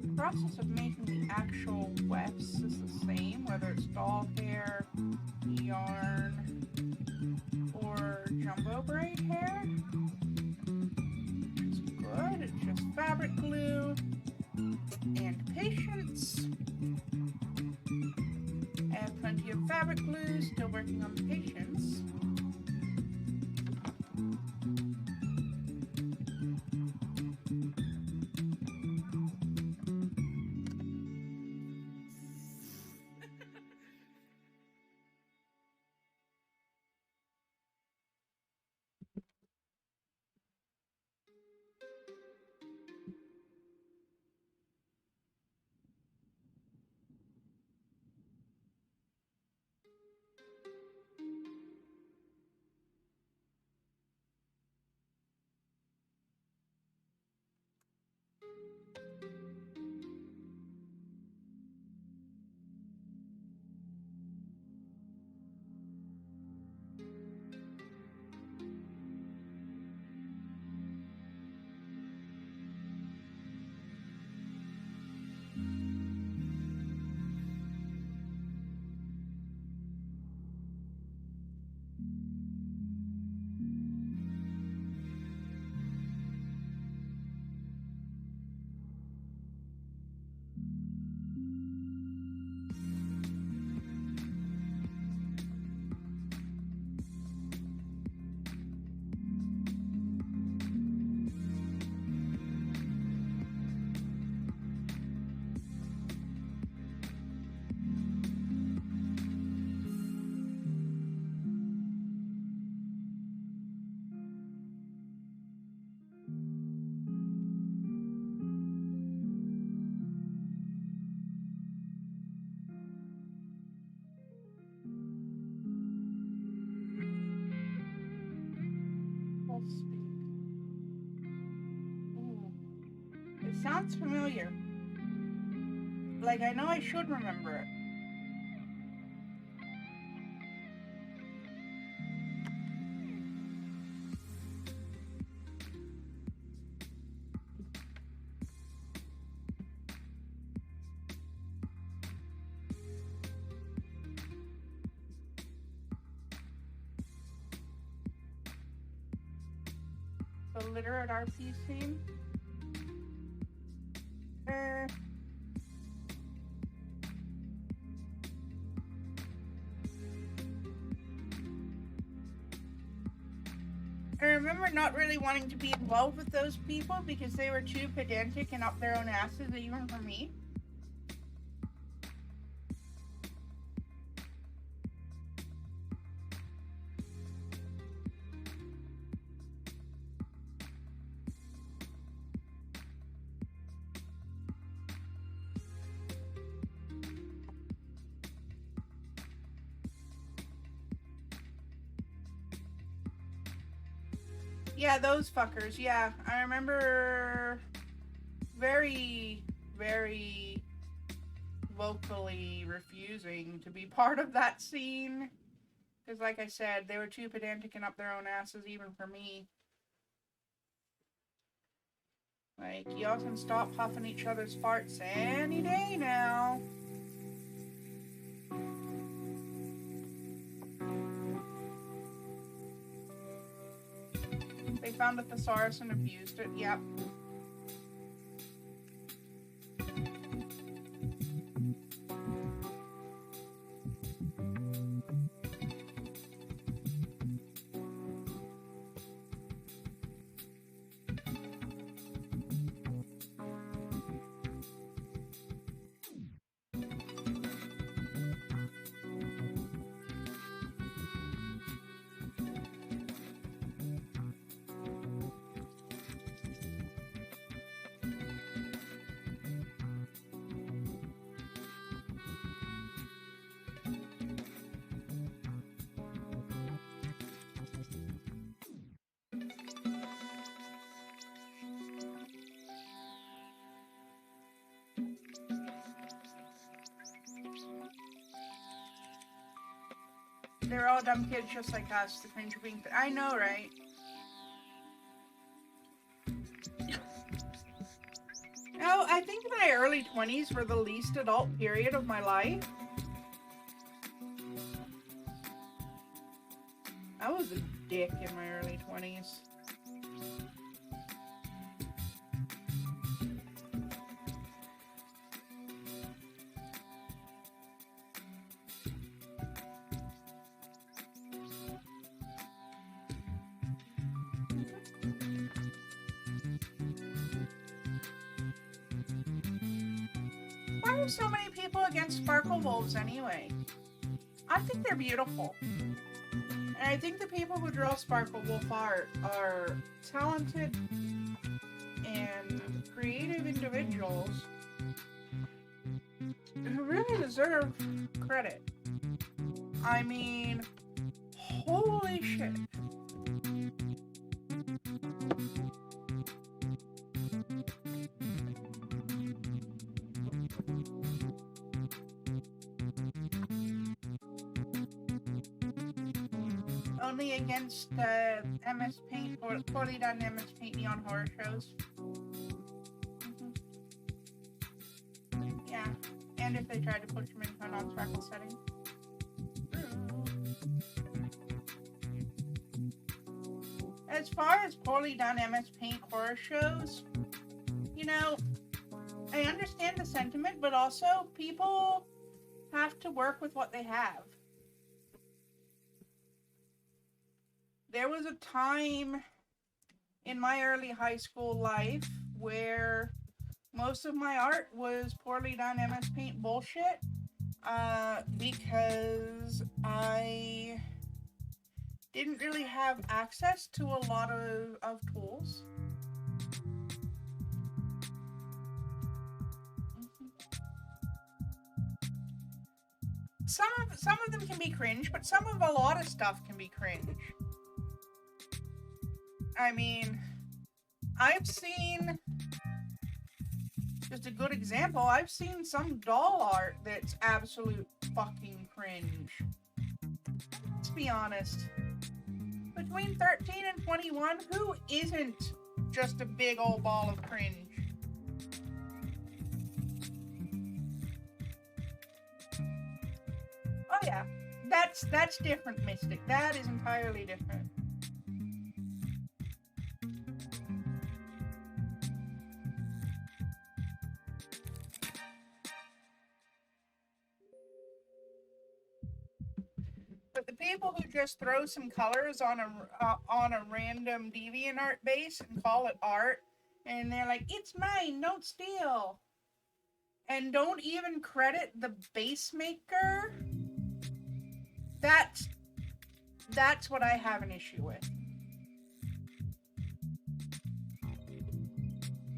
The process of making the actual wefts is the same, whether it's doll hair, yarn, or jumbo braid hair. It's good. It's just fabric glue and patience. I have plenty of fabric glue, still working on the patience. It sounds familiar. Like, I know I should remember it. The literate RP scene. I remember not really wanting to be involved with those people because they were too pedantic and up their own asses, even for me. Yeah, those fuckers. Yeah, I remember very, very vocally refusing to be part of that scene. Because, like I said, they were too pedantic and up their own asses, even for me. Like, y'all can stop huffing each other's farts any day now. They found a thesaurus and abused it. Yep. They're all dumb kids just like us. The cringe being. I know, right? No, I think my early 20s were the least adult period of my life. I was a dick in my early 20s. Why are so many people against sparkle wolves anyway? I think they're beautiful. And I think the people who draw sparkle wolf art are talented and creative individuals who really deserve credit. I mean, holy shit. Only against MS Paint or poorly done MS Paint neon horror shows. Yeah, and if they try to push them into a non-sparkle setting. As far as poorly done MS Paint horror shows, you know, I understand the sentiment, but also people have to work with what they have. There was a time in my early high school life where most of my art was poorly done MS Paint bullshit because I didn't really have access to a lot of tools. Some of them can be cringe, but a lot of stuff can be cringe. I mean, I've seen just a good example. I've seen some doll art that's absolute fucking cringe. Let's be honest. Between 13 and 21, who isn't just a big old ball of cringe? Oh yeah, that's different, Mystic. That is entirely different. But the people who just throw some colors on a random DeviantArt base and call it art, and they're like, "It's mine, don't steal," and don't even credit the base maker, that's what I have an issue with.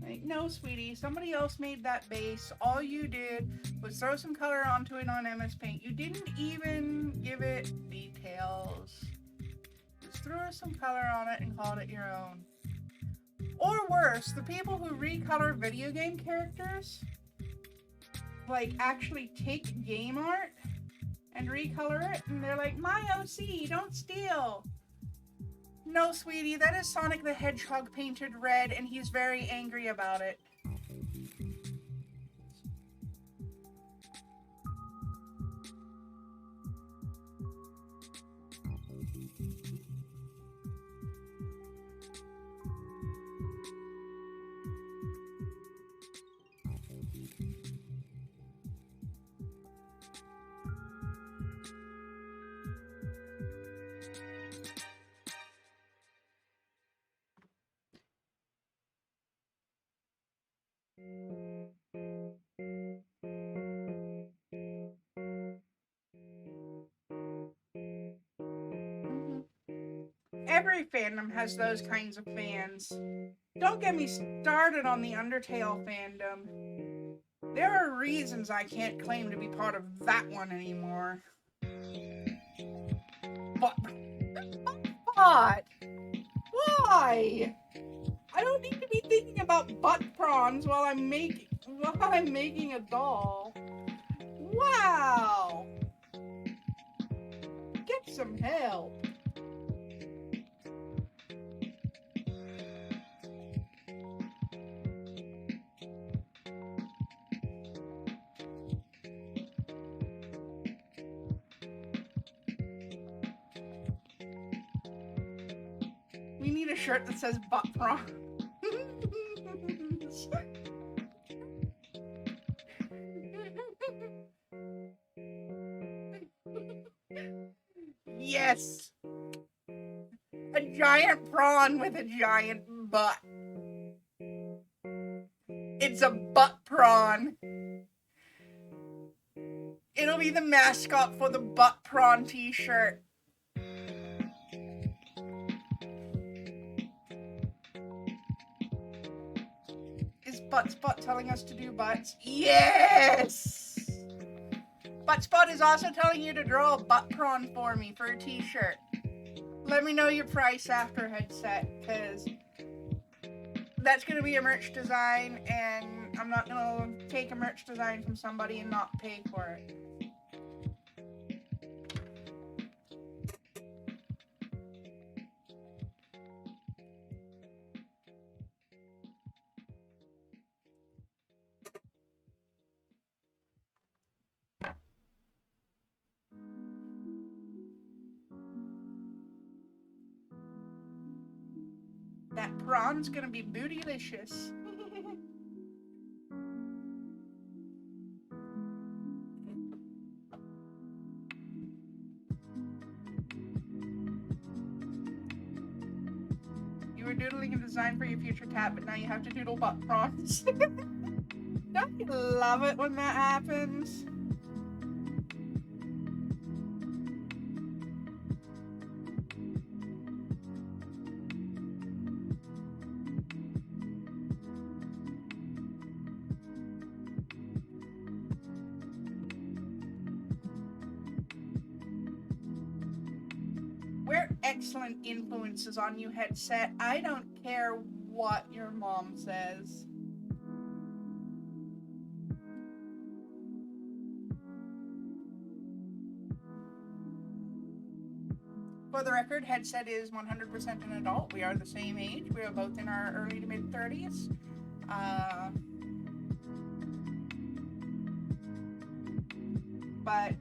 Like, no, sweetie, somebody else made that base. All you did was throw some color onto it on MS Paint. You didn't even give it details. Just threw some color on it and called it your own. Or worse, the people who recolor video game characters, like, actually take game art and recolor it, and they're like, "My OC, don't steal." No, sweetie, that is Sonic the Hedgehog painted red, and he's very angry about it. Every fandom has those kinds of fans. Don't get me started on the Undertale fandom. There are reasons I can't claim to be part of that one anymore. But why? I don't need to be thinking about butt prawns while I'm making a doll. Wow. Get some help. We need a shirt that says butt prawn. Yes! A giant prawn with a giant butt. It's a butt prawn. It'll be the mascot for the butt prawn t-shirt. Is Buttspot telling us to do butts? Yes! Buttspot is also telling you to draw a butt prawn for me for a t-shirt. Let me know your price after headset, because that's going to be a merch design, and I'm not going to take a merch design from somebody and not pay for it. That prawn's gonna be bootylicious. You were doodling a design for your future cat, but now you have to doodle butt prawns. Don't you love it when that happens? We're excellent influences on you, headset. I don't care what your mom says. For the record, Headset is 100% an adult. We are the same age. We are both in our early to mid 30s. But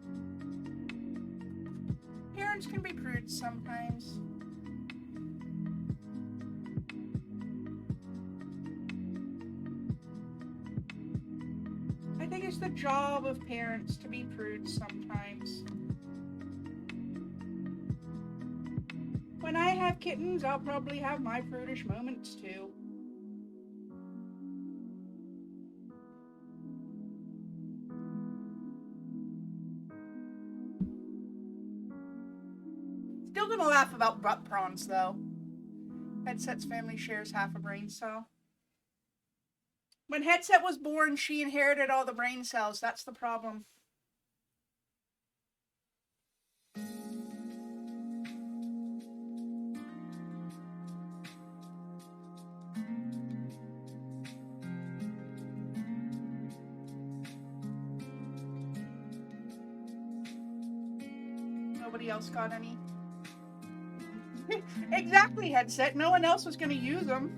parents can be prudes sometimes. I think it's the job of parents to be prudes sometimes. When I have kittens, I'll probably have my prudish moments too. Still gonna laugh about butt prawns though. Headset's family shares half a brain cell. When Headset was born, she inherited all the brain cells. That's the problem. Nobody else got any? Exactly, Headset. No one else was going to use them.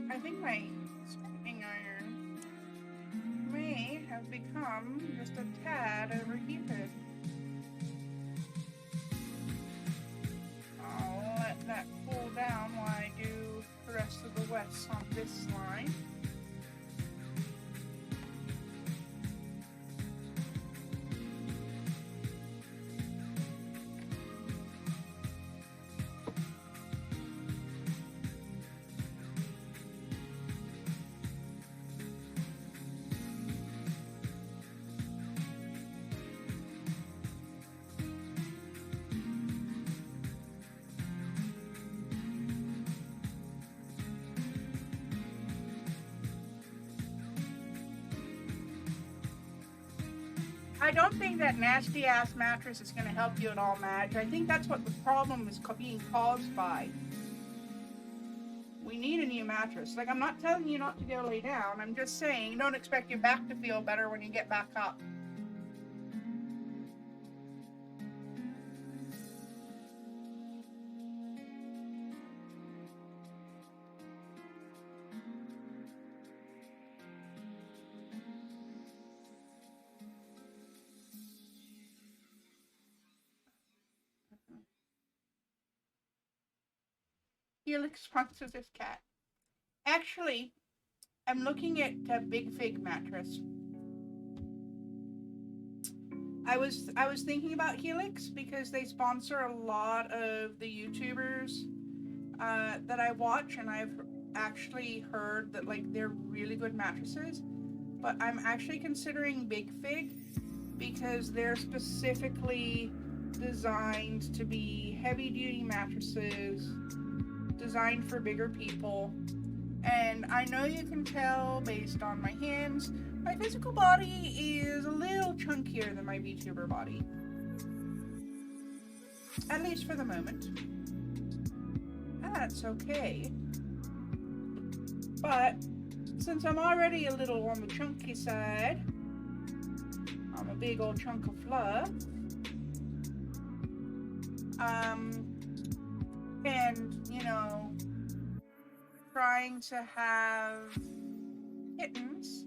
I think my spinning iron may have become just a tad overheated. I'll let that cool down while I do the rest of the wets on this line. I don't think that nasty ass mattress is going to help you at all, Madge. I think that's what the problem is being caused by. We need a new mattress. Like, I'm not telling you not to go lay down. I'm just saying, don't expect your back to feel better when you get back up. Helix sponsors this cat. Actually, I'm looking at a Big Fig mattress. I was thinking about Helix because they sponsor a lot of the YouTubers that I watch, and I've actually heard that like they're really good mattresses. But I'm actually considering Big Fig because they're specifically designed to be heavy-duty mattresses, designed for bigger people. And I know you can tell based on my hands, my physical body is a little chunkier than my VTuber body. At least for the moment. That's okay. But since I'm already a little on the chunky side, I'm a big old chunk of fluff. And, you know, trying to have kittens,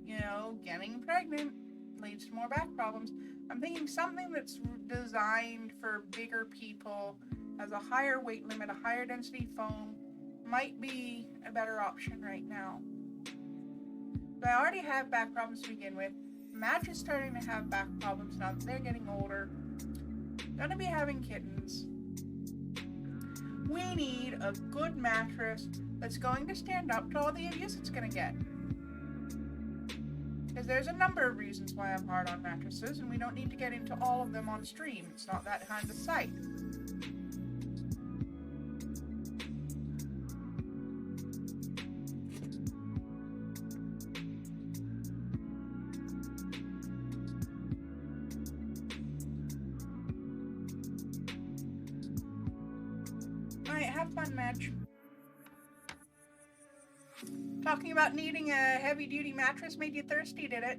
you know, getting pregnant, leads to more back problems. I'm thinking something that's designed for bigger people, has a higher weight limit, a higher density foam, might be a better option right now. But I already have back problems to begin with. Match is starting to have back problems now that they're getting older. Gonna be having kittens. We need a good mattress that's going to stand up to all the abuse it's gonna get. Because there's a number of reasons why I'm hard on mattresses, and we don't need to get into all of them on stream. It's not that kind of site. Alright, have fun, Madge. Talking about needing a heavy-duty mattress made you thirsty, did it?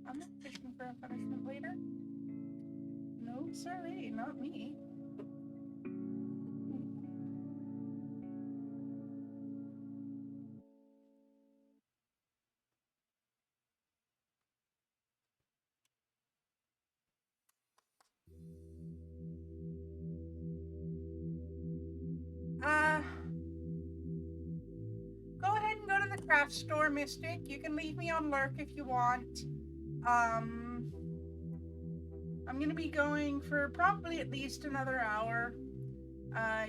I'm not fishing for a punishment later. No, sorry, not me. Go ahead and go to the craft store, Mystic. You can leave me on lurk if you want. I'm gonna be going for probably at least another hour.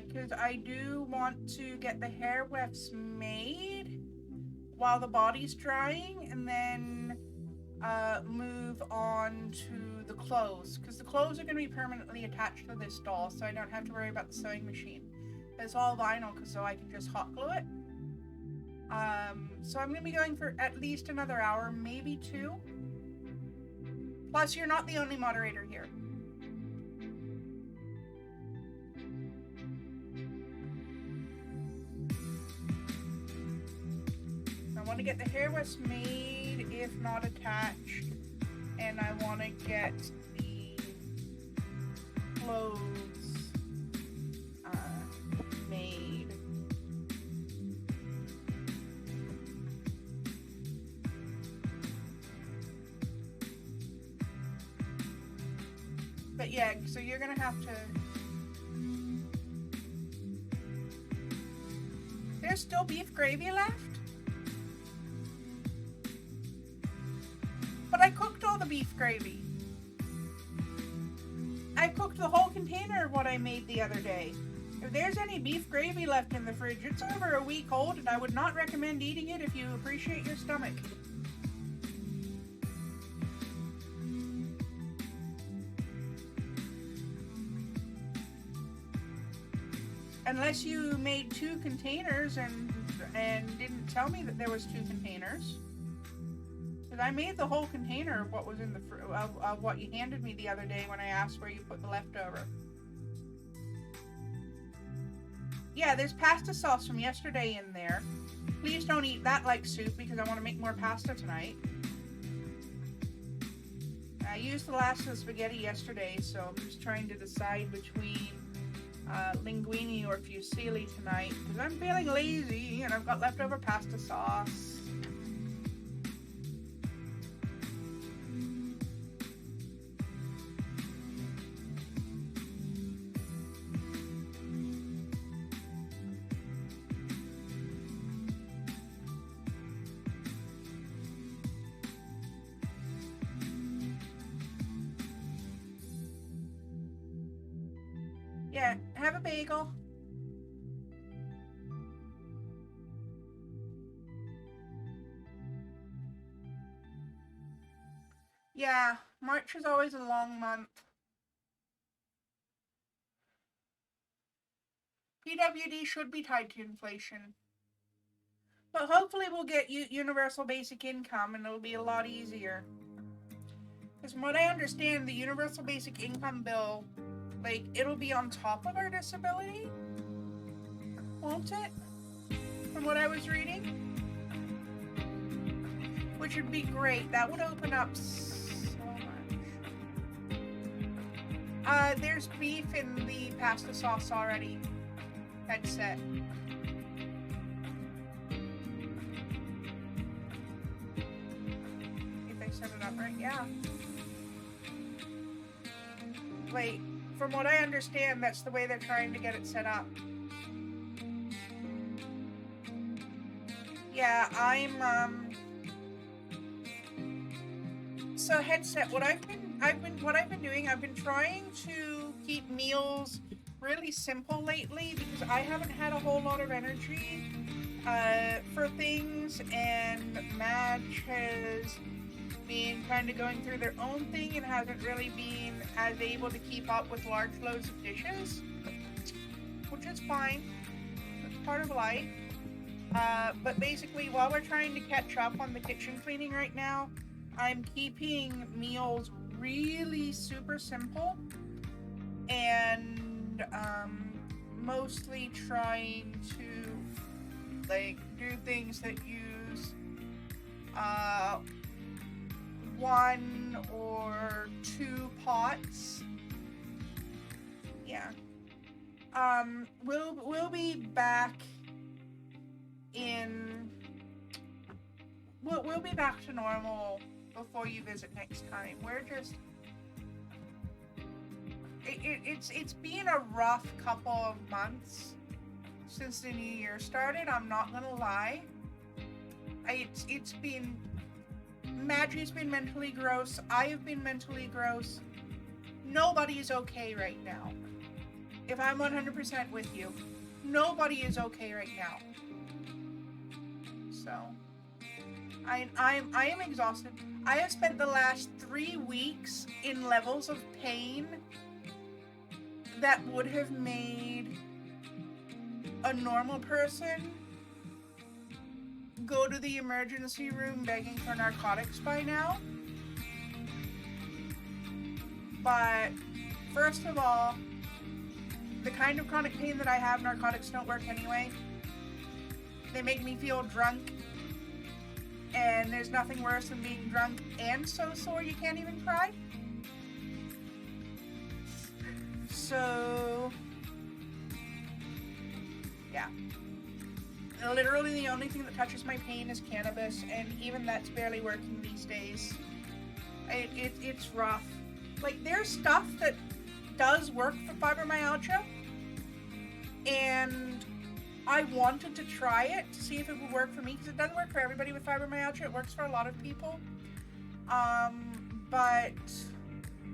Because I do want to get the hair wefts made while the body's drying, and then move on to the clothes. Because the clothes are gonna be permanently attached to this doll, so I don't have to worry about the sewing machine. It's all vinyl, so I can just hot glue it. So I'm going to be going for at least another hour, maybe 2. Plus, you're not the only moderator here. I want to get the hair wefts made, if not attached, and I want to get the clothes made. But yeah, so you're gonna have to... There's still beef gravy left? But I cooked all the beef gravy. I cooked the whole container of what I made the other day. If there's any beef gravy left in the fridge, it's over a week old, and I would not recommend eating it if you appreciate your stomach. Unless you made 2 containers and didn't tell me that there was 2 containers. Because I made the whole container of what was in the of what you handed me the other day when I asked where you put the leftover. Yeah, there's pasta sauce from yesterday in there. Please don't eat that like soup because I want to make more pasta tonight. I used the last of the spaghetti yesterday, so I'm just trying to decide between linguine or fusilli tonight because I'm feeling lazy and I've got leftover pasta sauce. Yeah, have a bagel. Yeah, March is always a long month. PWD should be tied to inflation. But hopefully we'll get universal basic income and it'll be a lot easier. Because from what I understand, the universal basic income bill, like, it'll be on top of our disability? Won't it? From what I was reading? Which would be great. That would open up so much. There's beef in the pasta sauce already. Headset. like, from what I understand, that's the way they're trying to get it set up. Yeah, so headset, what I've been doing, I've been trying to keep meals really simple lately because I haven't had a whole lot of energy for things, and Madge has been kind of going through their own thing and hasn't really been as able to keep up with large loads of dishes, which is fine. It's part of life. But basically, while we're trying to catch up on the kitchen cleaning right now, I'm keeping meals really super simple and mostly trying to like do things that use one or two pots. Yeah. We'll be back in. We'll be back to normal before you visit next time. We're just. It's been a rough couple of months since the new year started. I'm not gonna lie. It's been. Maggie's been mentally gross. I have been mentally gross. Nobody is okay right now. If I'm 100% with you, nobody is okay right now. So, I am exhausted. I have spent the last 3 weeks in levels of pain that would have made a normal person go to the emergency room begging for narcotics by now. But first of all, the kind of chronic pain that I have, narcotics don't work anyway. They make me feel drunk, and there's nothing worse than being drunk and so sore you can't even cry. So, yeah. Literally the only thing that touches my pain is cannabis, and even that's barely working these days. It's rough. Like, there's stuff that does work for fibromyalgia, and I wanted to try it to see if it would work for me, because it doesn't work for everybody with fibromyalgia. It works for a lot of people. But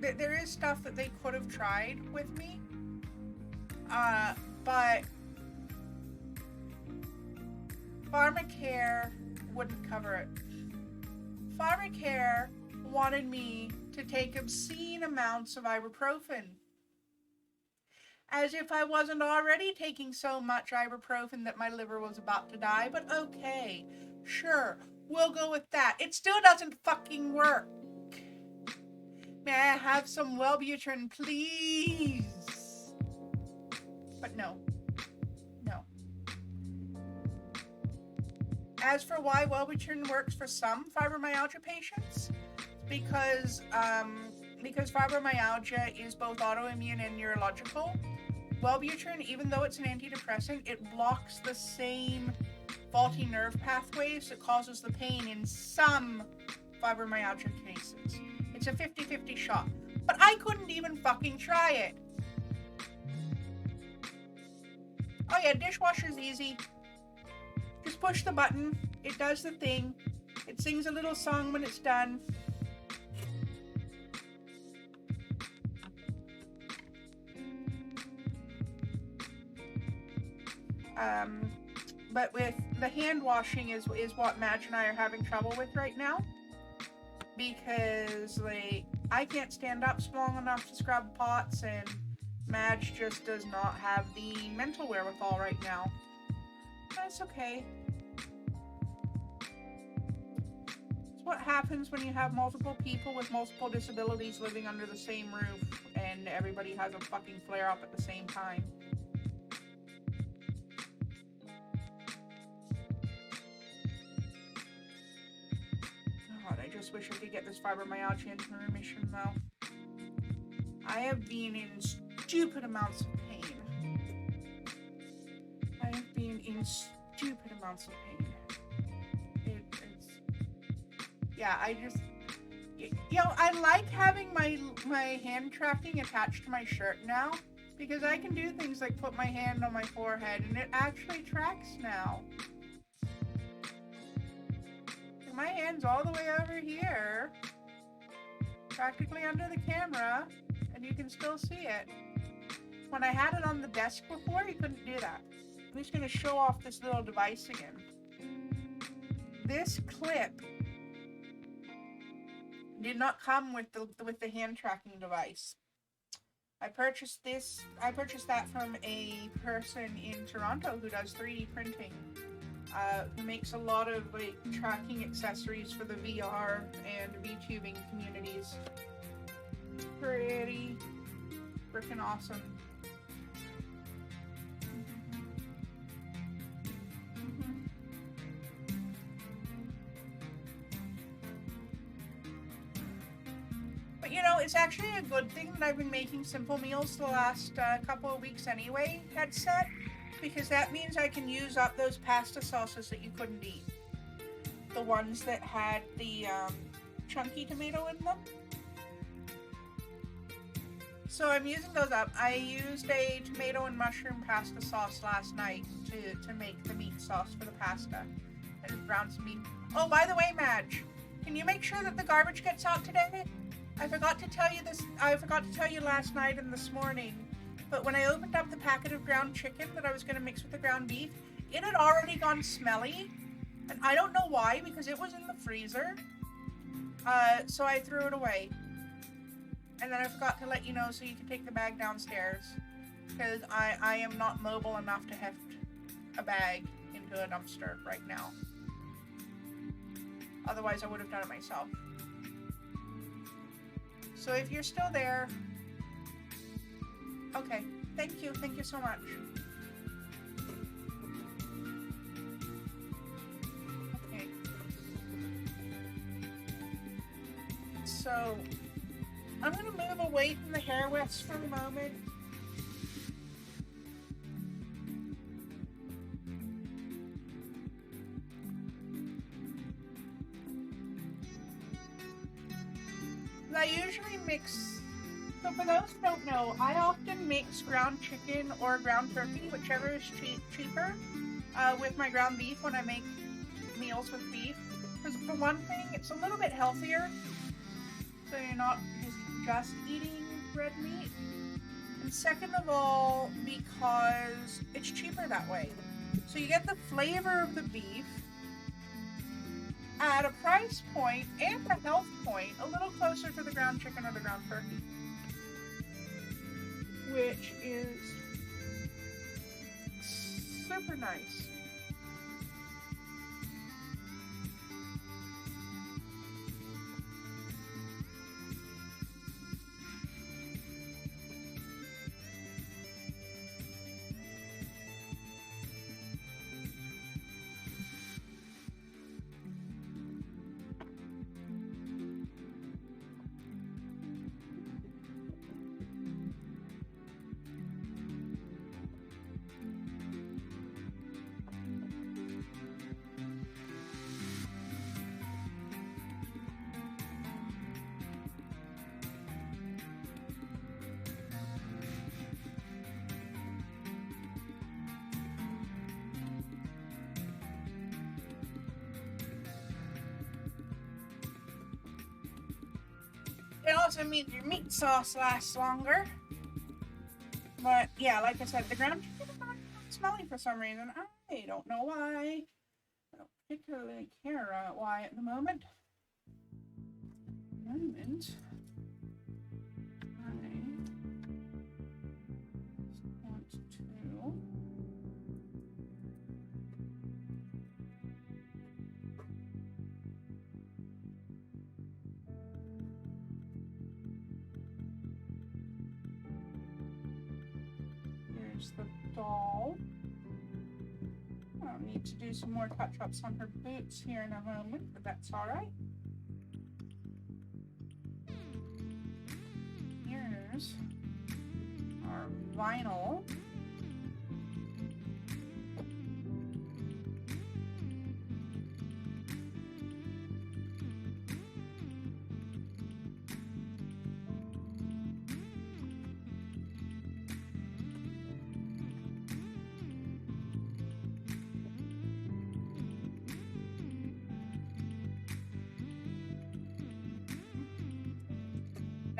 there is stuff that they could have tried with me. But Pharmacare wouldn't cover it. Pharmacare wanted me to take obscene amounts of ibuprofen. As if I wasn't already taking so much ibuprofen that my liver was about to die, but okay, sure, we'll go with that. It still doesn't fucking work. May I have some Wellbutrin, please? But no. As for why Wellbutrin works for some fibromyalgia patients, because fibromyalgia is both autoimmune and neurological. Wellbutrin, even though it's an antidepressant, it blocks the same faulty nerve pathways that causes the pain in some fibromyalgia cases. It's a 50-50 shot. But I couldn't even fucking try it. Oh yeah, dishwasher's easy. Just push the button. It does the thing. It sings a little song when it's done. But with the hand washing is what Madge and I are having trouble with right now. Because, like, I can't stand up long enough to scrub pots, and Madge just does not have the mental wherewithal right now. That's okay. It's what happens when you have multiple people with multiple disabilities living under the same roof, and everybody has a fucking flare-up at the same time. God, I just wish I could get this fibromyalgia into remission, though. I have been in stupid amounts of pain. You know, I like having my hand tracking attached to my shirt now because I can do things like put my hand on my forehead and it actually tracks now. My hand's all the way over here, practically under the camera, and you can still see it. When I had it on the desk before, you couldn't do that. I'm just going to show off this little device again. This clip did not come with the hand tracking device. I purchased that from a person in Toronto who does 3D printing, who makes a lot of like tracking accessories for the VR and VTubing communities. Pretty freaking awesome. But you know, it's actually a good thing that I've been making simple meals the last couple of weeks anyway, headset, because that means I can use up those pasta sauces that you couldn't eat. The ones that had the chunky tomato in them. So I'm using those up. I used a tomato and mushroom pasta sauce last night to make the meat sauce for the pasta. And brown some meat. Oh, by the way, Madge, can you make sure that the garbage gets out today? I forgot to tell you this. I forgot to tell you last night and this morning. But when I opened up the packet of ground chicken that I was going to mix with the ground beef, it had already gone smelly. And I don't know why, because it was in the freezer. So I threw it away. And then I forgot to let you know so you can take the bag downstairs. Because I am not mobile enough to heft a bag into a dumpster right now. Otherwise I would have done it myself. So if you're still there... Okay, thank you so much. Okay. So... I'm going to move away from the hair whips for a moment. I usually mix, so for those who don't know, I often mix ground chicken or ground turkey, whichever is cheaper, with my ground beef when I make meals with beef. Because for one thing, it's a little bit healthier, so you're not just eating red meat. And second of all, because it's cheaper that way. So you get the flavor of the beef at a price point and a health point a little closer to the ground chicken or the ground turkey, which is super nice. It also means your meat sauce lasts longer. But yeah, like I said, the ground chicken is not smelly for some reason. I don't know why. I don't particularly care why at the moment. I want to... Here's the doll. I'll need to do some more touch-ups on her boots here in a moment, but that's alright. Here's our vinyl.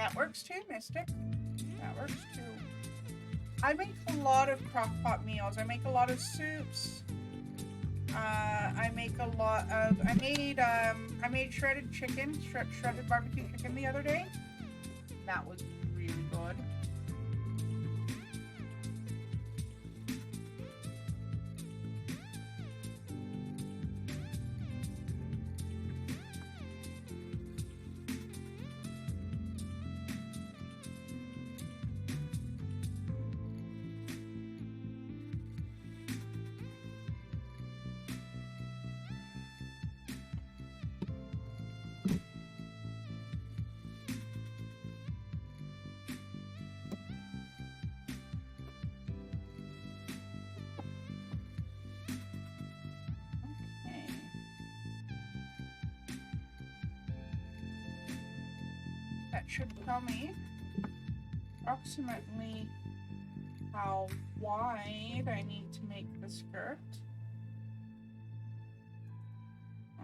That works too, Mystic. That works too. I make a lot of crock-pot meals. I make a lot of soups. I make a lot of. I made shredded chicken, shredded barbecue chicken the other day. That was really good. Should tell me approximately how wide I need to make the skirt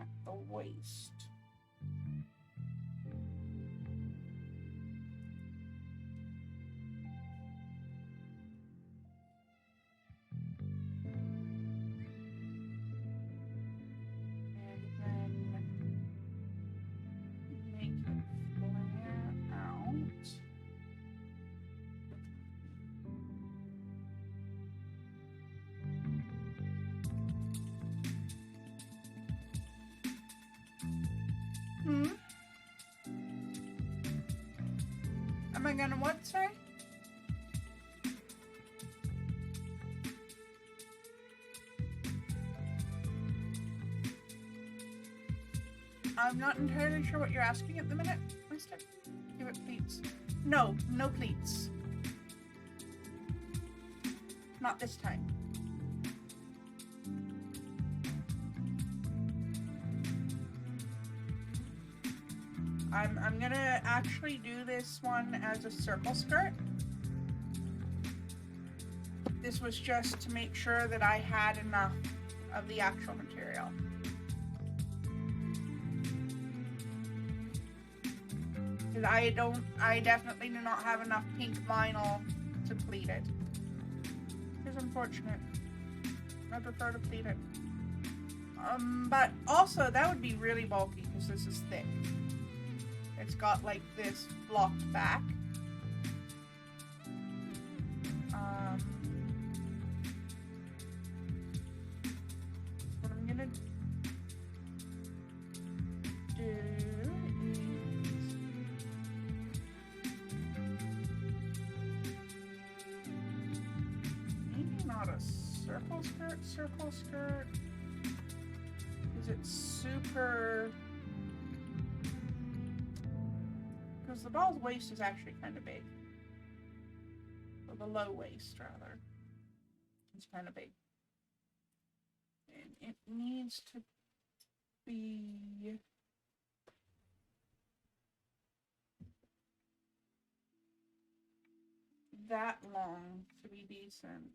at the waist. Am I gonna what, sorry? I'm not entirely sure what you're asking at the minute, Mister. Give it pleats. No, no pleats. Not this time. I'm gonna actually do this one as a circle skirt. This was just to make sure that I had enough of the actual material. Because I definitely do not have enough pink vinyl to pleat it. It's unfortunate. I prefer to pleat it. But also that would be really bulky because this is thick. It's got like this blocked back. What I'm gonna do is maybe not a circle skirt. Is it super? Because the ball's waist is actually kind of big. Or the low waist, rather. It's kind of big. And it needs to be... that long to be decent.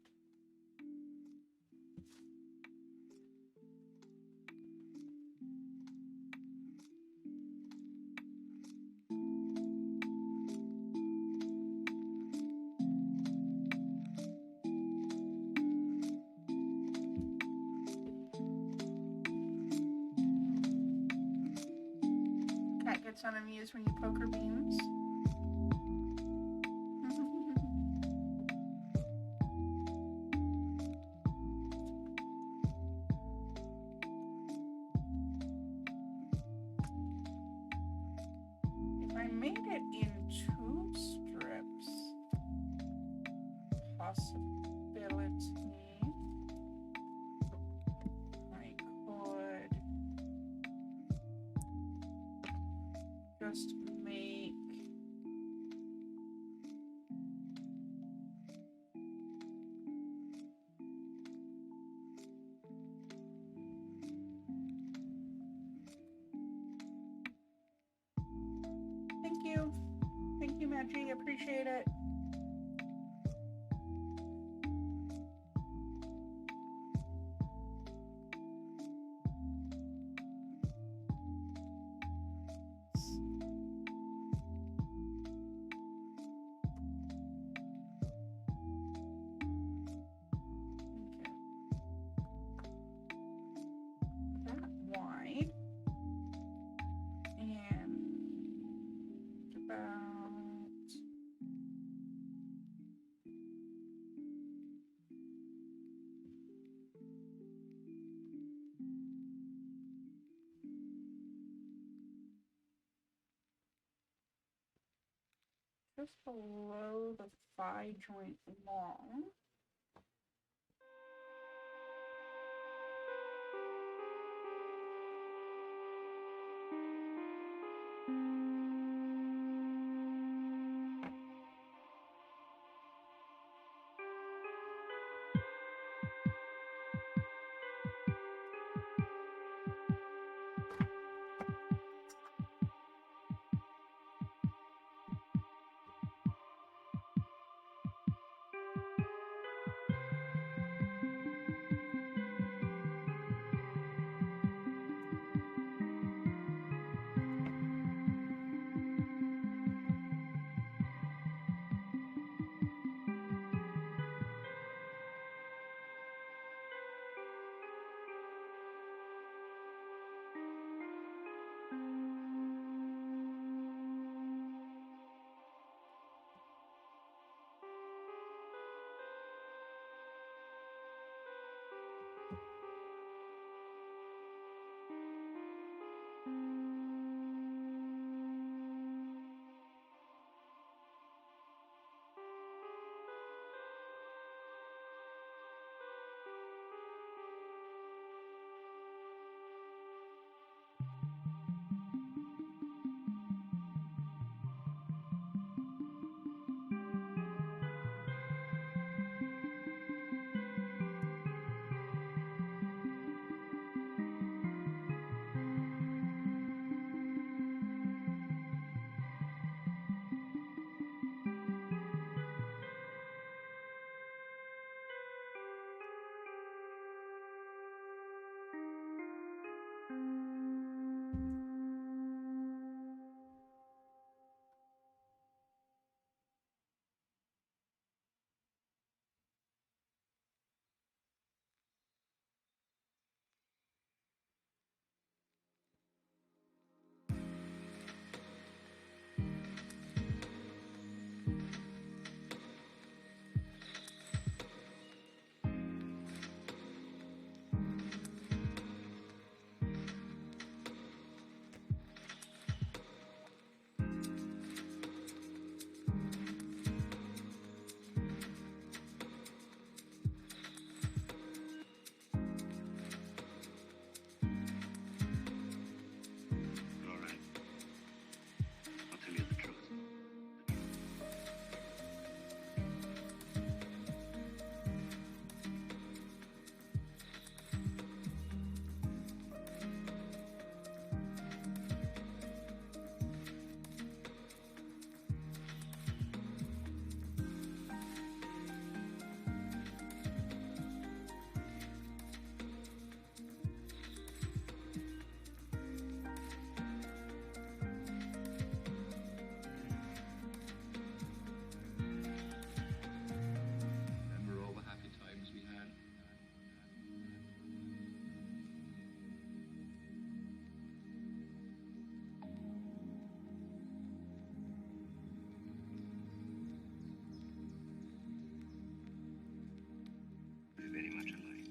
Cat gets unamused when you poke her beans. If I made it in 2 strips, possibility I could just make Thank you, Maggie. Appreciate it. just below the thigh joint long. All right. I'll tell you the truth. Remember all the happy times we had? They're very much alike.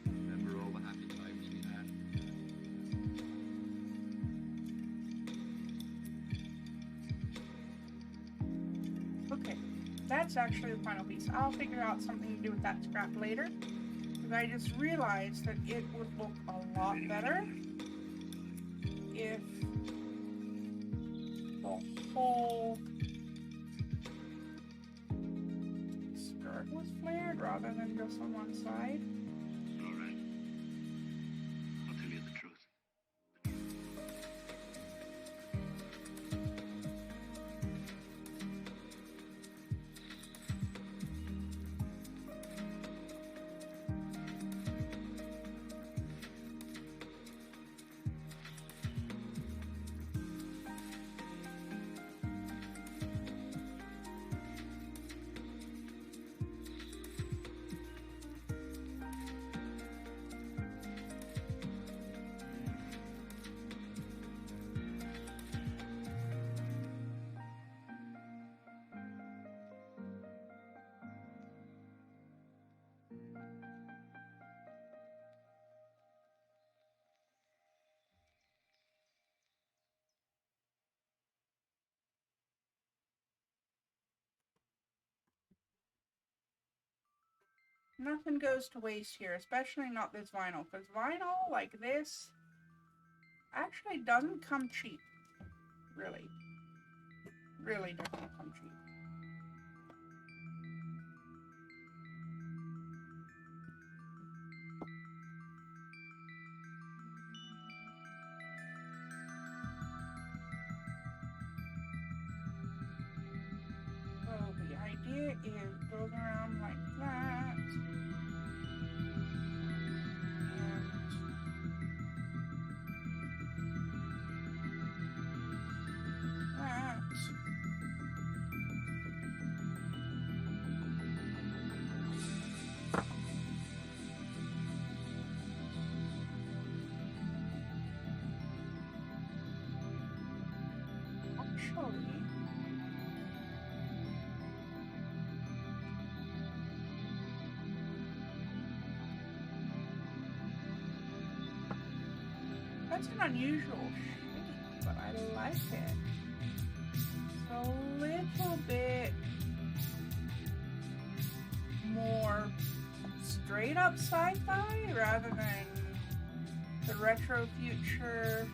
Remember all the happy times we had? Okay, that's actually the final piece. I'll figure out something to do with that scrap later. Because I just realized that it would look a lot better if the whole skirt was flared rather than just on one side. All right. I'll tell you the truth. Nothing goes to waste here, especially not this vinyl, because vinyl like this actually doesn't come cheap. Really. Really doesn't come cheap. So the idea is it goes around like that. And that. Actually, that's an unusual shape, but I like it. It's a little bit more straight up sci-fi rather than the retro future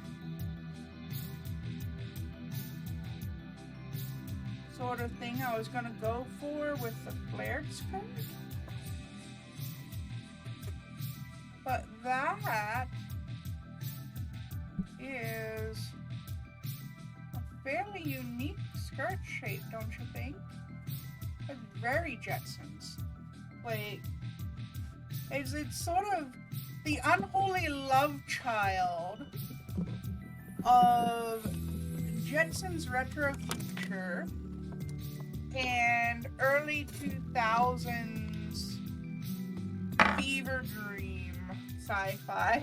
sort of thing I was gonna go for with the flared skirt. But that is a fairly unique skirt shape, don't you think? It's very Jetsons. Like, it's sort of the unholy love child of Jetsons retro future and early 2000s fever dream sci-fi.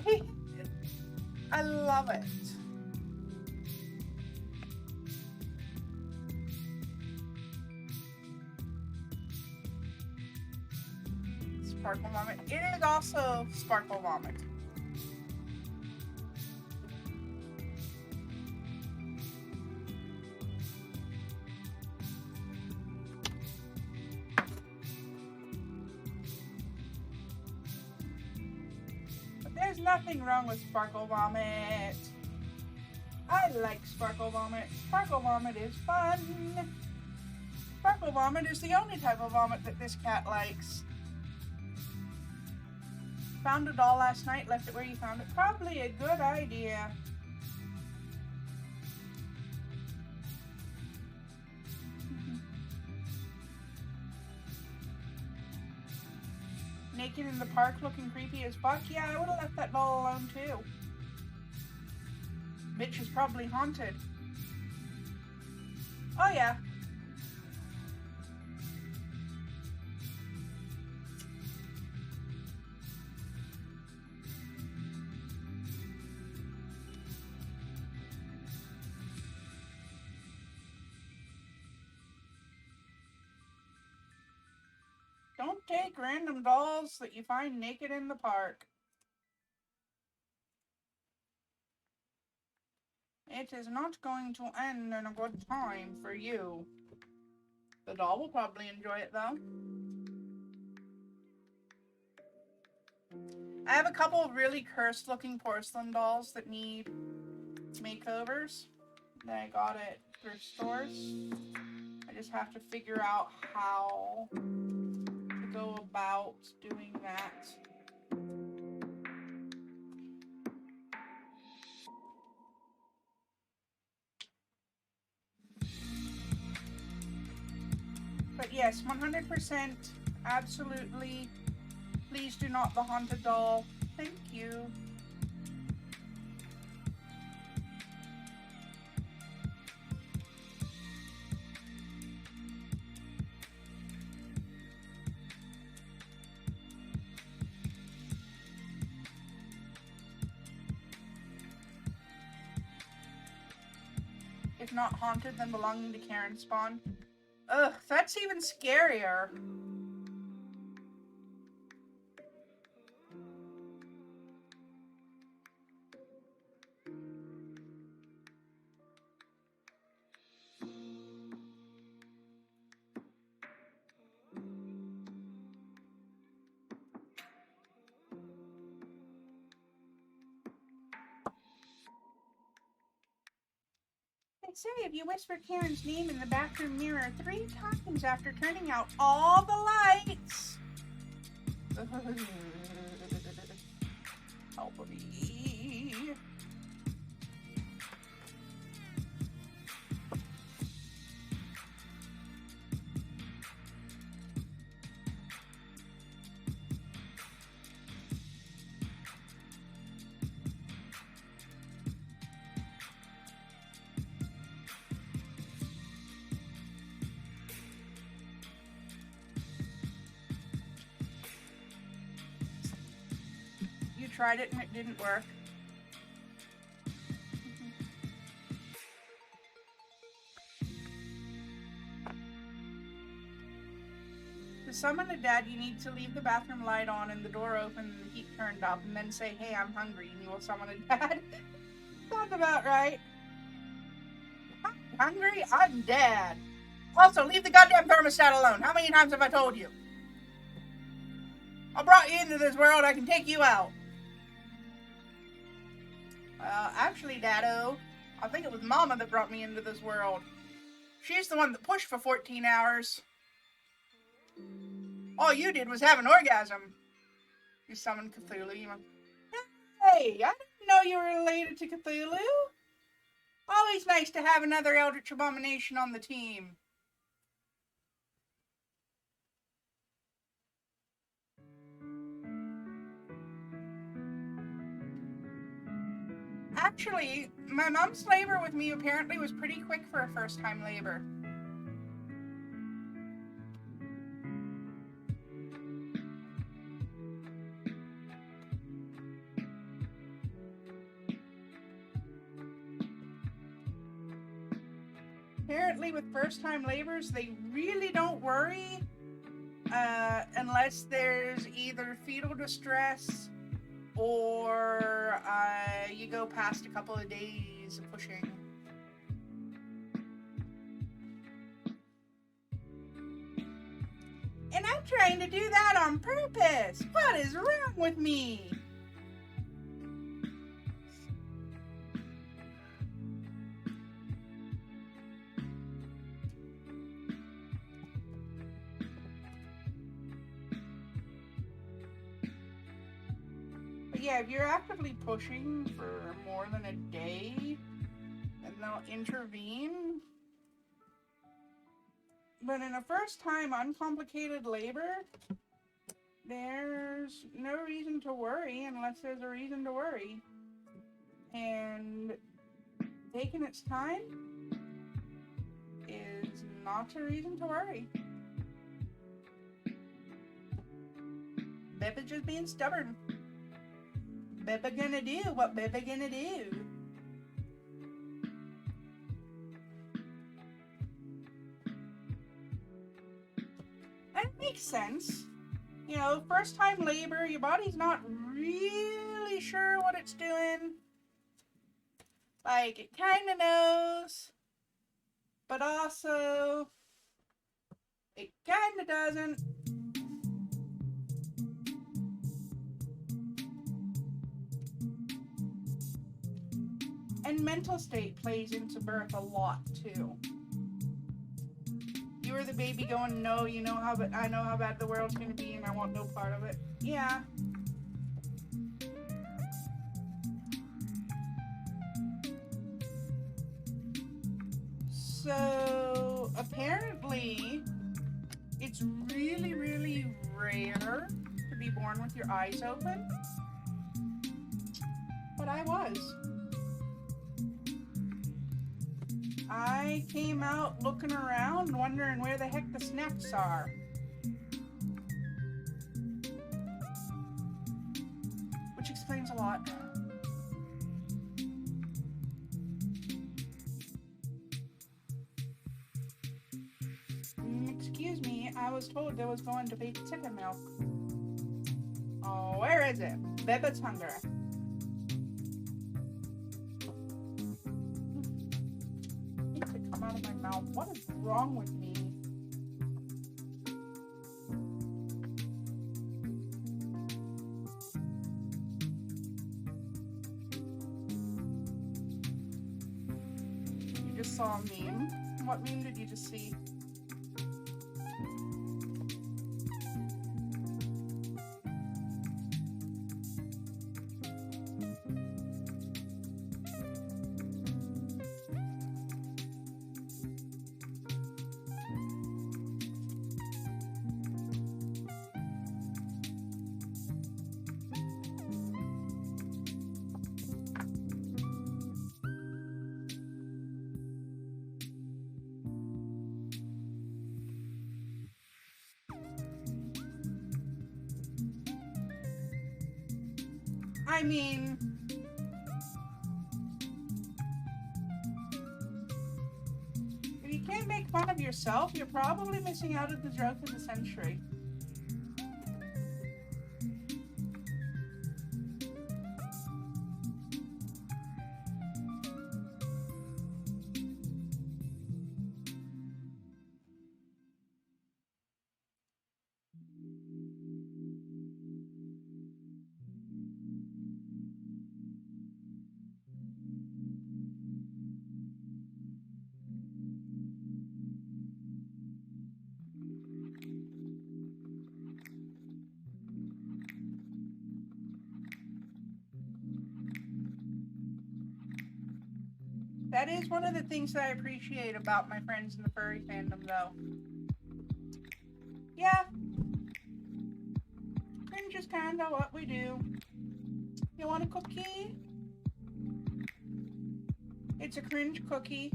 I love it. Sparkle Vomit. It is also Sparkle Vomit. But there's nothing wrong with Sparkle Vomit. I like Sparkle Vomit. Sparkle Vomit is fun. Sparkle Vomit is the only type of vomit that this cat likes. Found a doll last night, left it where you found it. Probably a good idea. Naked in the park looking creepy as fuck? Yeah, I would have left that doll alone too. Bitch is probably haunted. Oh yeah. Don't take random dolls that you find naked in the park. It is not going to end in a good time for you. The doll will probably enjoy it though. I have a couple of really cursed looking porcelain dolls that need makeovers that I got at thrift stores. I just have to figure out how to go about doing that. But yes, 100%, absolutely. Please do not the haunted doll. Thank you. If not haunted, then belonging to Karen Spawn. Ugh, that's even scarier. say if you whisper Karen's name in the bathroom mirror 3 times after turning out all the lights. Help me. Tried it and it didn't work. To summon a dad, you need to leave the bathroom light on and the door open and the heat turned up, and then say, "Hey, I'm hungry," and you will summon a dad. Sounds about right. I'm hungry? I'm dad. Also, leave the goddamn thermostat alone. How many times have I told you? I brought you into this world, I can take you out. Actually, Daddo, I think it was Mama that brought me into this world. She's the one that pushed for 14 hours. All you did was have an orgasm. You summoned Cthulhu. You went, "Hey, I didn't know you were related to Cthulhu. Always nice to have another Eldritch Abomination on the team." Actually, my mom's labor with me apparently was pretty quick for a first-time labor. Apparently with first-time labors, they really don't worry unless there's either fetal distress or you go past a couple of days of pushing. And I'm trying to do that on purpose. What is wrong with me? Yeah, if you're actively pushing for more than a day, then they'll intervene. But in a first-time uncomplicated labor, there's no reason to worry unless there's a reason to worry. And taking its time is not a reason to worry. Bibba just being stubborn. Bibba gonna do what Bibba gonna do. And it makes sense. You know, first time labor, your body's not really sure what it's doing. Like, it kinda knows, but also, it kinda doesn't. And mental state plays into birth a lot too. You were the baby going, "No, you know how, I know how bad the world's gonna be, and I want no part of it." Yeah. So apparently, it's really, really rare to be born with your eyes open. But I was. I came out looking around, wondering where the heck the snacks are. Which explains a lot. Excuse me, I was told there was going to be chicken milk. Oh, where is it? Bibba's hungry. Out of my mouth. What is wrong with me? You just saw a meme. What meme did you just see? I mean, if you can't make fun of yourself, you're probably missing out on the joke of the century. That is one of the things that I appreciate about my friends in the furry fandom, though. Yeah. Cringe is kind of what we do. You want a cookie? It's a cringe cookie.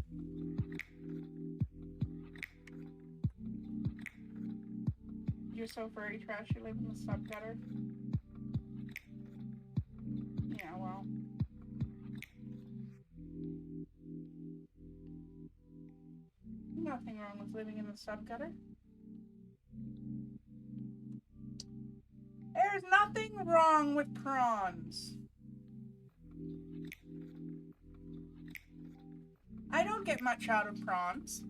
You're so furry trash, you live in the subgutter. Yeah, well. Nothing wrong with living in the subgutter. There's nothing wrong with prawns. I don't get much out of prawns.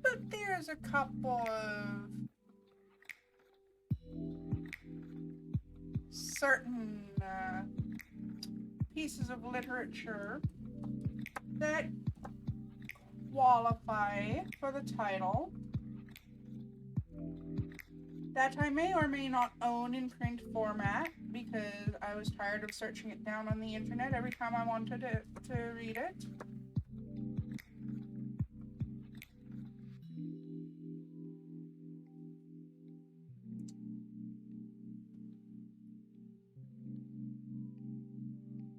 But there's a couple of certain pieces of literature that qualify for the title that I may or may not own in print format because I was tired of searching it down on the internet every time I wanted to read it.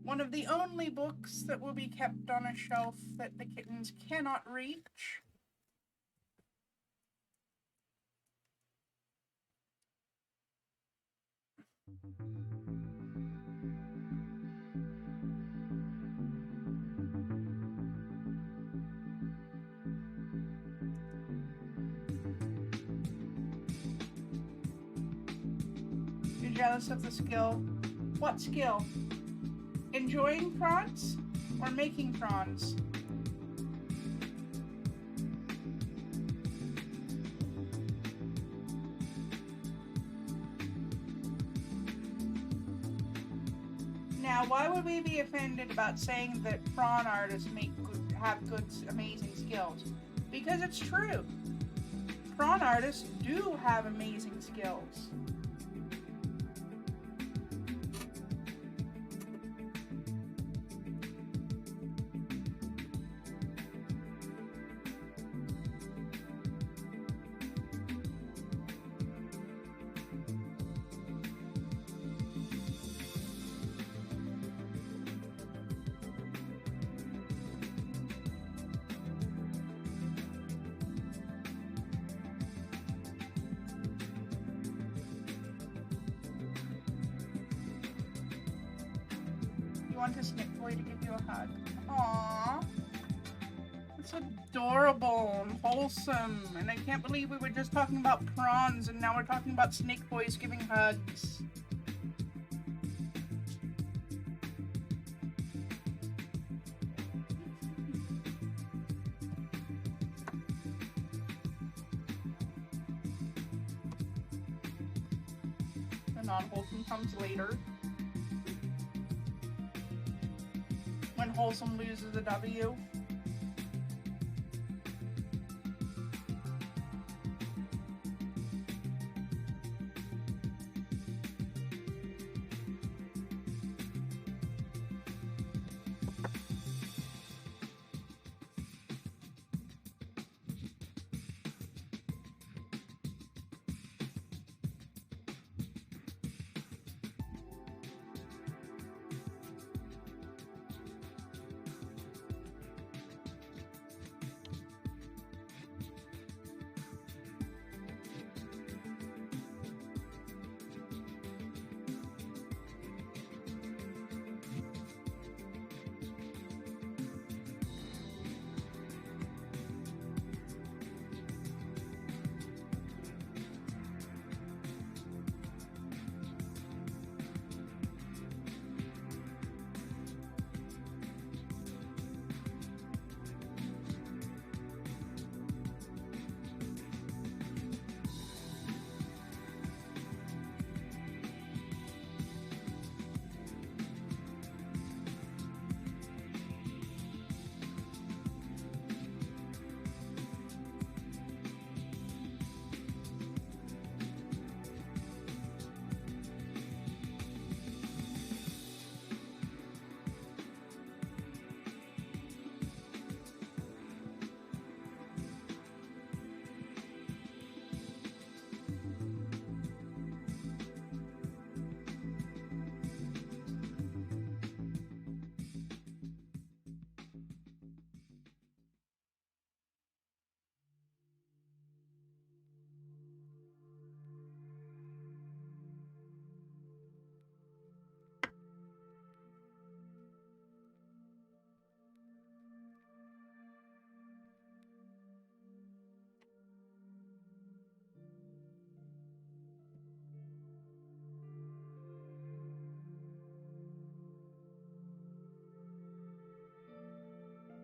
One of the only books that will be kept on a shelf that the kittens cannot reach. You're jealous of the skill. What skill? Enjoying prawns or making prawns? Now, why would we be offended about saying that prawn artists have good, amazing skills? Because it's true. Prawn artists do have amazing skills. You want a snip boy to give you a hug? Aww. It's adorable and wholesome. And I can't believe we were just talking about prawns and now we're talking about snake boys giving hugs. The non-wholesome comes later. When Wholesome loses a W.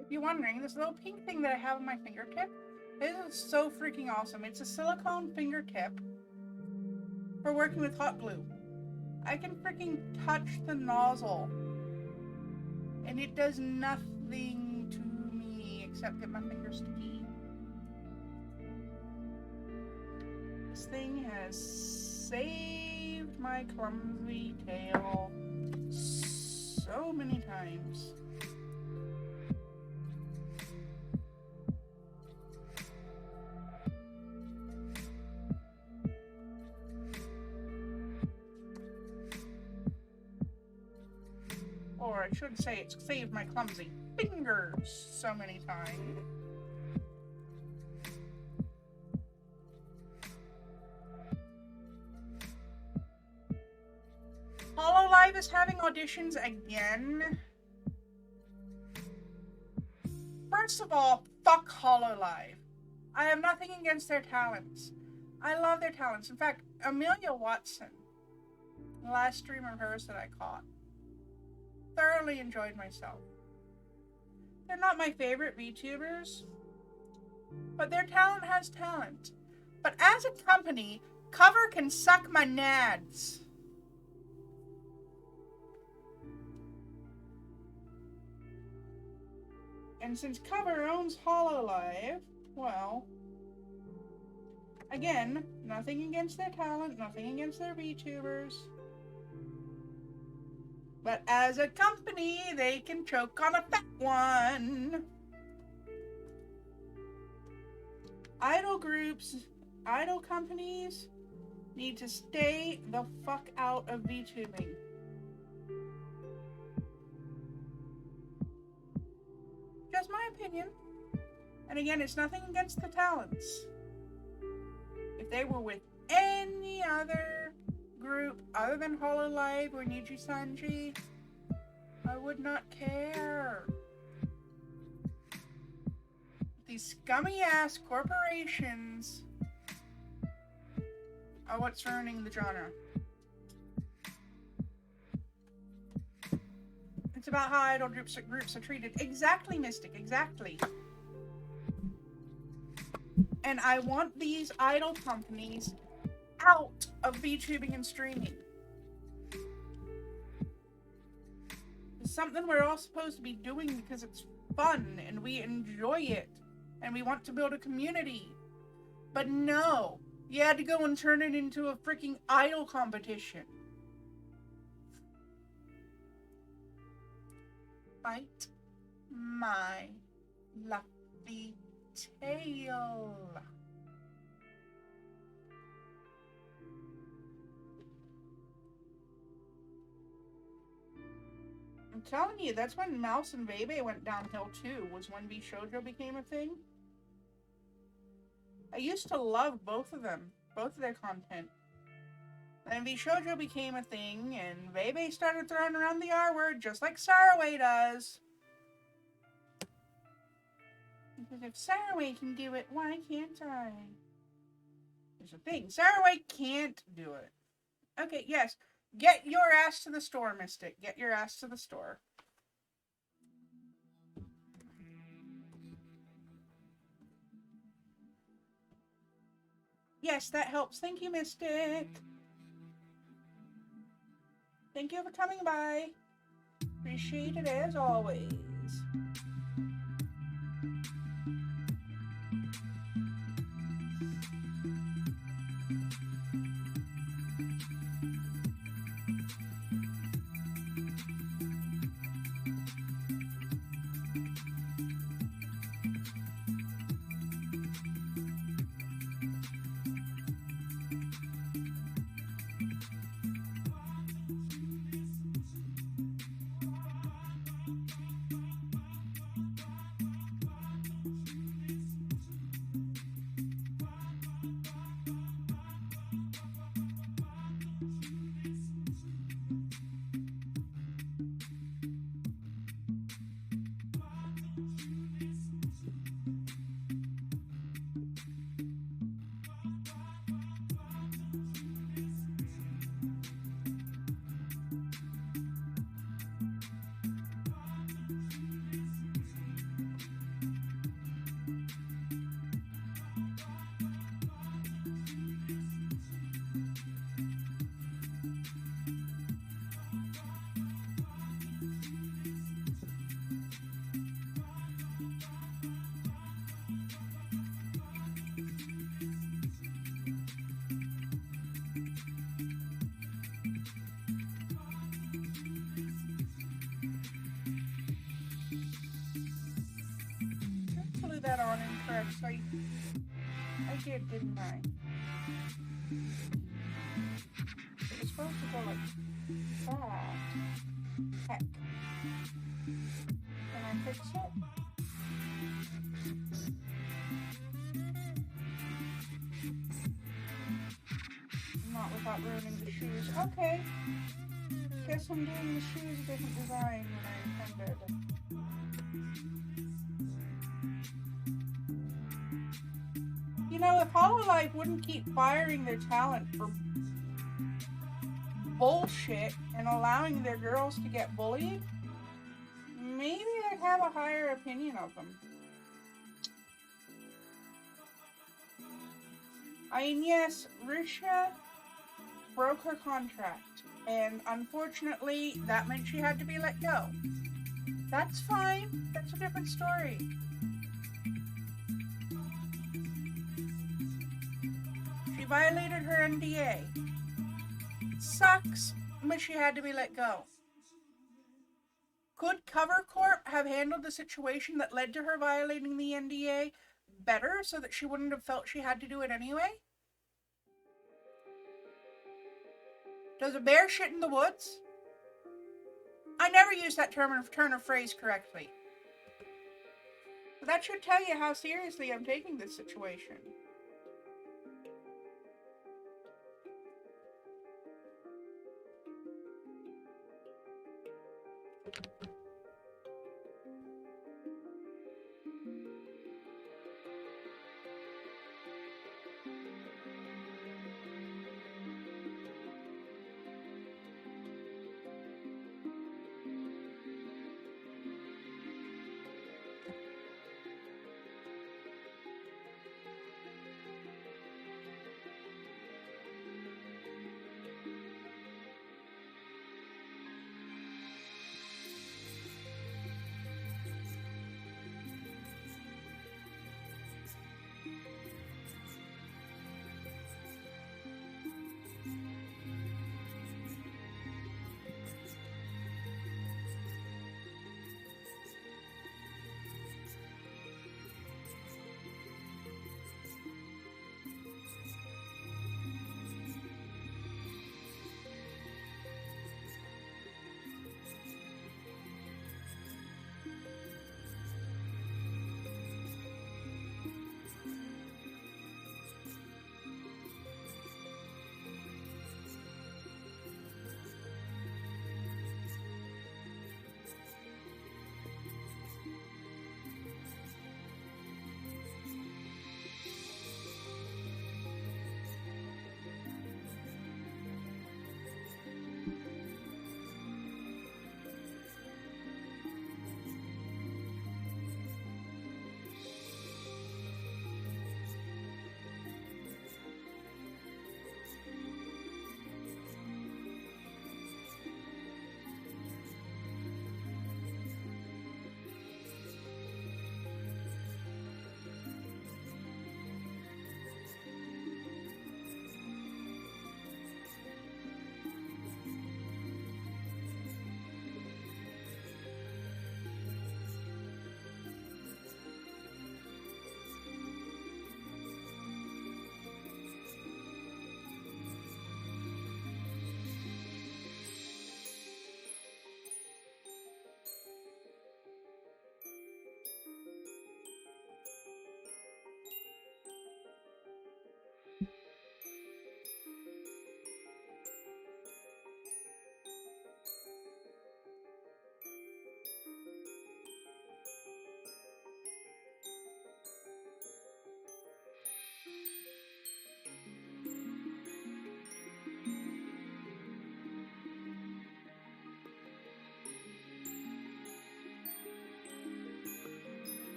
If you're wondering, this little pink thing that I have on my fingertip, this is so freaking awesome. It's a silicone fingertip for working with hot glue. I can freaking touch the nozzle and it does nothing to me except get my fingers sticky. This thing has saved my clumsy tail so many times. Or I should say it's saved my clumsy fingers so many times. HoloLive is having auditions again. First of all, fuck HoloLive. I have nothing against their talents. I love their talents. In fact, Amelia Watson, the last stream of hers that I caught, thoroughly enjoyed myself. They're not my favorite VTubers, but their talent has talent. But as a company, Cover can suck my nads. And since Cover owns HoloLive, well, again, nothing against their talent, nothing against their VTubers. But as a company, they can choke on a fat one. Idol groups, idol companies need to stay the fuck out of VTubing. Just my opinion. And again, it's nothing against the talents. If they were with any other group other than HoloLive or Niji Sanji, I would not care. These scummy ass corporations are what's ruining the genre. It's about how idol groups are treated. Exactly, Mystic, exactly. And I want these idol companies out of VTubing and streaming. something we're all supposed to be doing because it's fun and we enjoy it and we want to build a community. But no, you had to go and turn it into a freaking idol competition. Bite my fluffy tail. I'm telling you, that's when Mouse and Bebe went downhill too, was when Shoujo became a thing. I used to love both of them, both of their content. Then Shoujo became a thing, and Bebe started throwing around the R word just like Saraway does. Because if Saraway can do it, why can't I? There's a thing. Saraway can't do it. Okay, yes. Get your ass to the store, Mystic. Get your ass to the store. Yes, that helps. Thank you, Mystic. Thank you for coming by. Appreciate it as always. That on incorrect, so I did, didn't I? It was supposed to go like that. Heck. Can I fix it? Not without ruining the shoes. Okay. Guess I'm doing the shoes a different design than I intended. You know, if Hololive wouldn't keep firing their talent for bullshit and allowing their girls to get bullied, maybe I'd have a higher opinion of them. I mean, yes, Risha broke her contract, and unfortunately, that meant she had to be let go. That's fine. That's a different story. She violated her NDA. Sucks, but she had to be let go. Could Cover Corp have handled the situation that led to her violating the NDA better so that she wouldn't have felt she had to do it anyway? Does a bear shit in the woods? I never used that turn of phrase correctly. But that should tell you how seriously I'm taking this situation.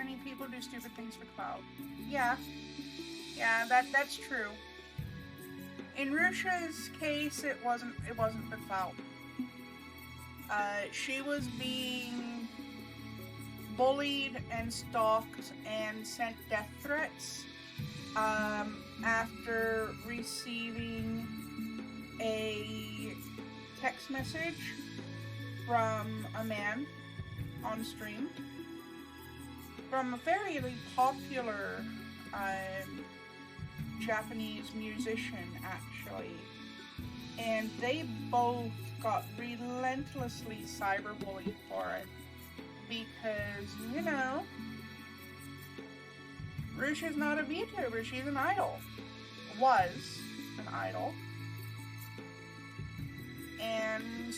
many people do stupid things for clout. Yeah, that's true. In Rusha's case, it wasn't for clout. She was being bullied and stalked and sent death threats after receiving a text message from a man on stream from a fairly popular Japanese musician, actually. And they both got relentlessly cyberbullied for it. Because, you know, Rusha's not a VTuber, she's an idol. Was an idol. And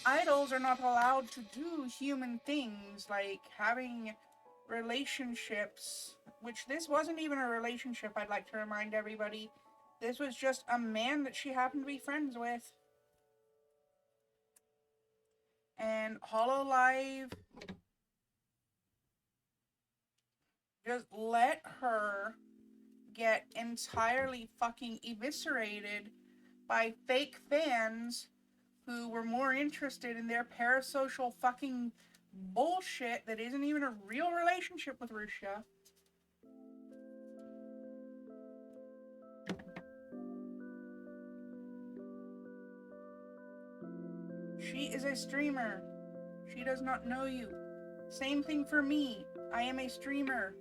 idols are not allowed to do human things like having relationships, which this wasn't even a relationship, I'd like to remind everybody. This was just a man that she happened to be friends with. And Hololive just let her get entirely fucking eviscerated by fake fans who were more interested in their parasocial fucking bullshit that isn't even a real relationship with Rusha. She is a streamer. She does not know you. Same thing for me. I am a streamer.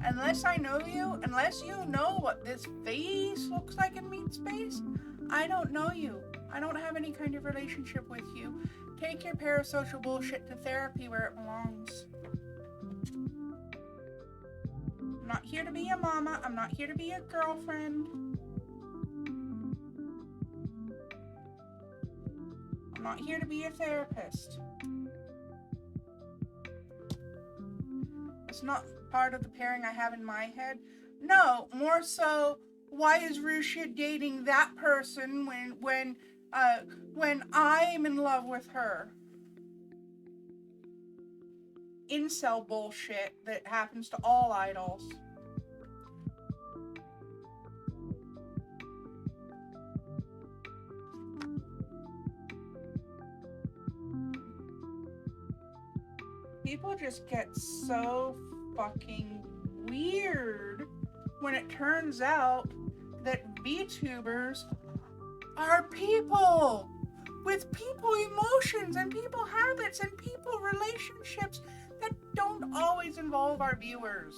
Unless I know you, unless you know what this face looks like in Meat Space, I don't know you. I don't have any kind of relationship with you. Take your parasocial bullshit to therapy where it belongs. I'm not here to be a mama. I'm not here to be a girlfriend. I'm not here to be a therapist. It's not part of the pairing I have in my head. No, more so, why is Rusha dating that person when I'm in love with her? Incel bullshit that happens to all idols. People just get so fucking weird when it turns out that VTubers are people with people emotions and people habits and people relationships that don't always involve our viewers.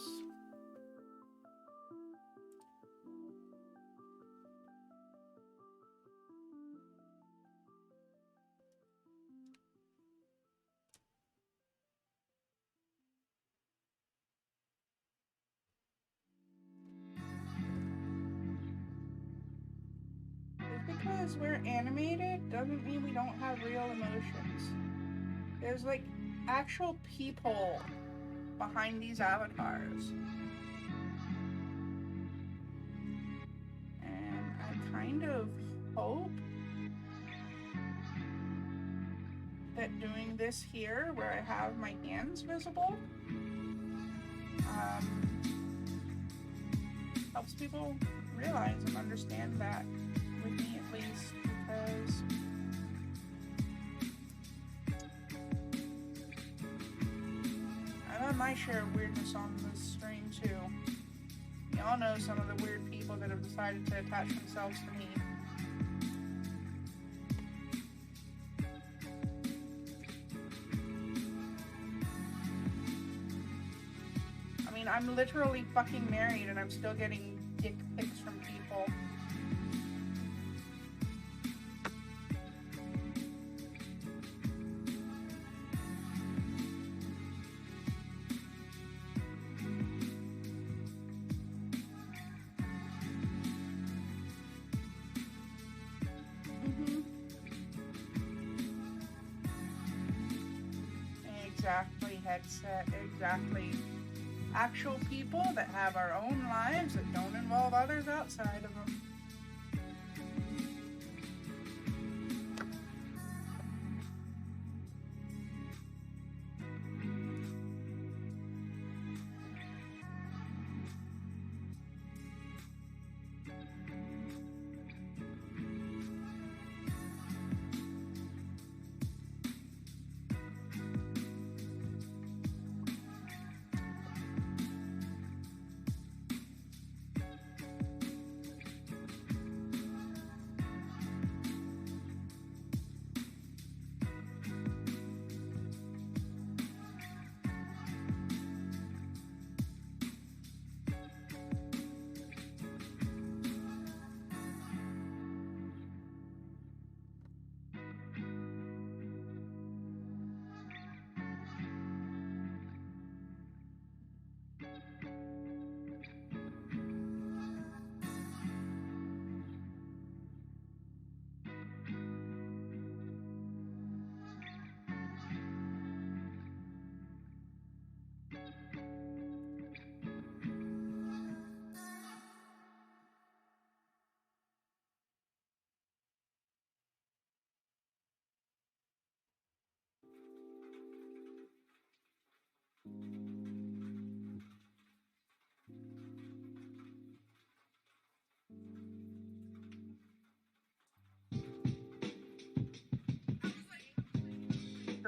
Because we're animated doesn't mean we don't have real emotions. There's like actual people behind these avatars. And I kind of hope that doing this here, where I have my hands visible, helps people realize and understand that. With me at least, because I've had my share of weirdness on this stream too. Y'all know some of the weird people that have decided to attach themselves to me. I mean, I'm literally fucking married and I'm still getting dick pics from people. Exactly, headset, exactly. Actual people that have our own lives that don't involve others outside of them.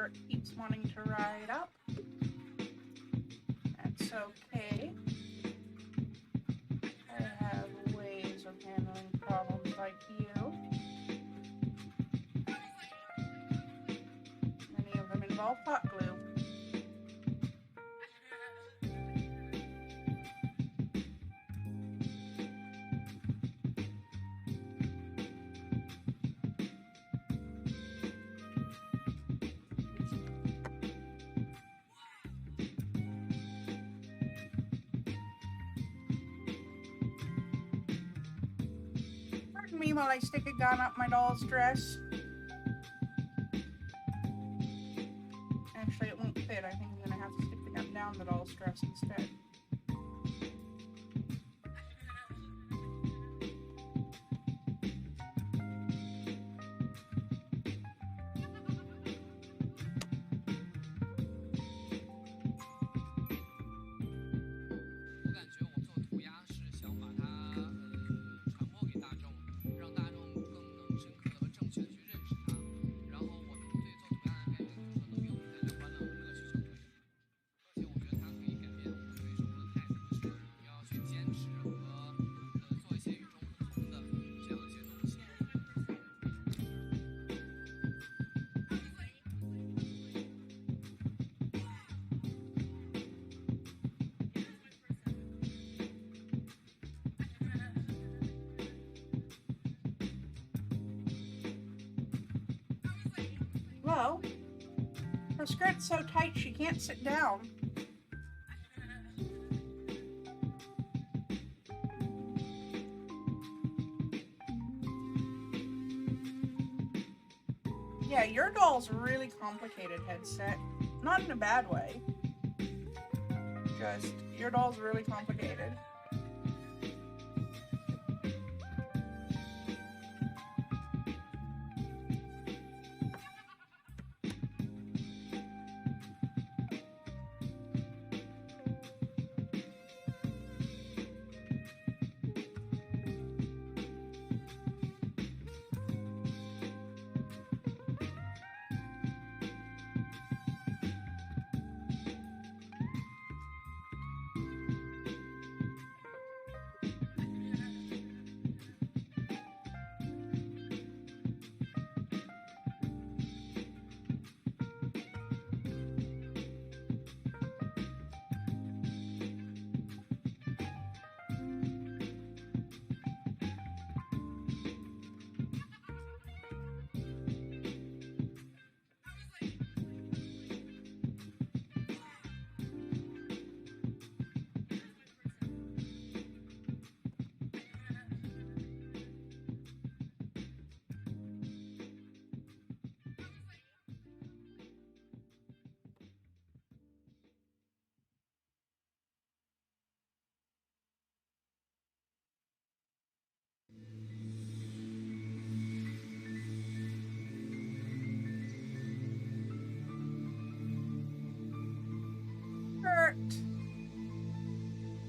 Bert keeps wanting to ride up. That's okay. I have ways of handling problems like you. Many of them involve hot glue. Pardon me while I stick a gun up my doll's dress. Actually, it won't fit. I think I'm gonna have to stick the gun down the doll's dress instead. Well, her skirt's so tight she can't sit down. Yeah, your doll's really complicated, headset. Not in a bad way. Just, your doll's really complicated.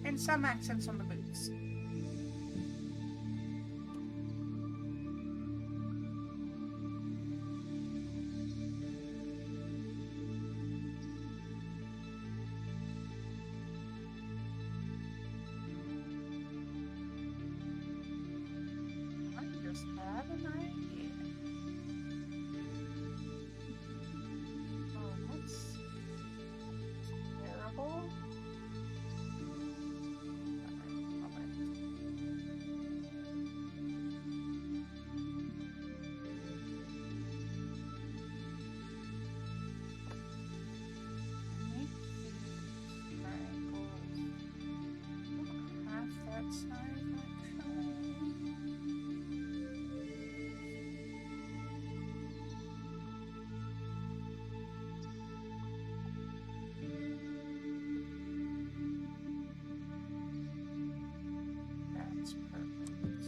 And some accents on the boots. I just have an idea. Oh, that's terrible. That's perfect.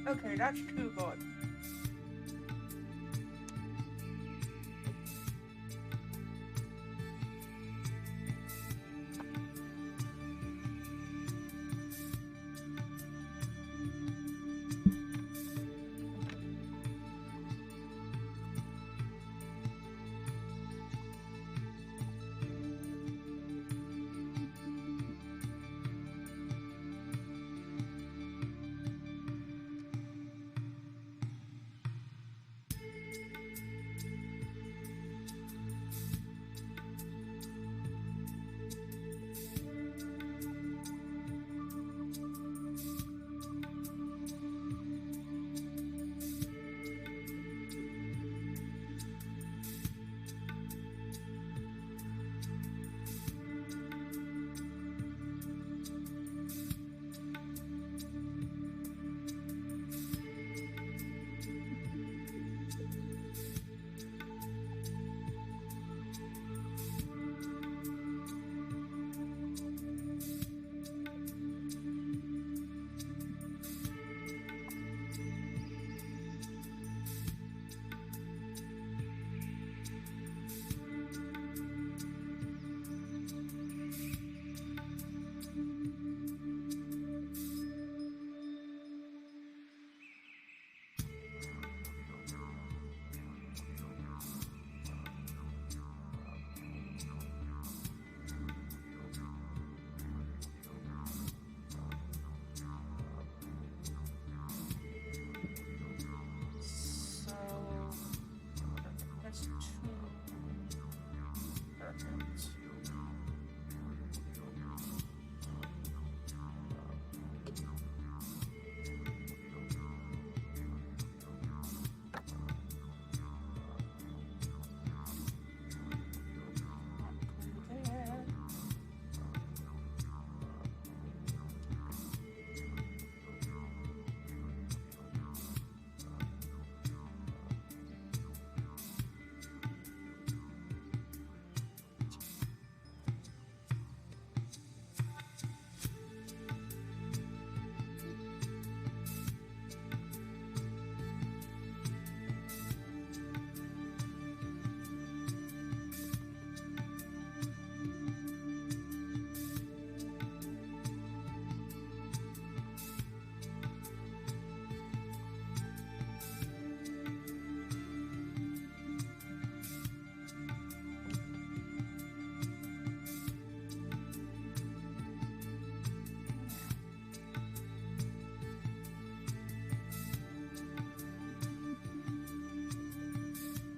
Okay, that's too good. So that's 2. Perfect. There.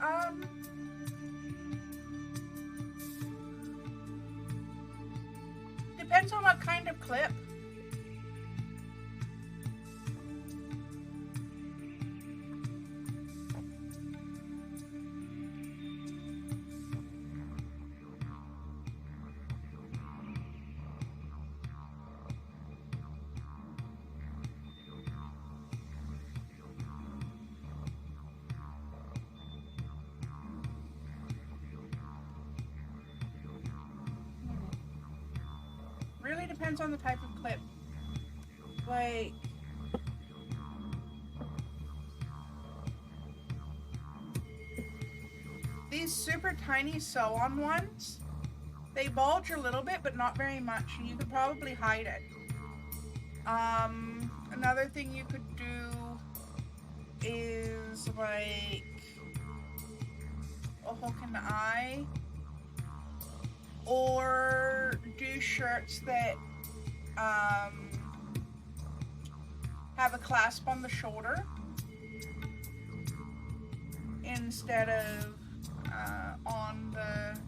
Um, depends on what kind of clip. Really depends on the type of clip. Like, these super tiny sew-on ones, they bulge a little bit, but not very much, and you could probably hide it. Another thing you could do is like a hook in the eye, or do shirts that have a clasp on the shoulder instead of on the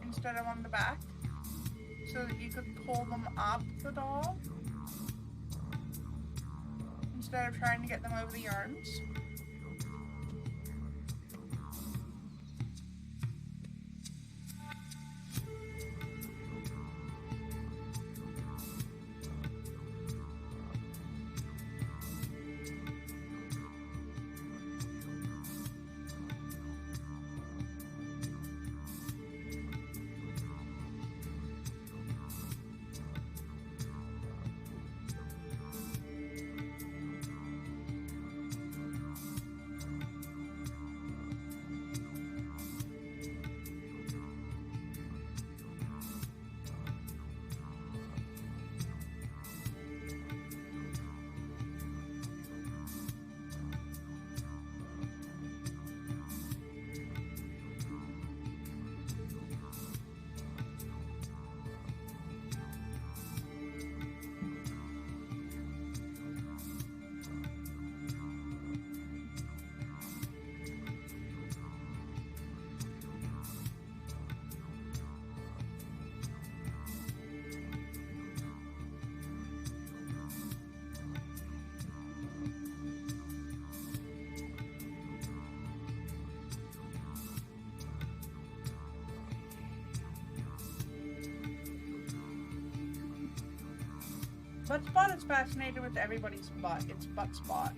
instead of on the back, so that you could pull them up the doll instead of trying to get them over the arms. Butt Spot is fascinated with everybody's butt. It's Butt Spot.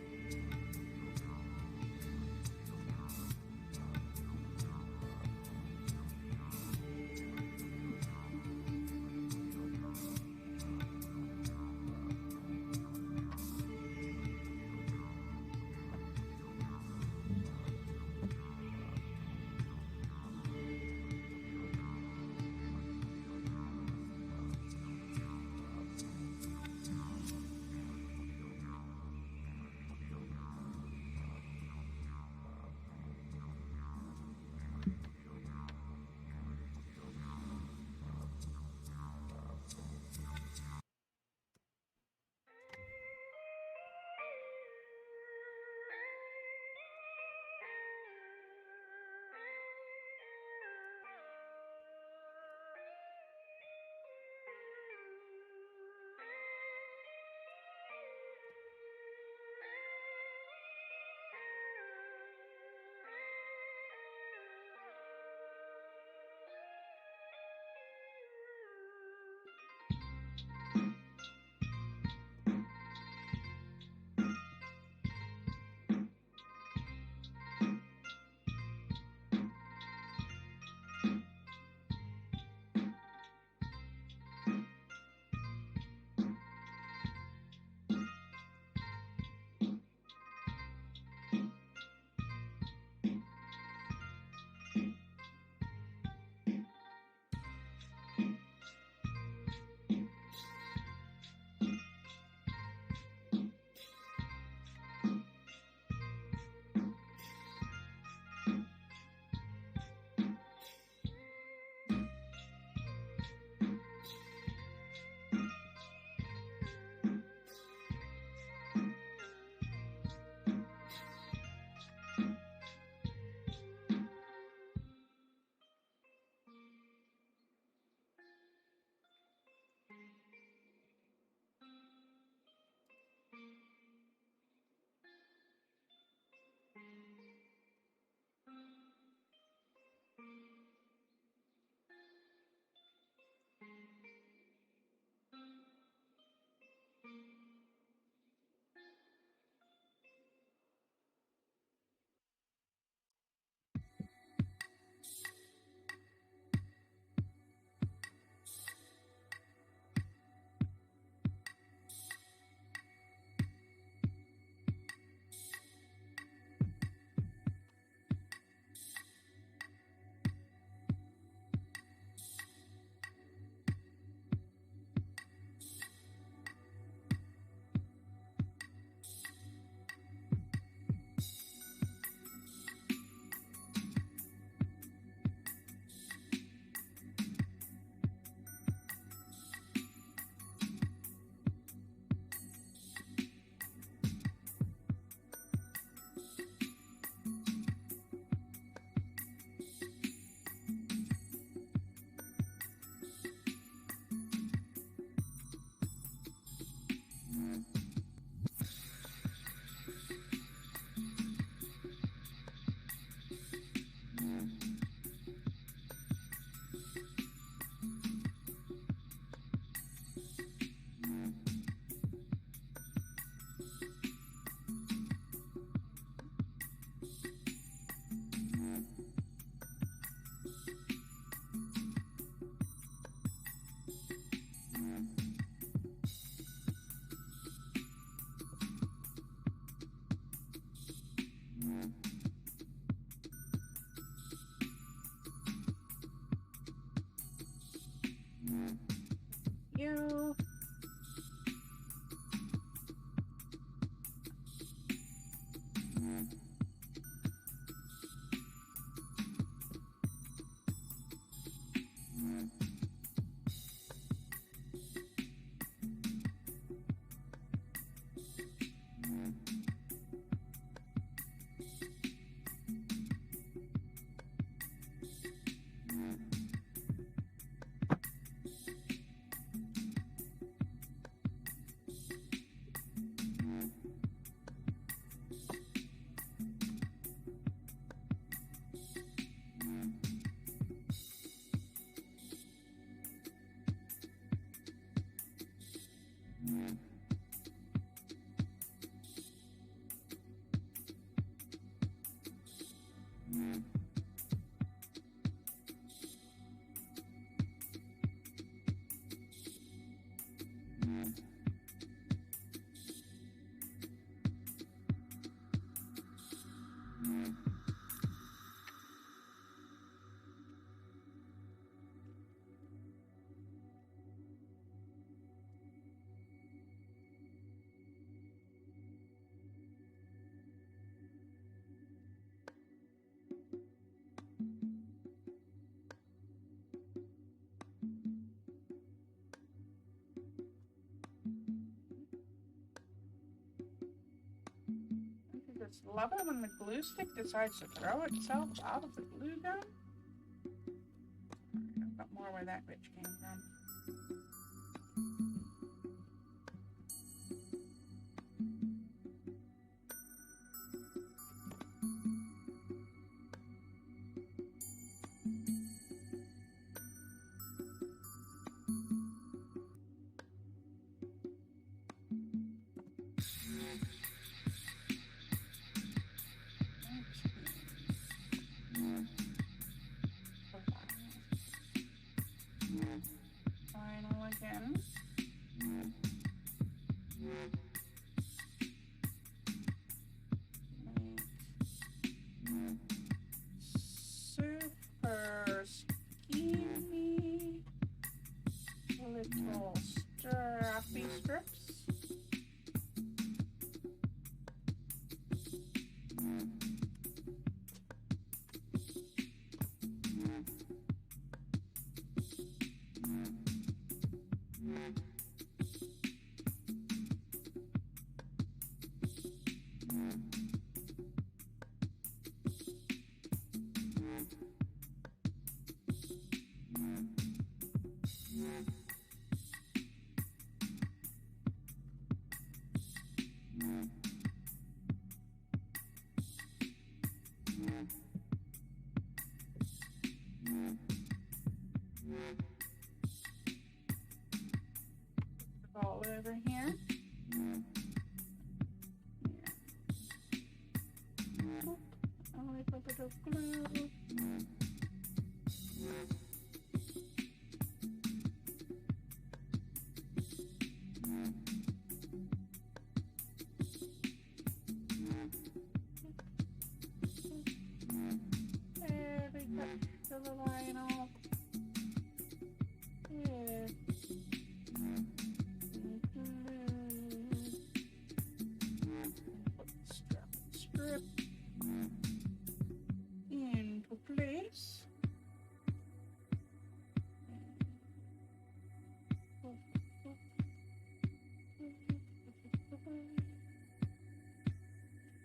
just love it when the glue stick decides to throw itself out of the glue gun. I've got more where that bitch came from. Final again. Super skinny little strappy strips. All over here. A little bit of glue. There we touch the vinyl. Yeah. Strip into place.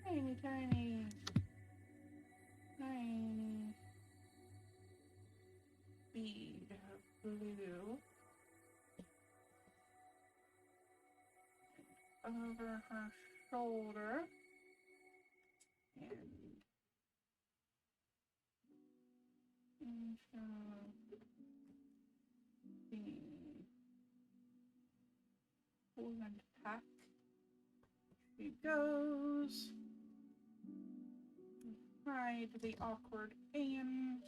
Tiny, tiny, tiny bead of glue over her shoulder and into the coolant pack. She goes. Hide the awkward end.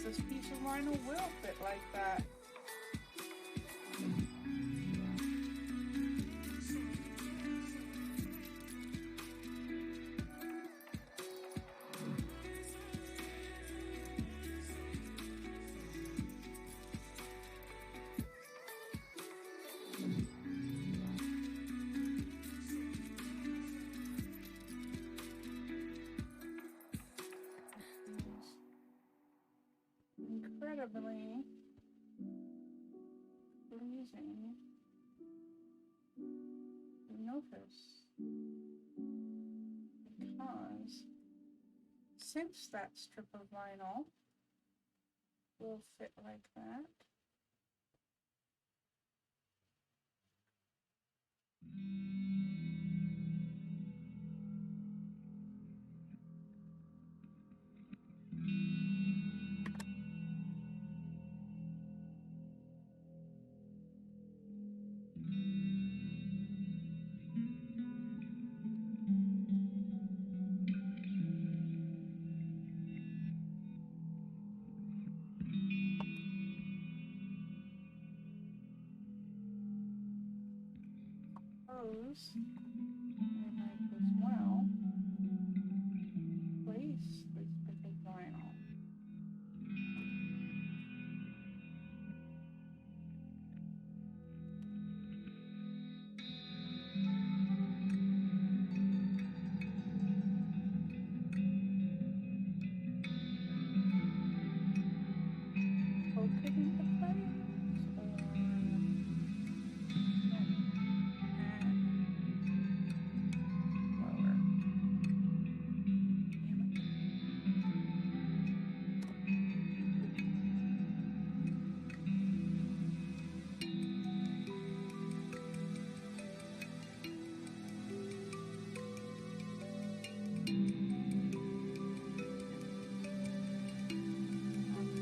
This piece of vinyl will fit like that. incredibly pleasing to notice because since that strip of vinyl will fit like that, suppose I might as well place this bit of vinyl. Poke it into place, or lower. Damn it.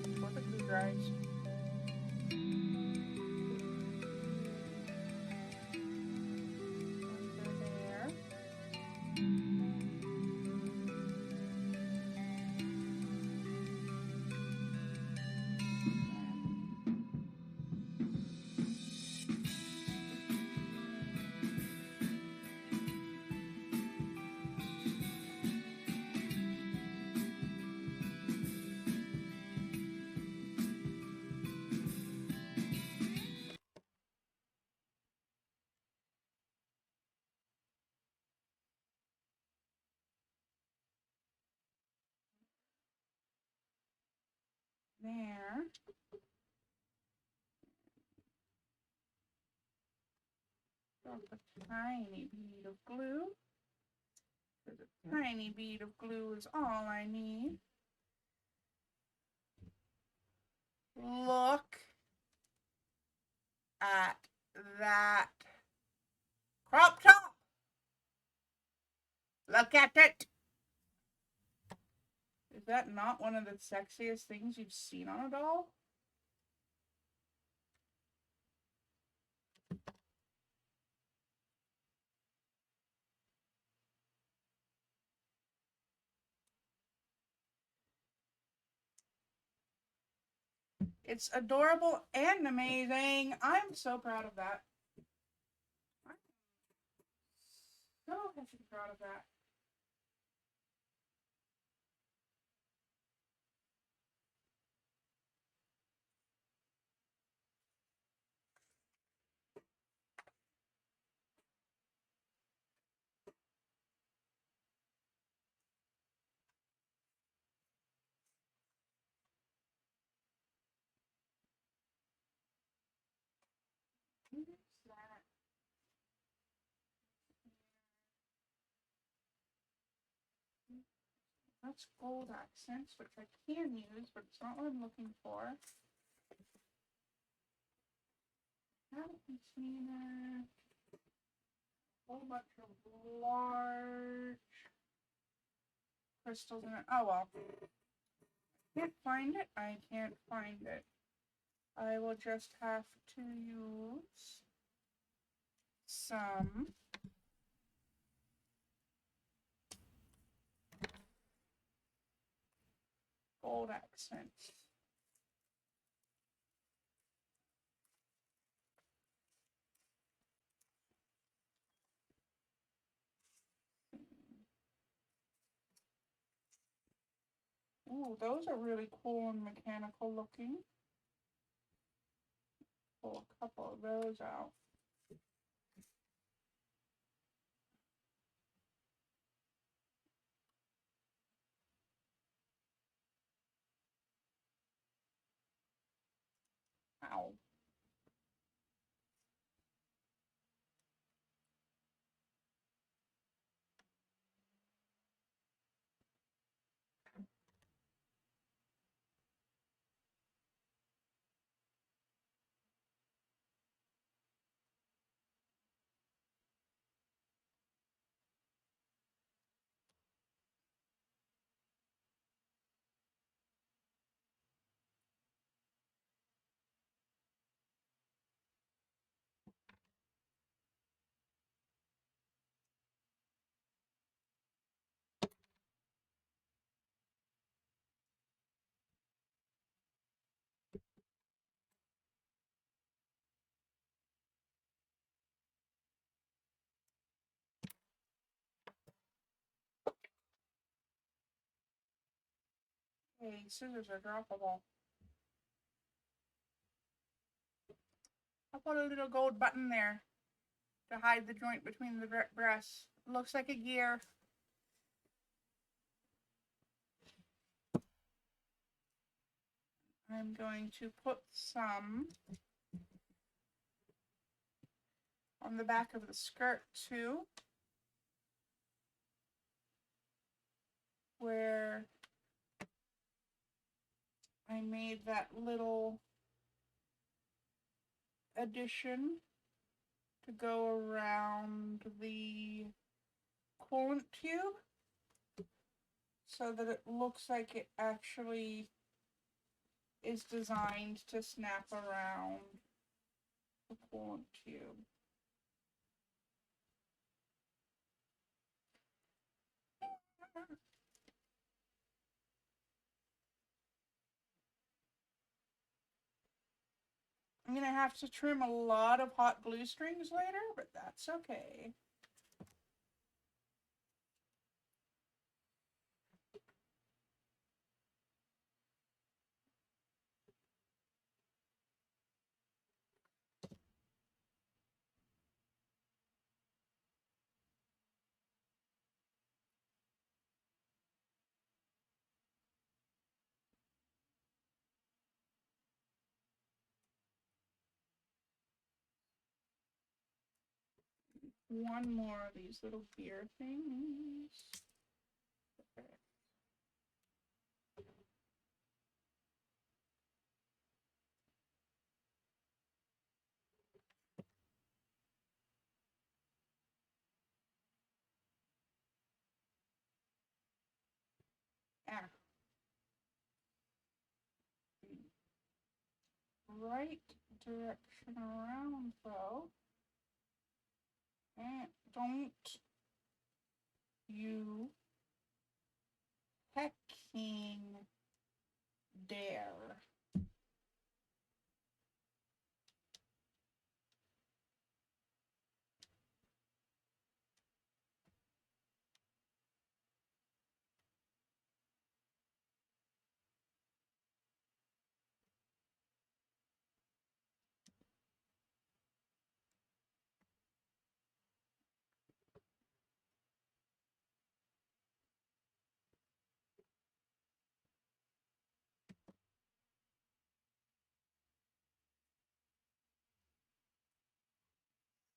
Before the glue dries. Under there. There. Drop a tiny bead of glue. Because a tiny bead of glue is all I need. Look at that crop top. Look at it. Is that not one of the sexiest things you've seen on a doll? It's adorable and amazing. I'm so proud of that. I'm so heck proud of that. Here's that. That's gold accents, which I can use, but it's not what I'm looking for. Have a container. A whole bunch of large crystals in it. Oh well. Can't find it. I can't find it. I will just have to use some gold accents. Ooh, those are really cool and mechanical looking. Pull a couple of those out. Okay, scissors are droppable. I'll put a little gold button there to hide the joint between the breasts. Looks like a gear. I'm going to put some on the back of the skirt too, where I made that little addition to go around the coolant tube so that it looks like it actually is designed to snap around the coolant tube. I'm gonna have to trim a lot of hot glue strings later, but that's okay. One more of these little beer things. Okay. Ah. Right direction around though. And don't you hecking dare.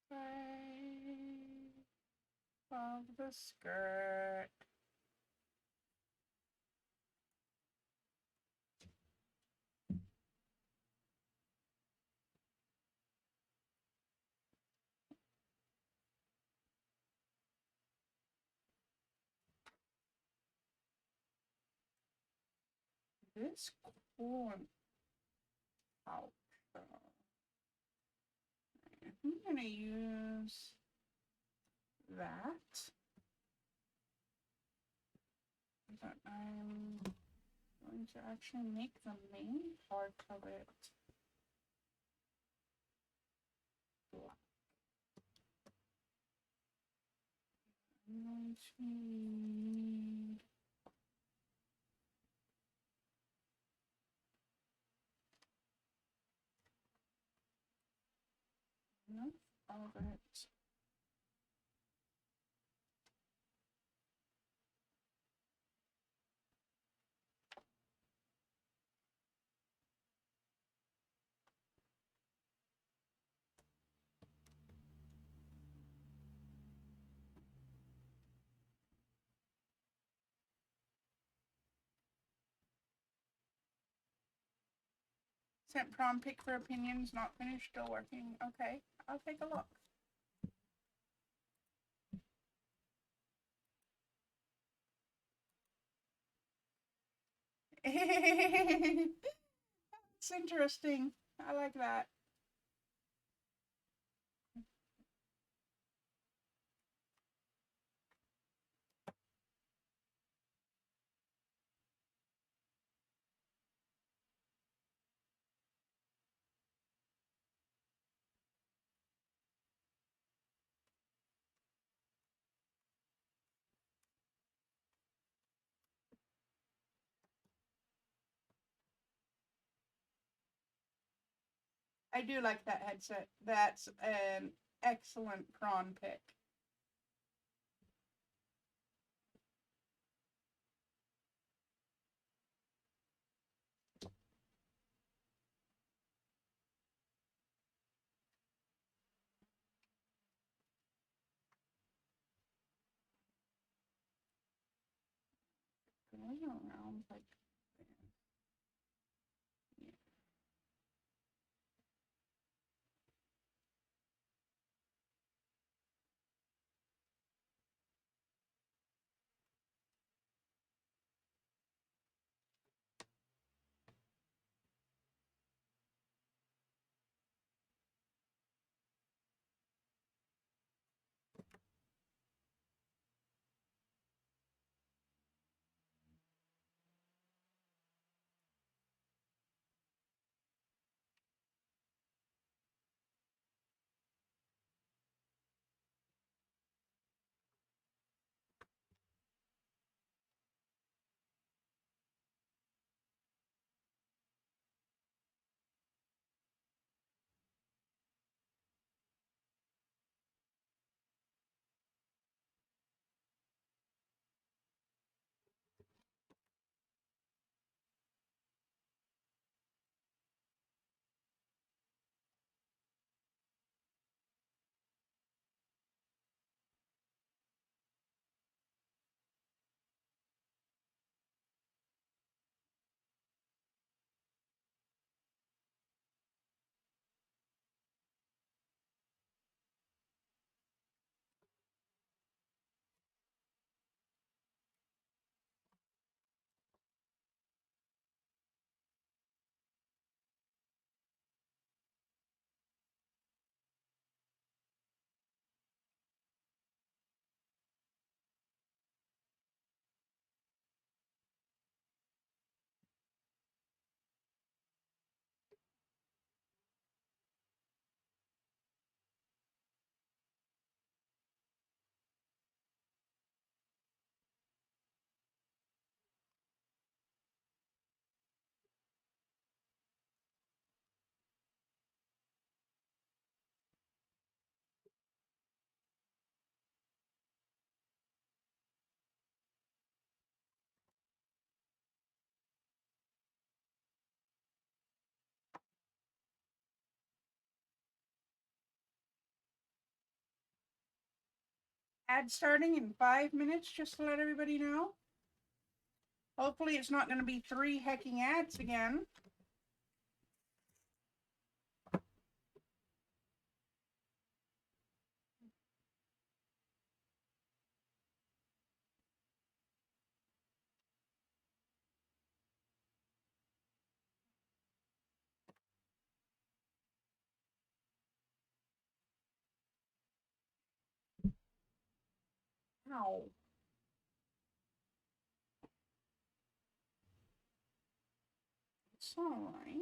Side of the skirt. This coolant pouch. I'm gonna use that. But I'm going to actually make the main part of it black. I'm going to need enough of it. Sent prom pic for opinions, not finished, still working. Okay, I'll take a look. It's interesting. I like that. I do like that headset. That's an excellent prawn pick. Going around like this. Yeah. Ad starting in 5 minutes, just to let everybody know. Hopefully it's not going to be 3 hecking ads again. Ow. It's alright.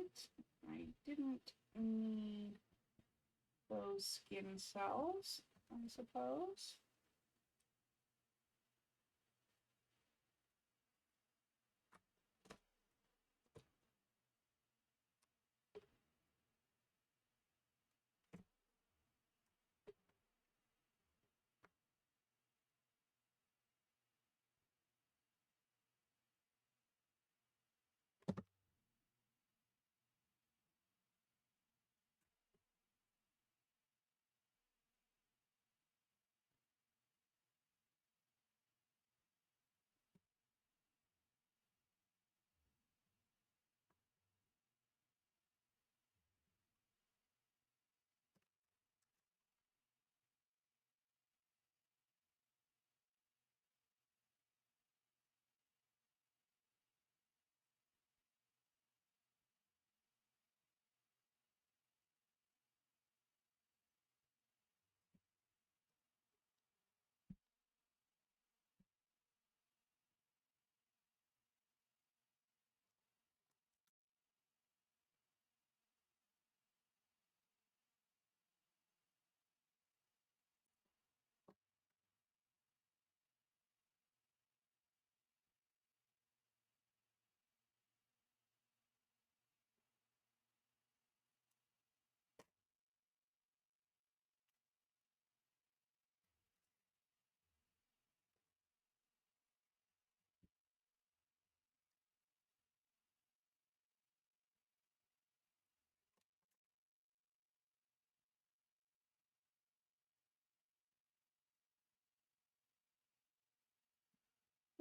I didn't need those skin cells, I suppose.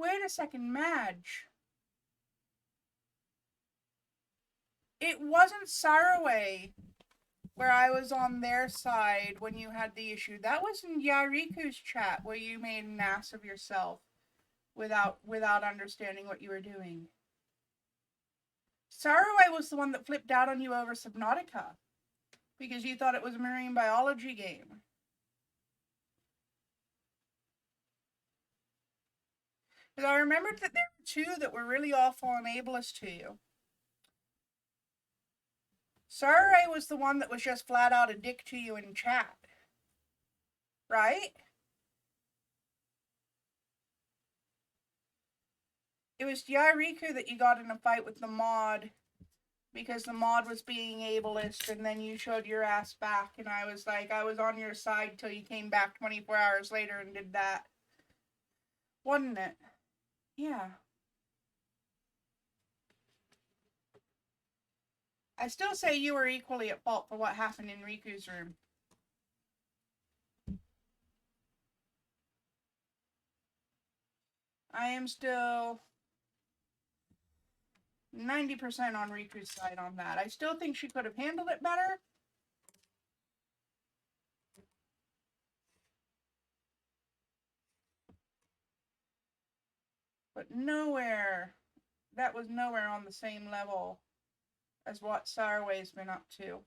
Wait a second, Madge. It wasn't Saraway where I was on their side when you had the issue. That was in Yariku's chat where you made an ass of yourself without understanding what you were doing. Saraway was the one that flipped out on you over Subnautica because you thought it was a marine biology game. Because I remembered that there were two that were really awful and ableist to you. Saraway was the one that was just flat out a dick to you in chat. Right? It was Yariku that you got in a fight with the mod because the mod was being ableist, and then you showed your ass back, and I was like, I was on your side till you came back 24 hours later and did that. Wasn't it? Yeah. I still say you were equally at fault for what happened in Riku's room. I am still 90% on Riku's side on that. I still think she could have handled it better. But that was nowhere on the same level as what Saraway's been up to.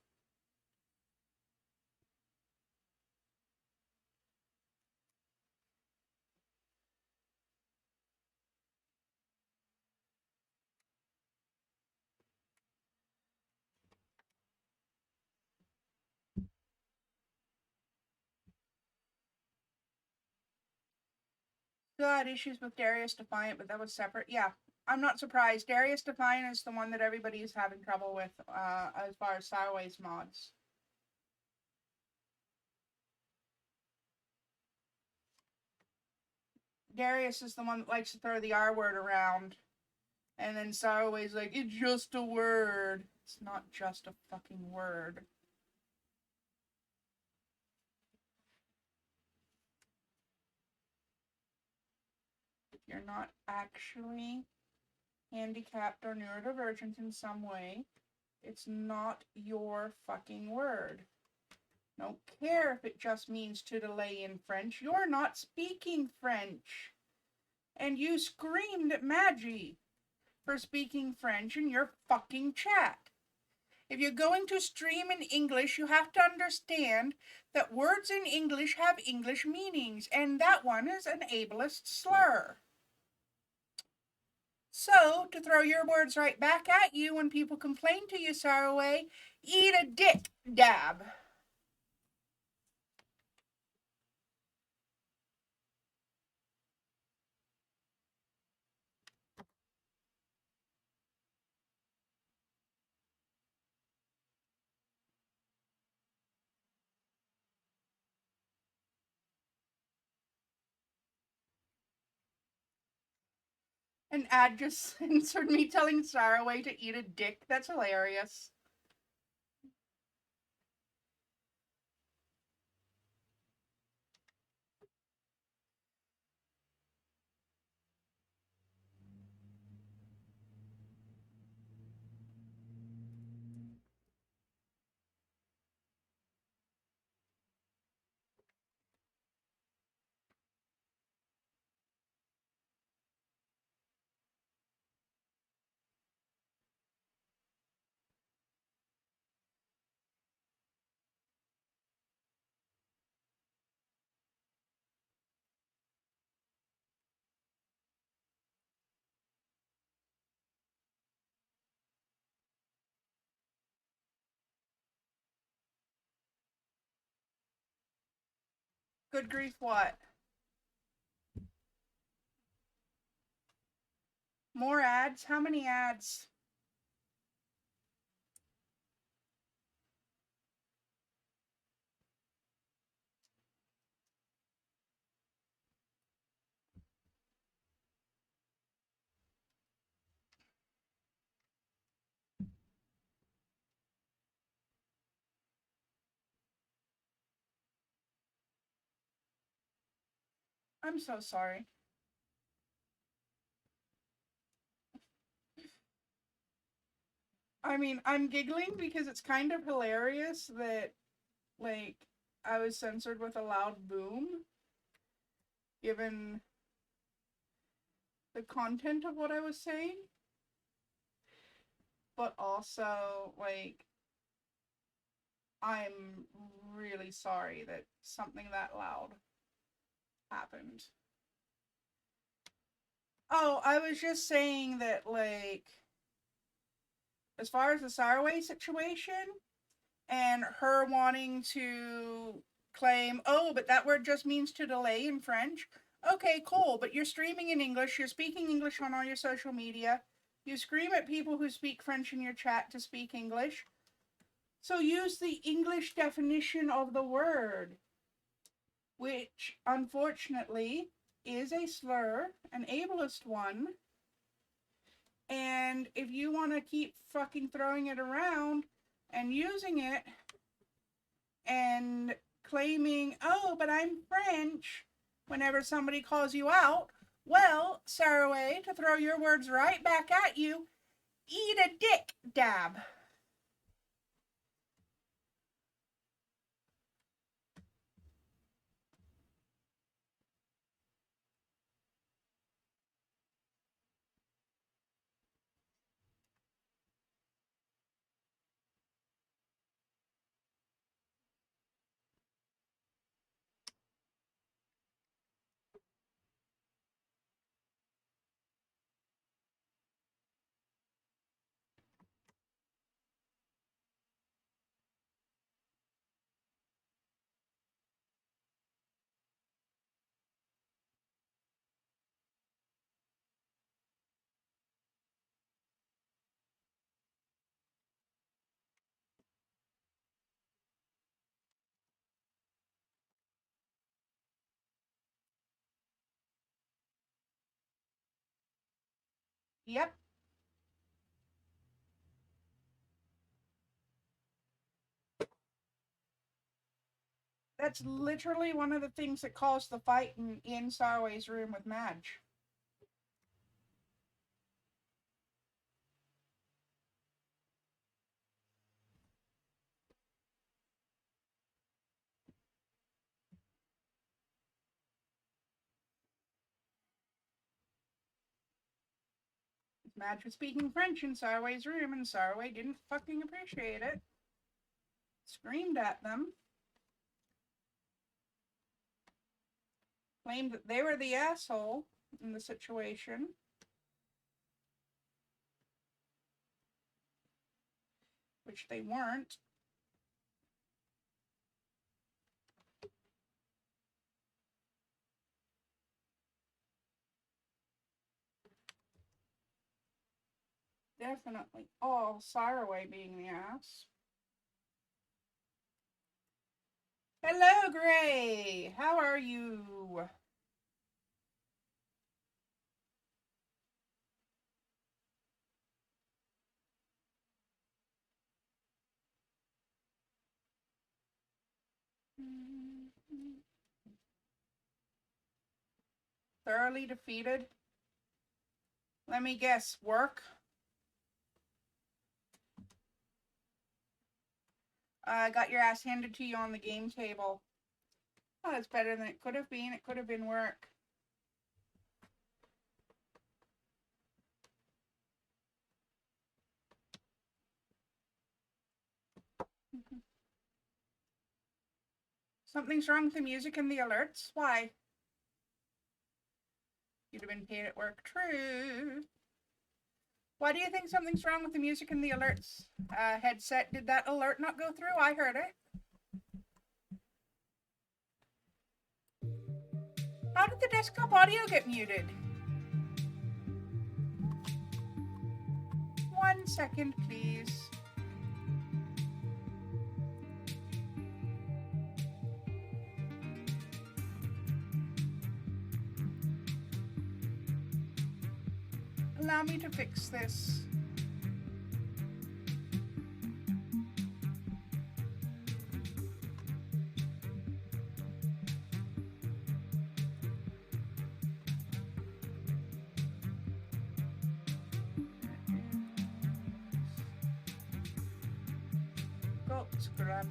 Still had issues with Darius Defiant, but that was separate. Yeah, I'm not surprised. Darius Defiant is the one that everybody is having trouble with as far as Saraway's mods. Darius is the one that likes to throw the R word around. And then Saraway's like, it's just a word. It's not just a fucking word. If you're not actually handicapped or neurodivergent in some way, it's not your fucking word. Don't care if it just means to delay in French. You're not speaking French. And you screamed at Maggie for speaking French in your fucking chat. If you're going to stream in English, you have to understand that words in English have English meanings, and that one is an ableist slur. So, to throw your words right back at you when people complain to you, Saraway, eat a dick, Dab. An ad just censored me telling Saraway to eat a dick. That's hilarious. Good grief, what? More ads? How many ads? I'm so sorry. I mean, I'm giggling because it's kind of hilarious that, like, I was censored with a loud boom, given the content of what I was saying. But also, like, I'm really sorry that something that loud happened. Oh, I was just saying that, like, as far as the Saraway situation and her wanting to claim, oh, but that word just means to delay in French. Okay, cool, but you're streaming in English, you're speaking English on all your social media, you scream at people who speak French in your chat to speak English. So use the English definition of the word, which unfortunately is a slur, an ableist one. And if you want to keep fucking throwing it around and using it and claiming, oh, but I'm French, whenever somebody calls you out, well, Saraway, to throw your words right back at you, eat a dick, dab. Yep. That's literally one of the things that caused the fight in Saraway's room with Madge. Madge was speaking French in Saraway's room, and Saraway didn't fucking appreciate it. Screamed at them. Claimed that they were the asshole in the situation. Which they weren't. Definitely all Saraway being the ass. Hello, Gray. How are you? Thoroughly defeated? Let me guess, work? Got your ass handed to you on the game table. Oh, that's better than it could have been. It could have been work. Something's wrong with the music and the alerts? Why? You'd have been paid at work. True. Why do you think something's wrong with the music and the alerts? Headset, did that alert not go through? I heard it. How did the desktop audio get muted? 1 second, please. Allow me to fix this. Oh, scrap.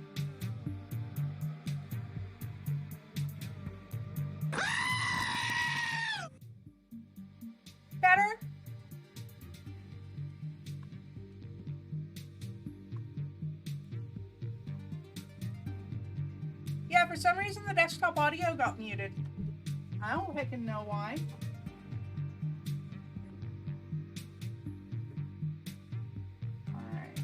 Better? Yeah, for some reason the desktop audio got muted. I don't fucking know why. Alright.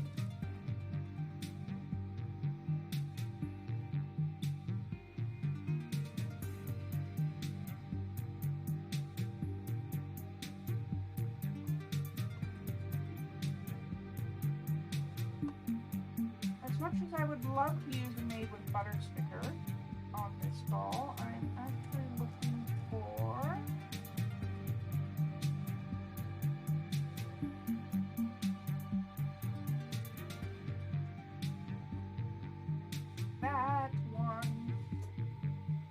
As much as I would love to use a made with butter sticker on this doll, I'm actually looking for that one.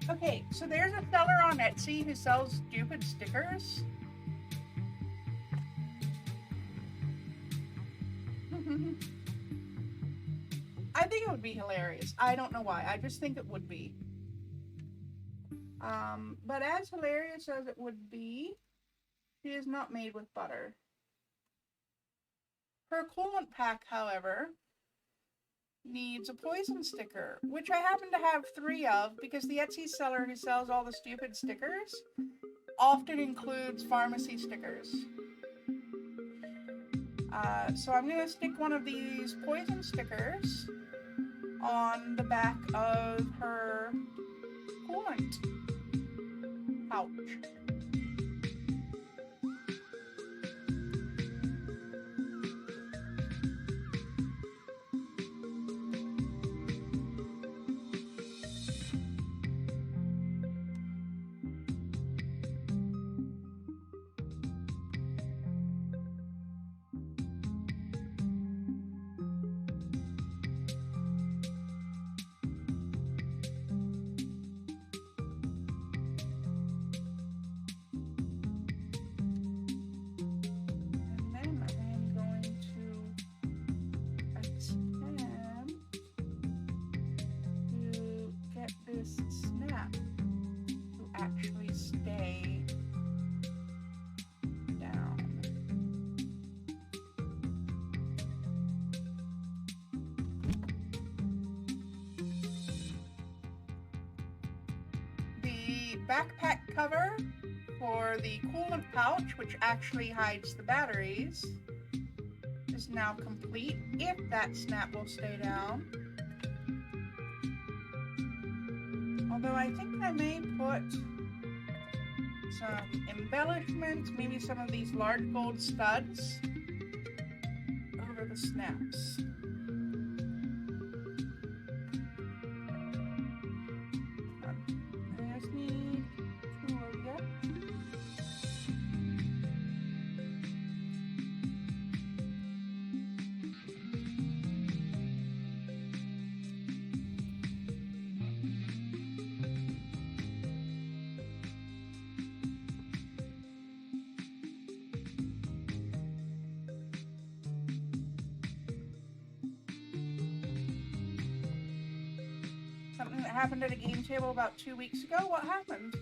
Okay, so there's a seller on Etsy who sells stupid stickers. I think it would be hilarious. I don't know why. I just think it would be. But as hilarious as it would be, she is not made with butter. Her coolant pack, however, needs a poison sticker, which I happen to have 3 of because the Etsy seller who sells all the stupid stickers often includes pharmacy stickers. So I'm going to stick one of these poison stickers on the back of her coolant pouch. Snap to actually stay down. The backpack cover for the coolant pouch, which actually hides the batteries, is now complete if that snap will stay down. Although I think I may put some embellishments, maybe some of these large gold studs over the snaps. I just need 2 of you. Something that happened at a game table about 2 weeks ago? What happened?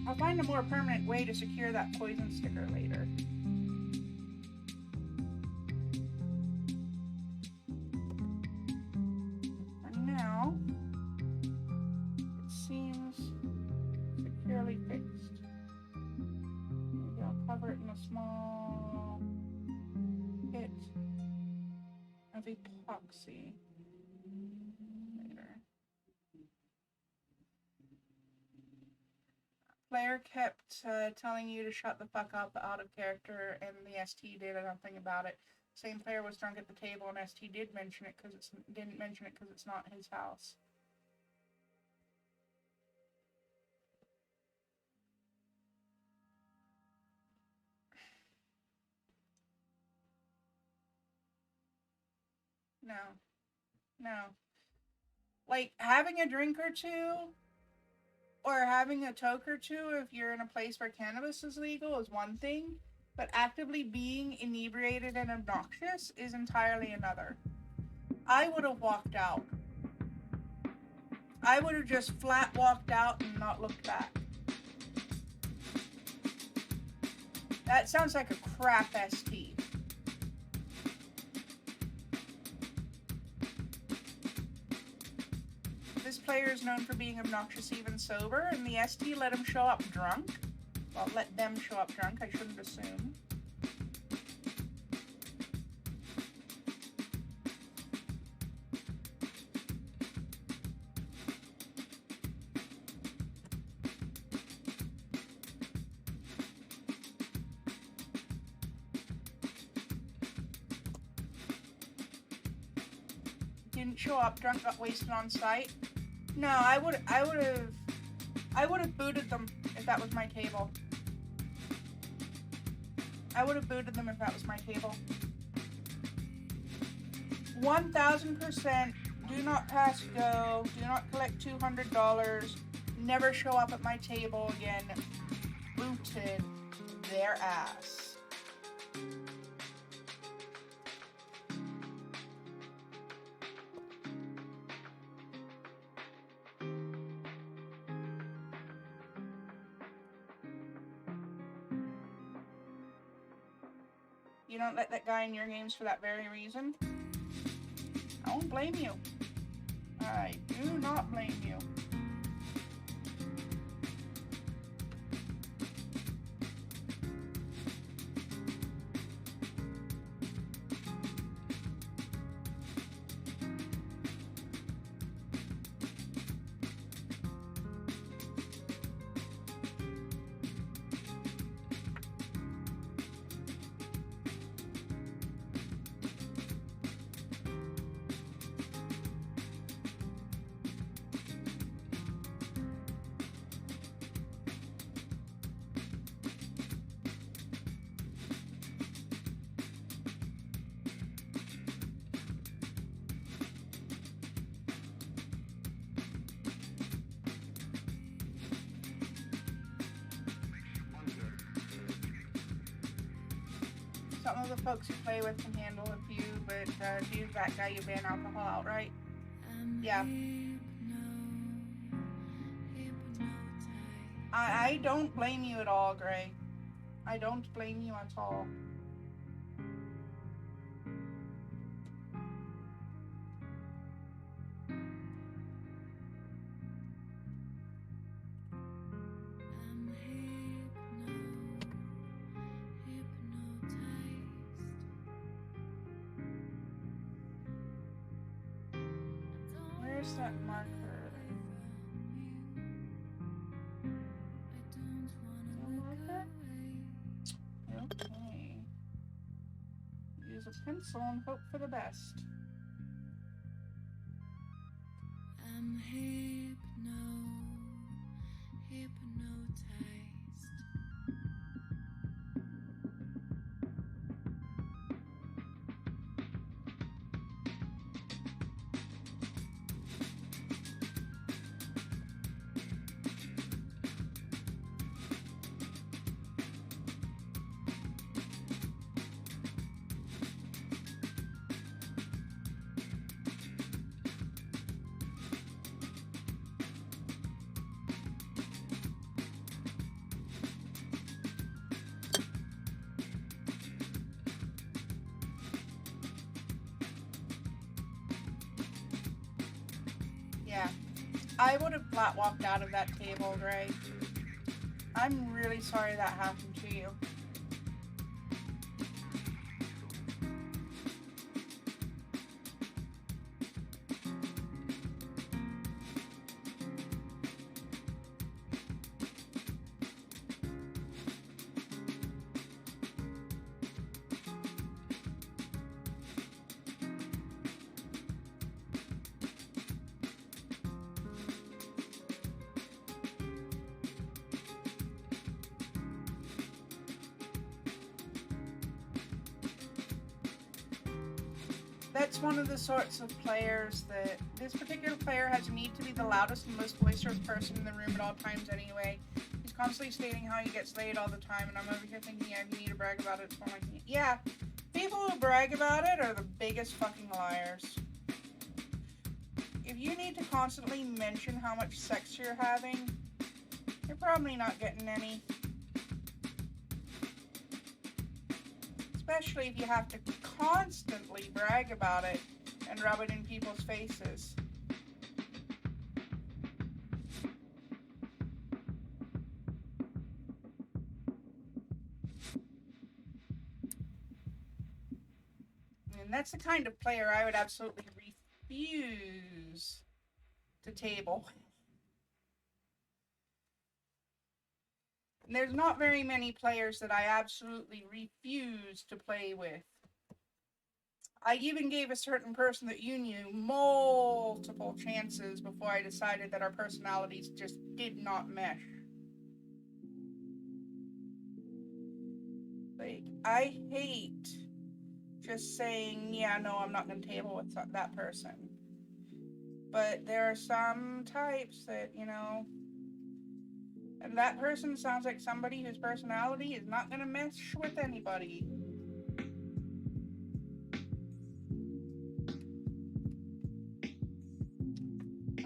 I'll find a more permanent way to secure that poison sticker later. And now, it seems securely fixed. Maybe I'll cover it in a small bit of epoxy later. Player kept telling you to shut the fuck up out of character, and the ST did nothing about it. Same player was drunk at the table, and ST didn't mention it because it's not his house. No. No. Like, having a drink or two, or having a toke or two if you're in a place where cannabis is legal is one thing, but actively being inebriated and obnoxious is entirely another. I would have walked out. I would have just flat walked out and not looked back. That sounds like a crap ST. This player is known for being obnoxious even sober, and the ST let him show up drunk. Well, let them show up drunk, I shouldn't assume. Didn't show up drunk, got wasted on site. No, I would have booted them if that was my table. I would have booted them if that was my table. 1000%, do not pass go, do not collect $200, never show up at my table again. Booted their ass. You don't let that guy in your games for that very reason? I won't blame you. I do not blame you. Some of the folks you play with can handle a few, but dude, that guy, you ban alcohol outright. Yeah. I don't blame you at all, Gray. I don't blame you at all. Where's that marker? No marker? Okay. Use a pencil and hope for the best. I'm hypnotized. Yeah. I would have flat walked out of that table, Gray. I'm really sorry that happened to you. That's one of the sorts of players that this particular player has a need to be the loudest and most boisterous person in the room at all times anyway. He's constantly stating how he gets laid all the time, and I'm over here thinking, yeah, you need to brag about it. So I'm like, yeah, people who brag about it are the biggest fucking liars. If you need to constantly mention how much sex you're having, you're probably not getting any. Especially if you have to constantly brag about it and rub it in people's faces. And that's the kind of player I would absolutely refuse to table. And there's not very many players that I absolutely refuse to play with. I even gave a certain person that you knew multiple chances before I decided that our personalities just did not mesh. Like, I hate just saying, yeah, no, I'm not going to table with that person. But there are some types that, you know, and that person sounds like somebody whose personality is not going to mesh with anybody.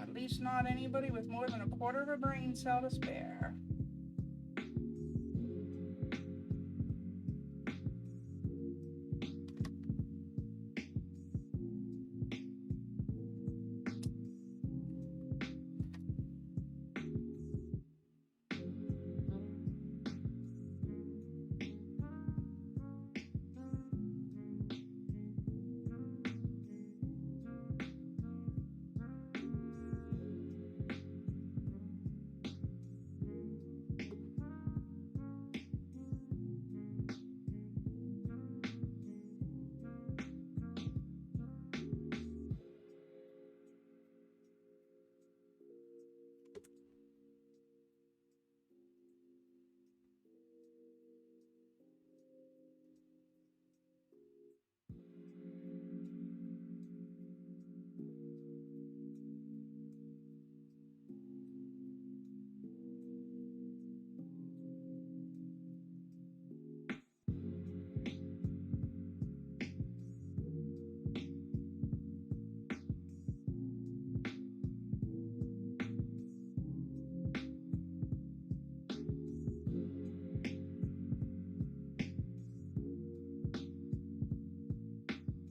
At least not anybody with more than a quarter of a brain cell to spare.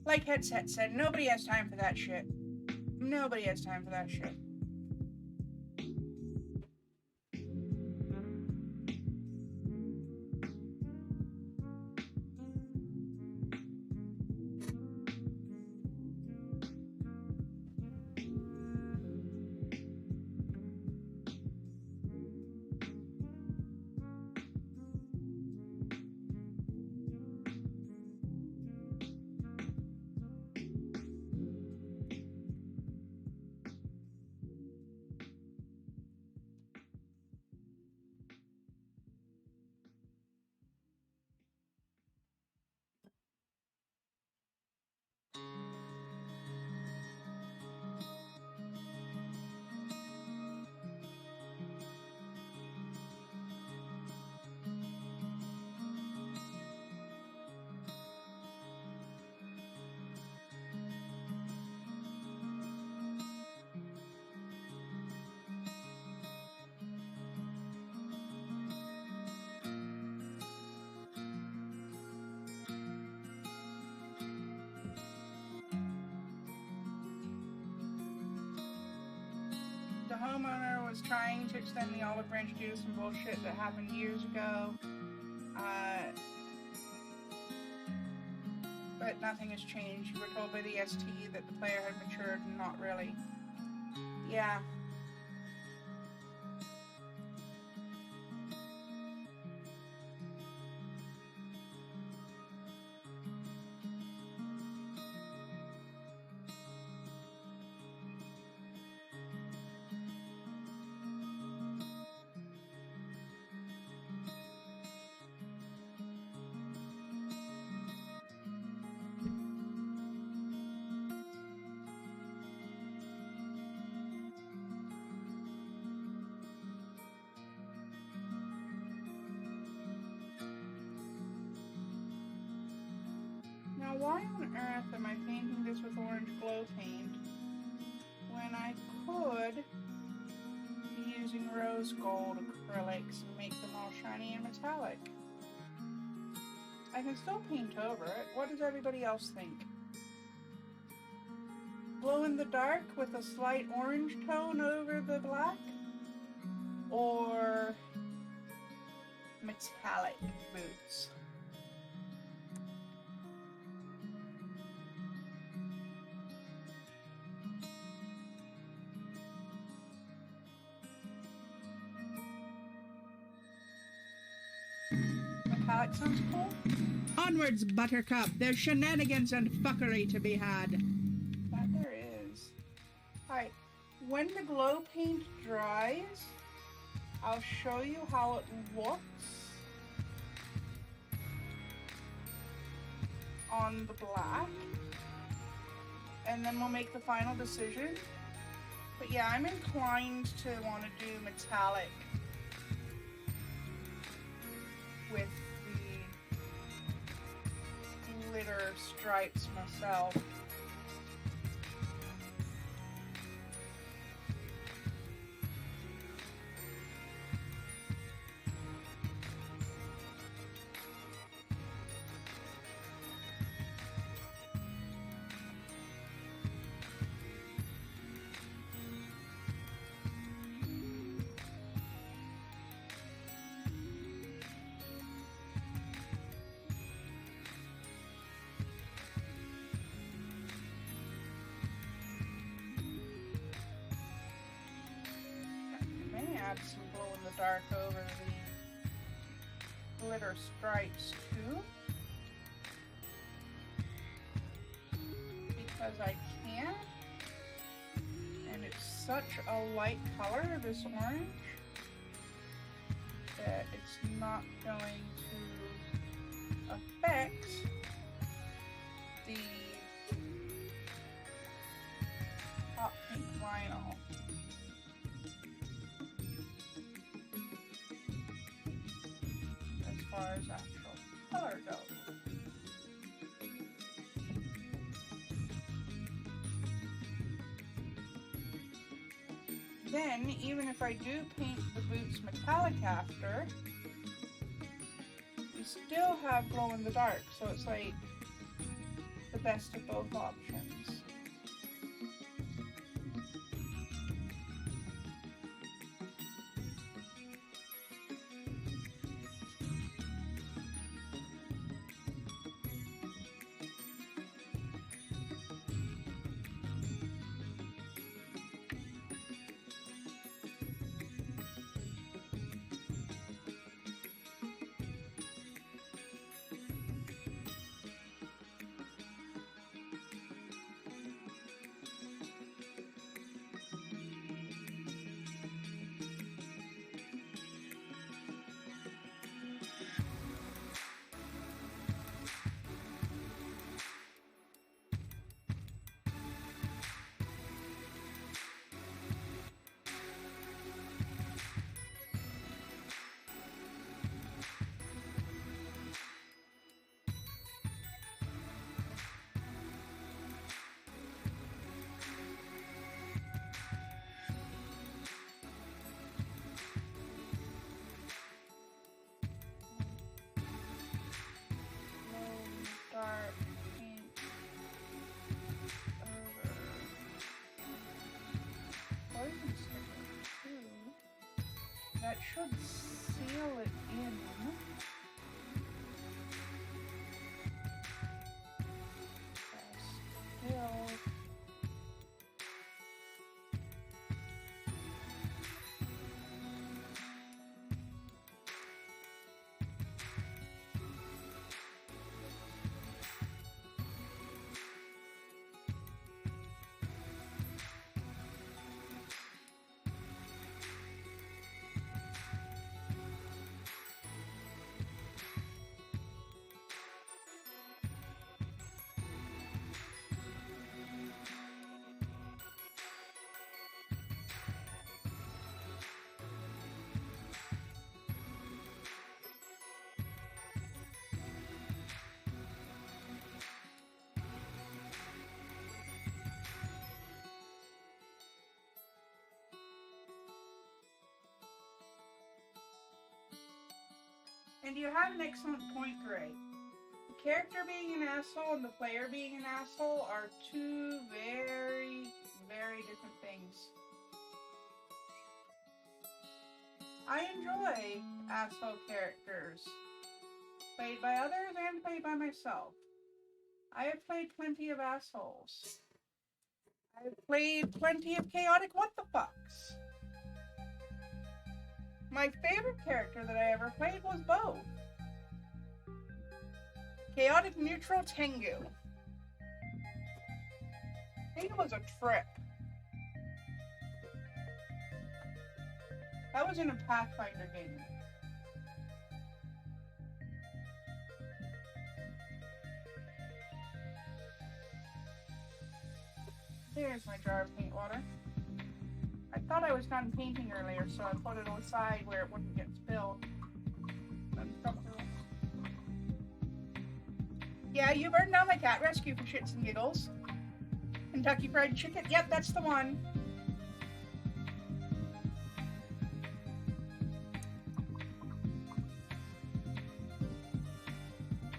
Like Headset said, nobody has time for that shit. Nobody has time for that shit. The homeowner was trying to extend the olive branch due to some bullshit that happened years ago. But nothing has changed. You were told by the ST that the player had matured, and not really. Yeah. paint when I could be using rose gold acrylics and make them all shiny and metallic. I can still paint over it. What does everybody else think? Glow in the dark with a slight orange tone over the black? Or metallic boots? Metallic sounds cool. Onwards, Buttercup. There's shenanigans and fuckery to be had. That there is. Alright, when the glow paint dries, I'll show you how it looks on the black, and then we'll make the final decision. But yeah, I'm inclined to want to do metallic with the glitter stripes myself. Add some glow in the dark over the glitter stripes too, because I can, and it's such a light color, this orange, that it's not going to affect the hot pink vinyl. As far as actual color goes. Then, even if I do paint the boots metallic after, we still have glow in the dark, so it's like the best of both options. Dark pink over poison sticker too. That should seal it in. Still. And you have an excellent point, Gray. The character being an asshole and the player being an asshole are two very, very different things. I enjoy asshole characters, played by others and played by myself. I have played plenty of assholes. I've played plenty of chaotic what the fucks. My favorite character that I ever played was both. Chaotic neutral Tengu. Tengu was a trip. That was in a Pathfinder game. There's my jar of paint water. I thought I was done painting earlier, so I put it aside where it wouldn't get spilled. Yeah, you burned down my cat rescue for shits and giggles. Kentucky Fried Chicken. Yep, that's the one.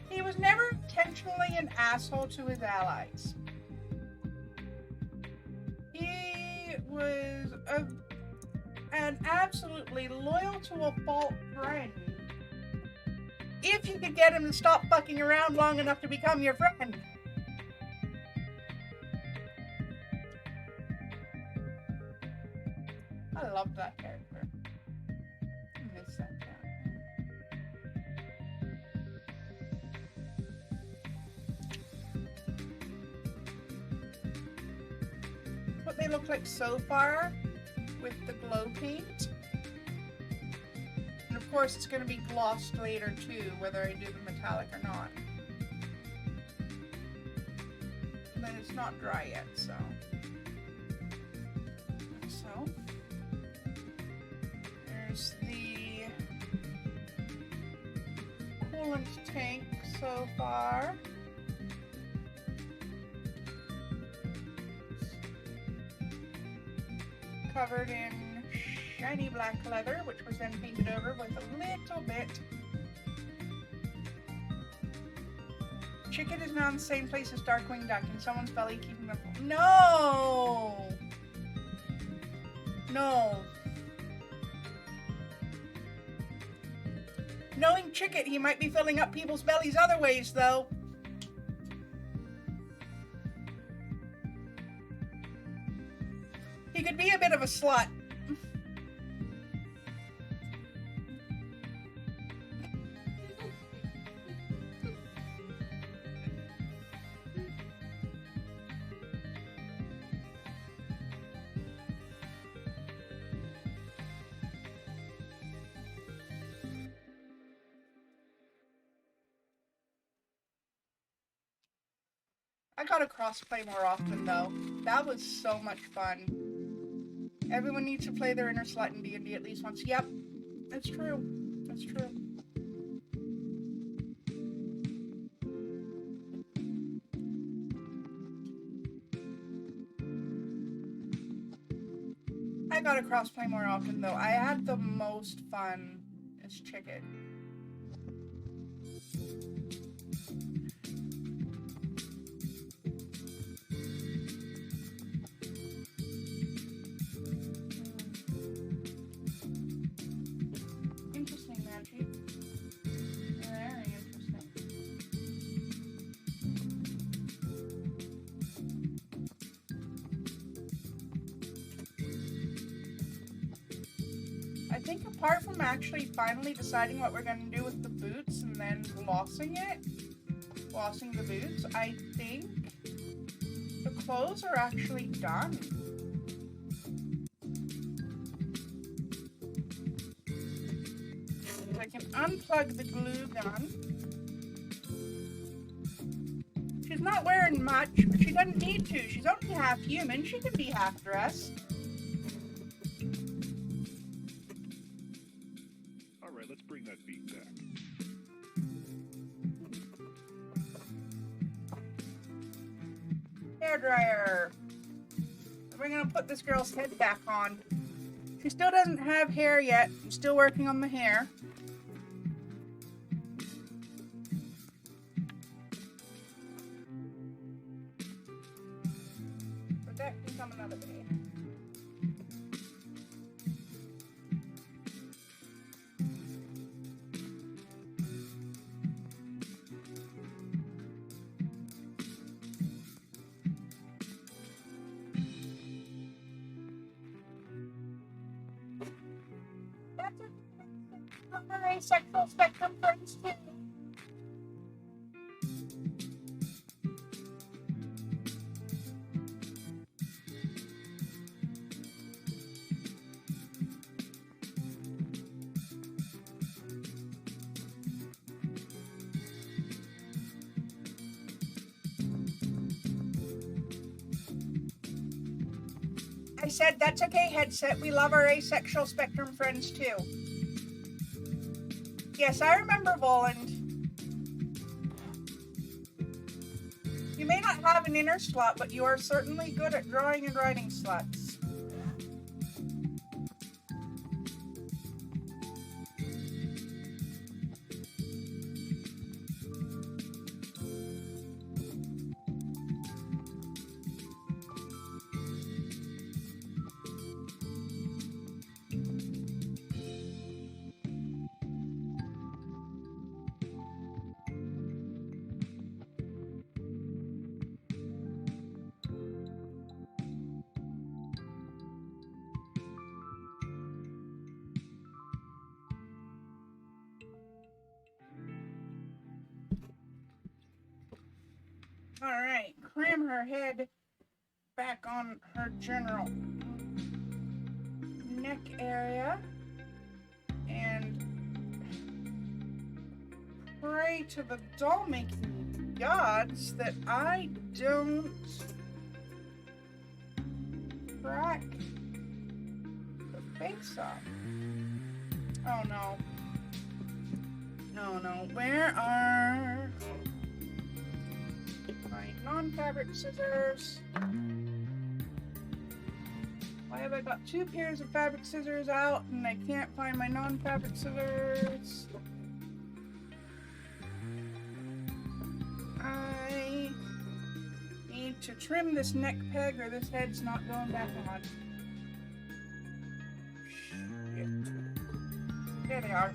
He was never intentionally an asshole to his allies. He was an absolutely loyal to a fault friend. If you could get him to stop fucking around long enough to become your friend. I love that character. I miss that character. What they look like so far with the glow paint. And of course it's going to be glossed later too, whether I do the metallic or not. But it's not dry yet, so. There's the coolant tank so far. Covered in shiny black leather, which was then painted over with a little bit. Chicken is now in the same place as Darkwing Duck in someone's belly, keeping them. No! No. Knowing Chicket, he might be filling up people's bellies other ways, though. He could be a bit of a slut. I gotta crossplay more often, though. That was so much fun. Everyone needs to play their inner slut in D&D at least once. Yep, that's true. That's true. I gotta crossplay more often, though. I had the most fun as Chicken. I think apart from actually finally deciding what we're going to do with the boots and then glossing the boots, I think the clothes are actually done. I can unplug the glue gun. She's not wearing much, but she doesn't need to. She's only half human. She can be half dressed. Let's bring that beat back. Hairdryer. We're gonna put this girl's head back on. She still doesn't have hair yet. I'm still working on the hair. but that can come another day. That's a sexual spectrum friends too. I said, that's okay, headset. We love our asexual spectrum friends too. Yes, I remember Voland. You may not have an inner slut, but you are certainly good at drawing and writing sluts. All right, cram her head back on her general neck area and pray to the doll-making gods that I don't crack the face off. Oh no. No. Where are my non-fabric scissors? Why have I got two pairs of fabric scissors out and I can't find my non-fabric scissors? I need to trim this neck peg or this head's not going back on. Shit. There they are.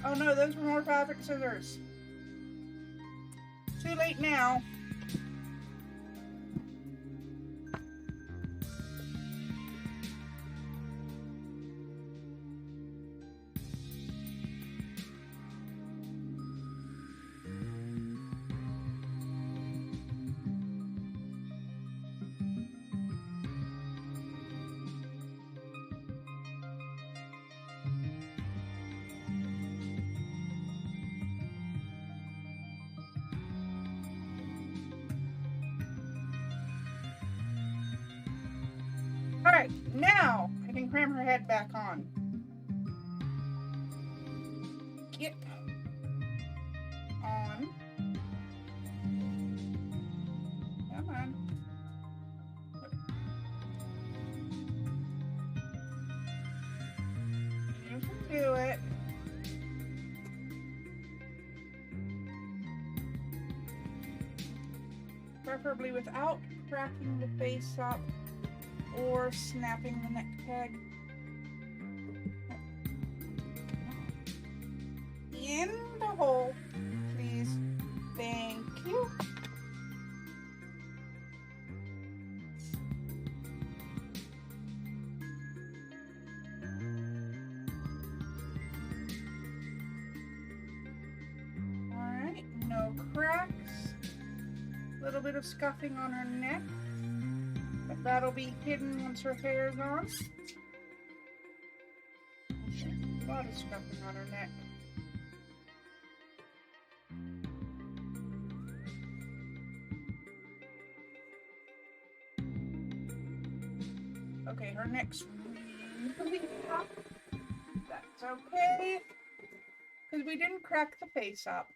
Oh no, those were more fabric scissors. Too late now. Alright, now I can cram her head back on. Get on. Come on. You can do it. Preferably without cracking the face up or snapping the neck peg. In the hole, please. Thank you. Alright, no cracks. A little bit of scuffing on her neck. But that'll be hidden once her hair is on. A lot of scuffing on her neck. Okay, her neck's really up. That's okay. Because we didn't crack the face up.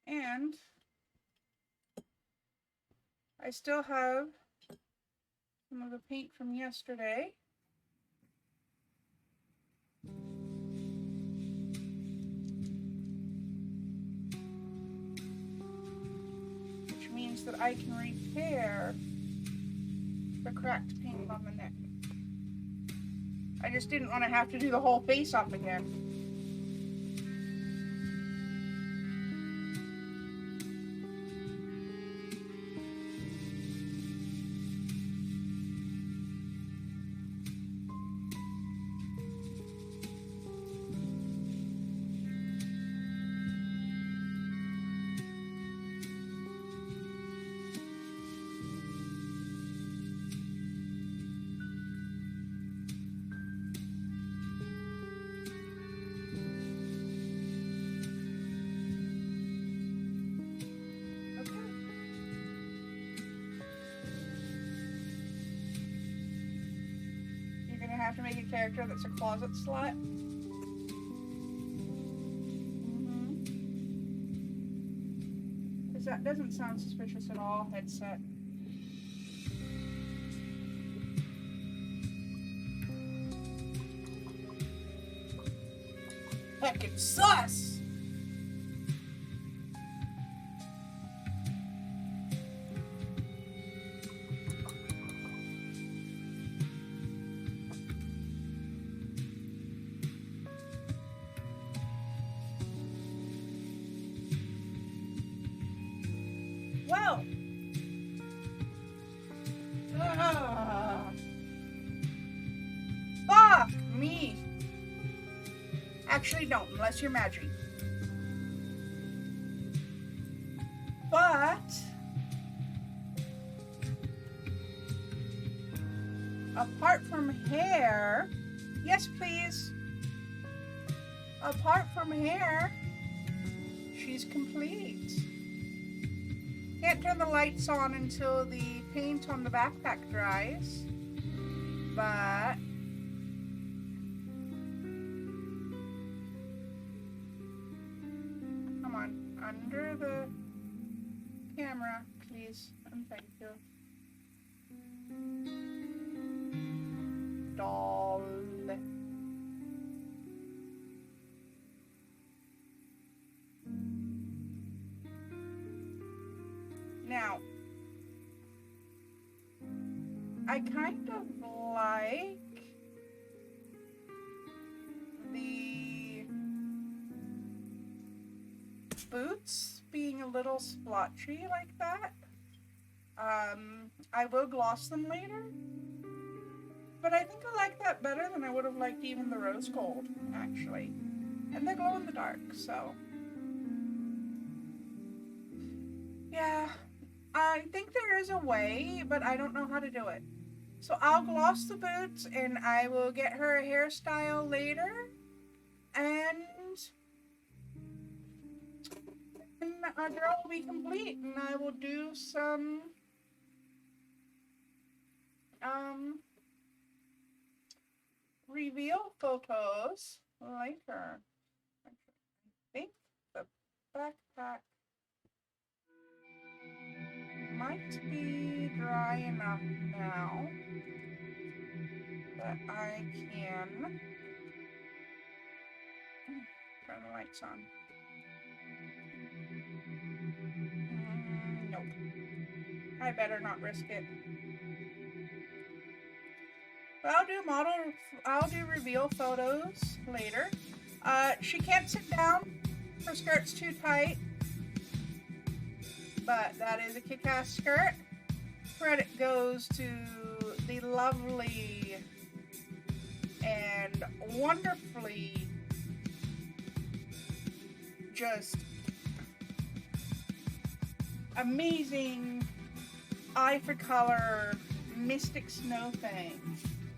And I still have some of the paint from yesterday. that I can repair the cracked paint on the neck. I just didn't want to have to do the whole face up again. Have to make a character that's a closet slut. Because that doesn't sound suspicious at all, headset. Heckin' sus! Well, fuck me. Actually, don't, unless you're Magi. But apart from hair, yes, please. Apart from hair, she's complete. Can't turn the lights on until the paint on the backpack dries, but come on, under the camera, please, and thank you. Doll. Now, I kind of like the boots being a little splotchy like that. I will gloss them later, but I think I like that better than I would have liked even the rose gold, actually. And they glow in the dark, so yeah. I think there is a way, but I don't know how to do it. So I'll gloss the boots and I will get her a hairstyle later. And our girl will be complete and I will do some reveal photos later. I think the backpack might be dry enough now that I can turn the lights on. Nope. I better not risk it. But I'll do reveal photos later. She can't sit down. Her skirt's too tight. But that is a kick-ass skirt. Credit goes to the lovely and wonderfully just amazing eye for color Mystic Snow thing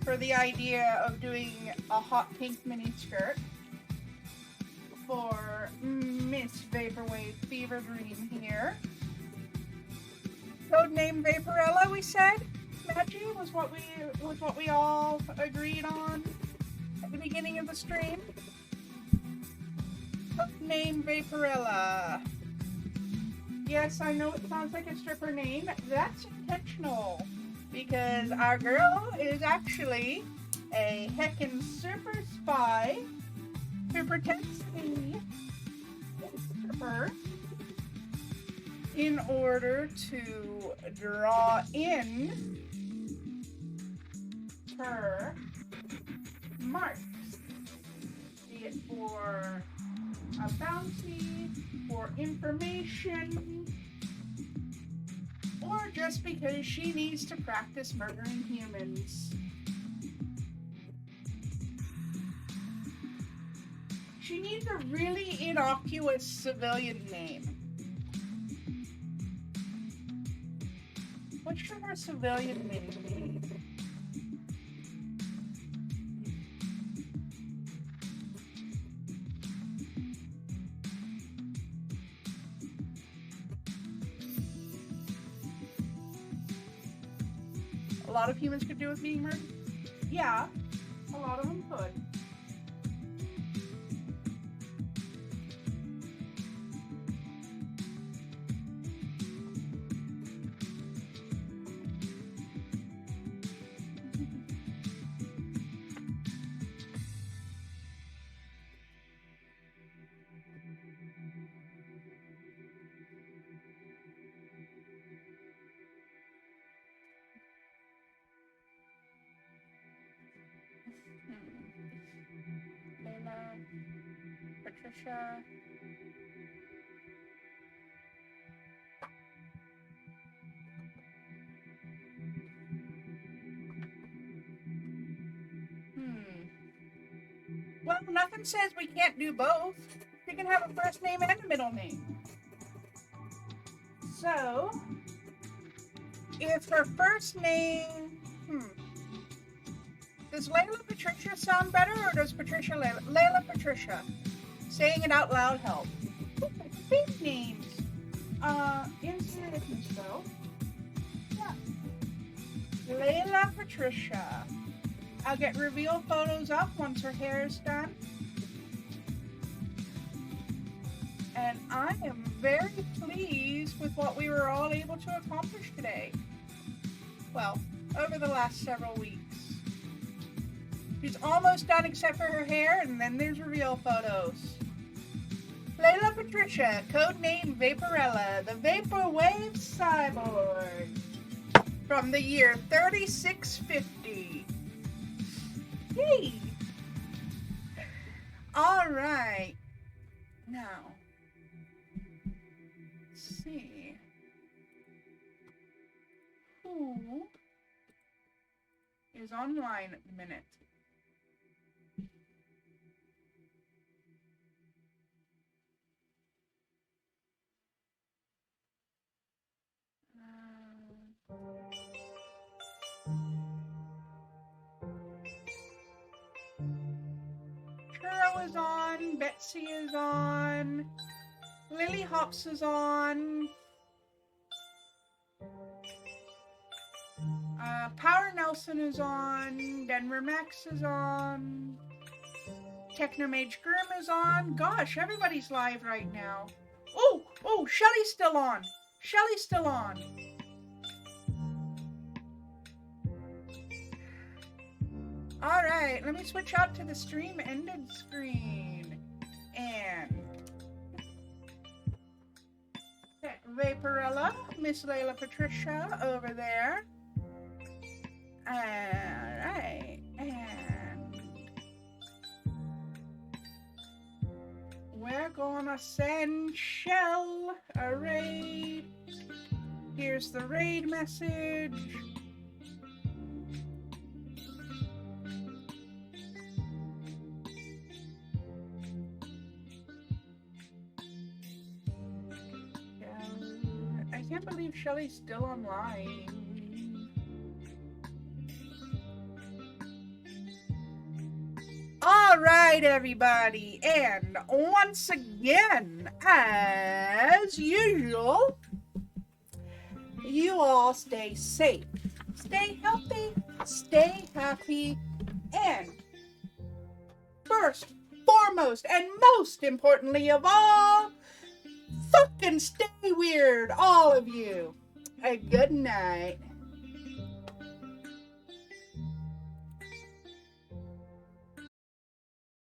for the idea of doing a hot pink mini skirt for Miss Vaporwave Fever Dream here. Codename Vaporella, we said. Magi was what we all agreed on at the beginning of the stream. Codename Vaporella. Yes, I know it sounds like a stripper name. That's intentional because our girl is actually a heckin' super spy who pretends to be a stripper in order to draw in her marks, be it for a bounty, for information, or just because she needs to practice murdering humans. She needs a really innocuous civilian name. What should her civilian name be? A lot of humans could do with being murdered? Yeah, a lot of them could. Layla, Patricia. Well, nothing says we can't do both. We can have a first name and a middle name. So, if her first name, does Layla Patricia sound better, or does Patricia Layla? Layla Patricia. Saying it out loud helps. Big names. In seriousness though. Yeah. Layla Patricia. I'll get reveal photos up once her hair is done. And I am very pleased with what we were all able to accomplish today. Well, over the last several weeks. She's almost done except for her hair, and then there's reveal photos. Layla Patricia, codename Vaporella, the Vaporwave Cyborg. From the year 3650. Yay! Alright. Now, let's see. Who is online at the minute? Churro is on, Betsy is on, Lily Hops is on, Power Nelson is on, Denver Max is on, Technomage Grim is on. Gosh, everybody's live right now. Oh, Shelly's still on. Shelly's still on. Alright, let me switch out to the stream ended screen. And Vaporella, Miss Layla Patricia over there. Alright, and we're gonna send Shell a raid. Here's the raid message. I can't believe Shelly's still online. Alright, everybody, and once again, as usual, you all stay safe, stay healthy, stay happy, and first, foremost, and most importantly of all, fucking stay weird, all of you. A good night.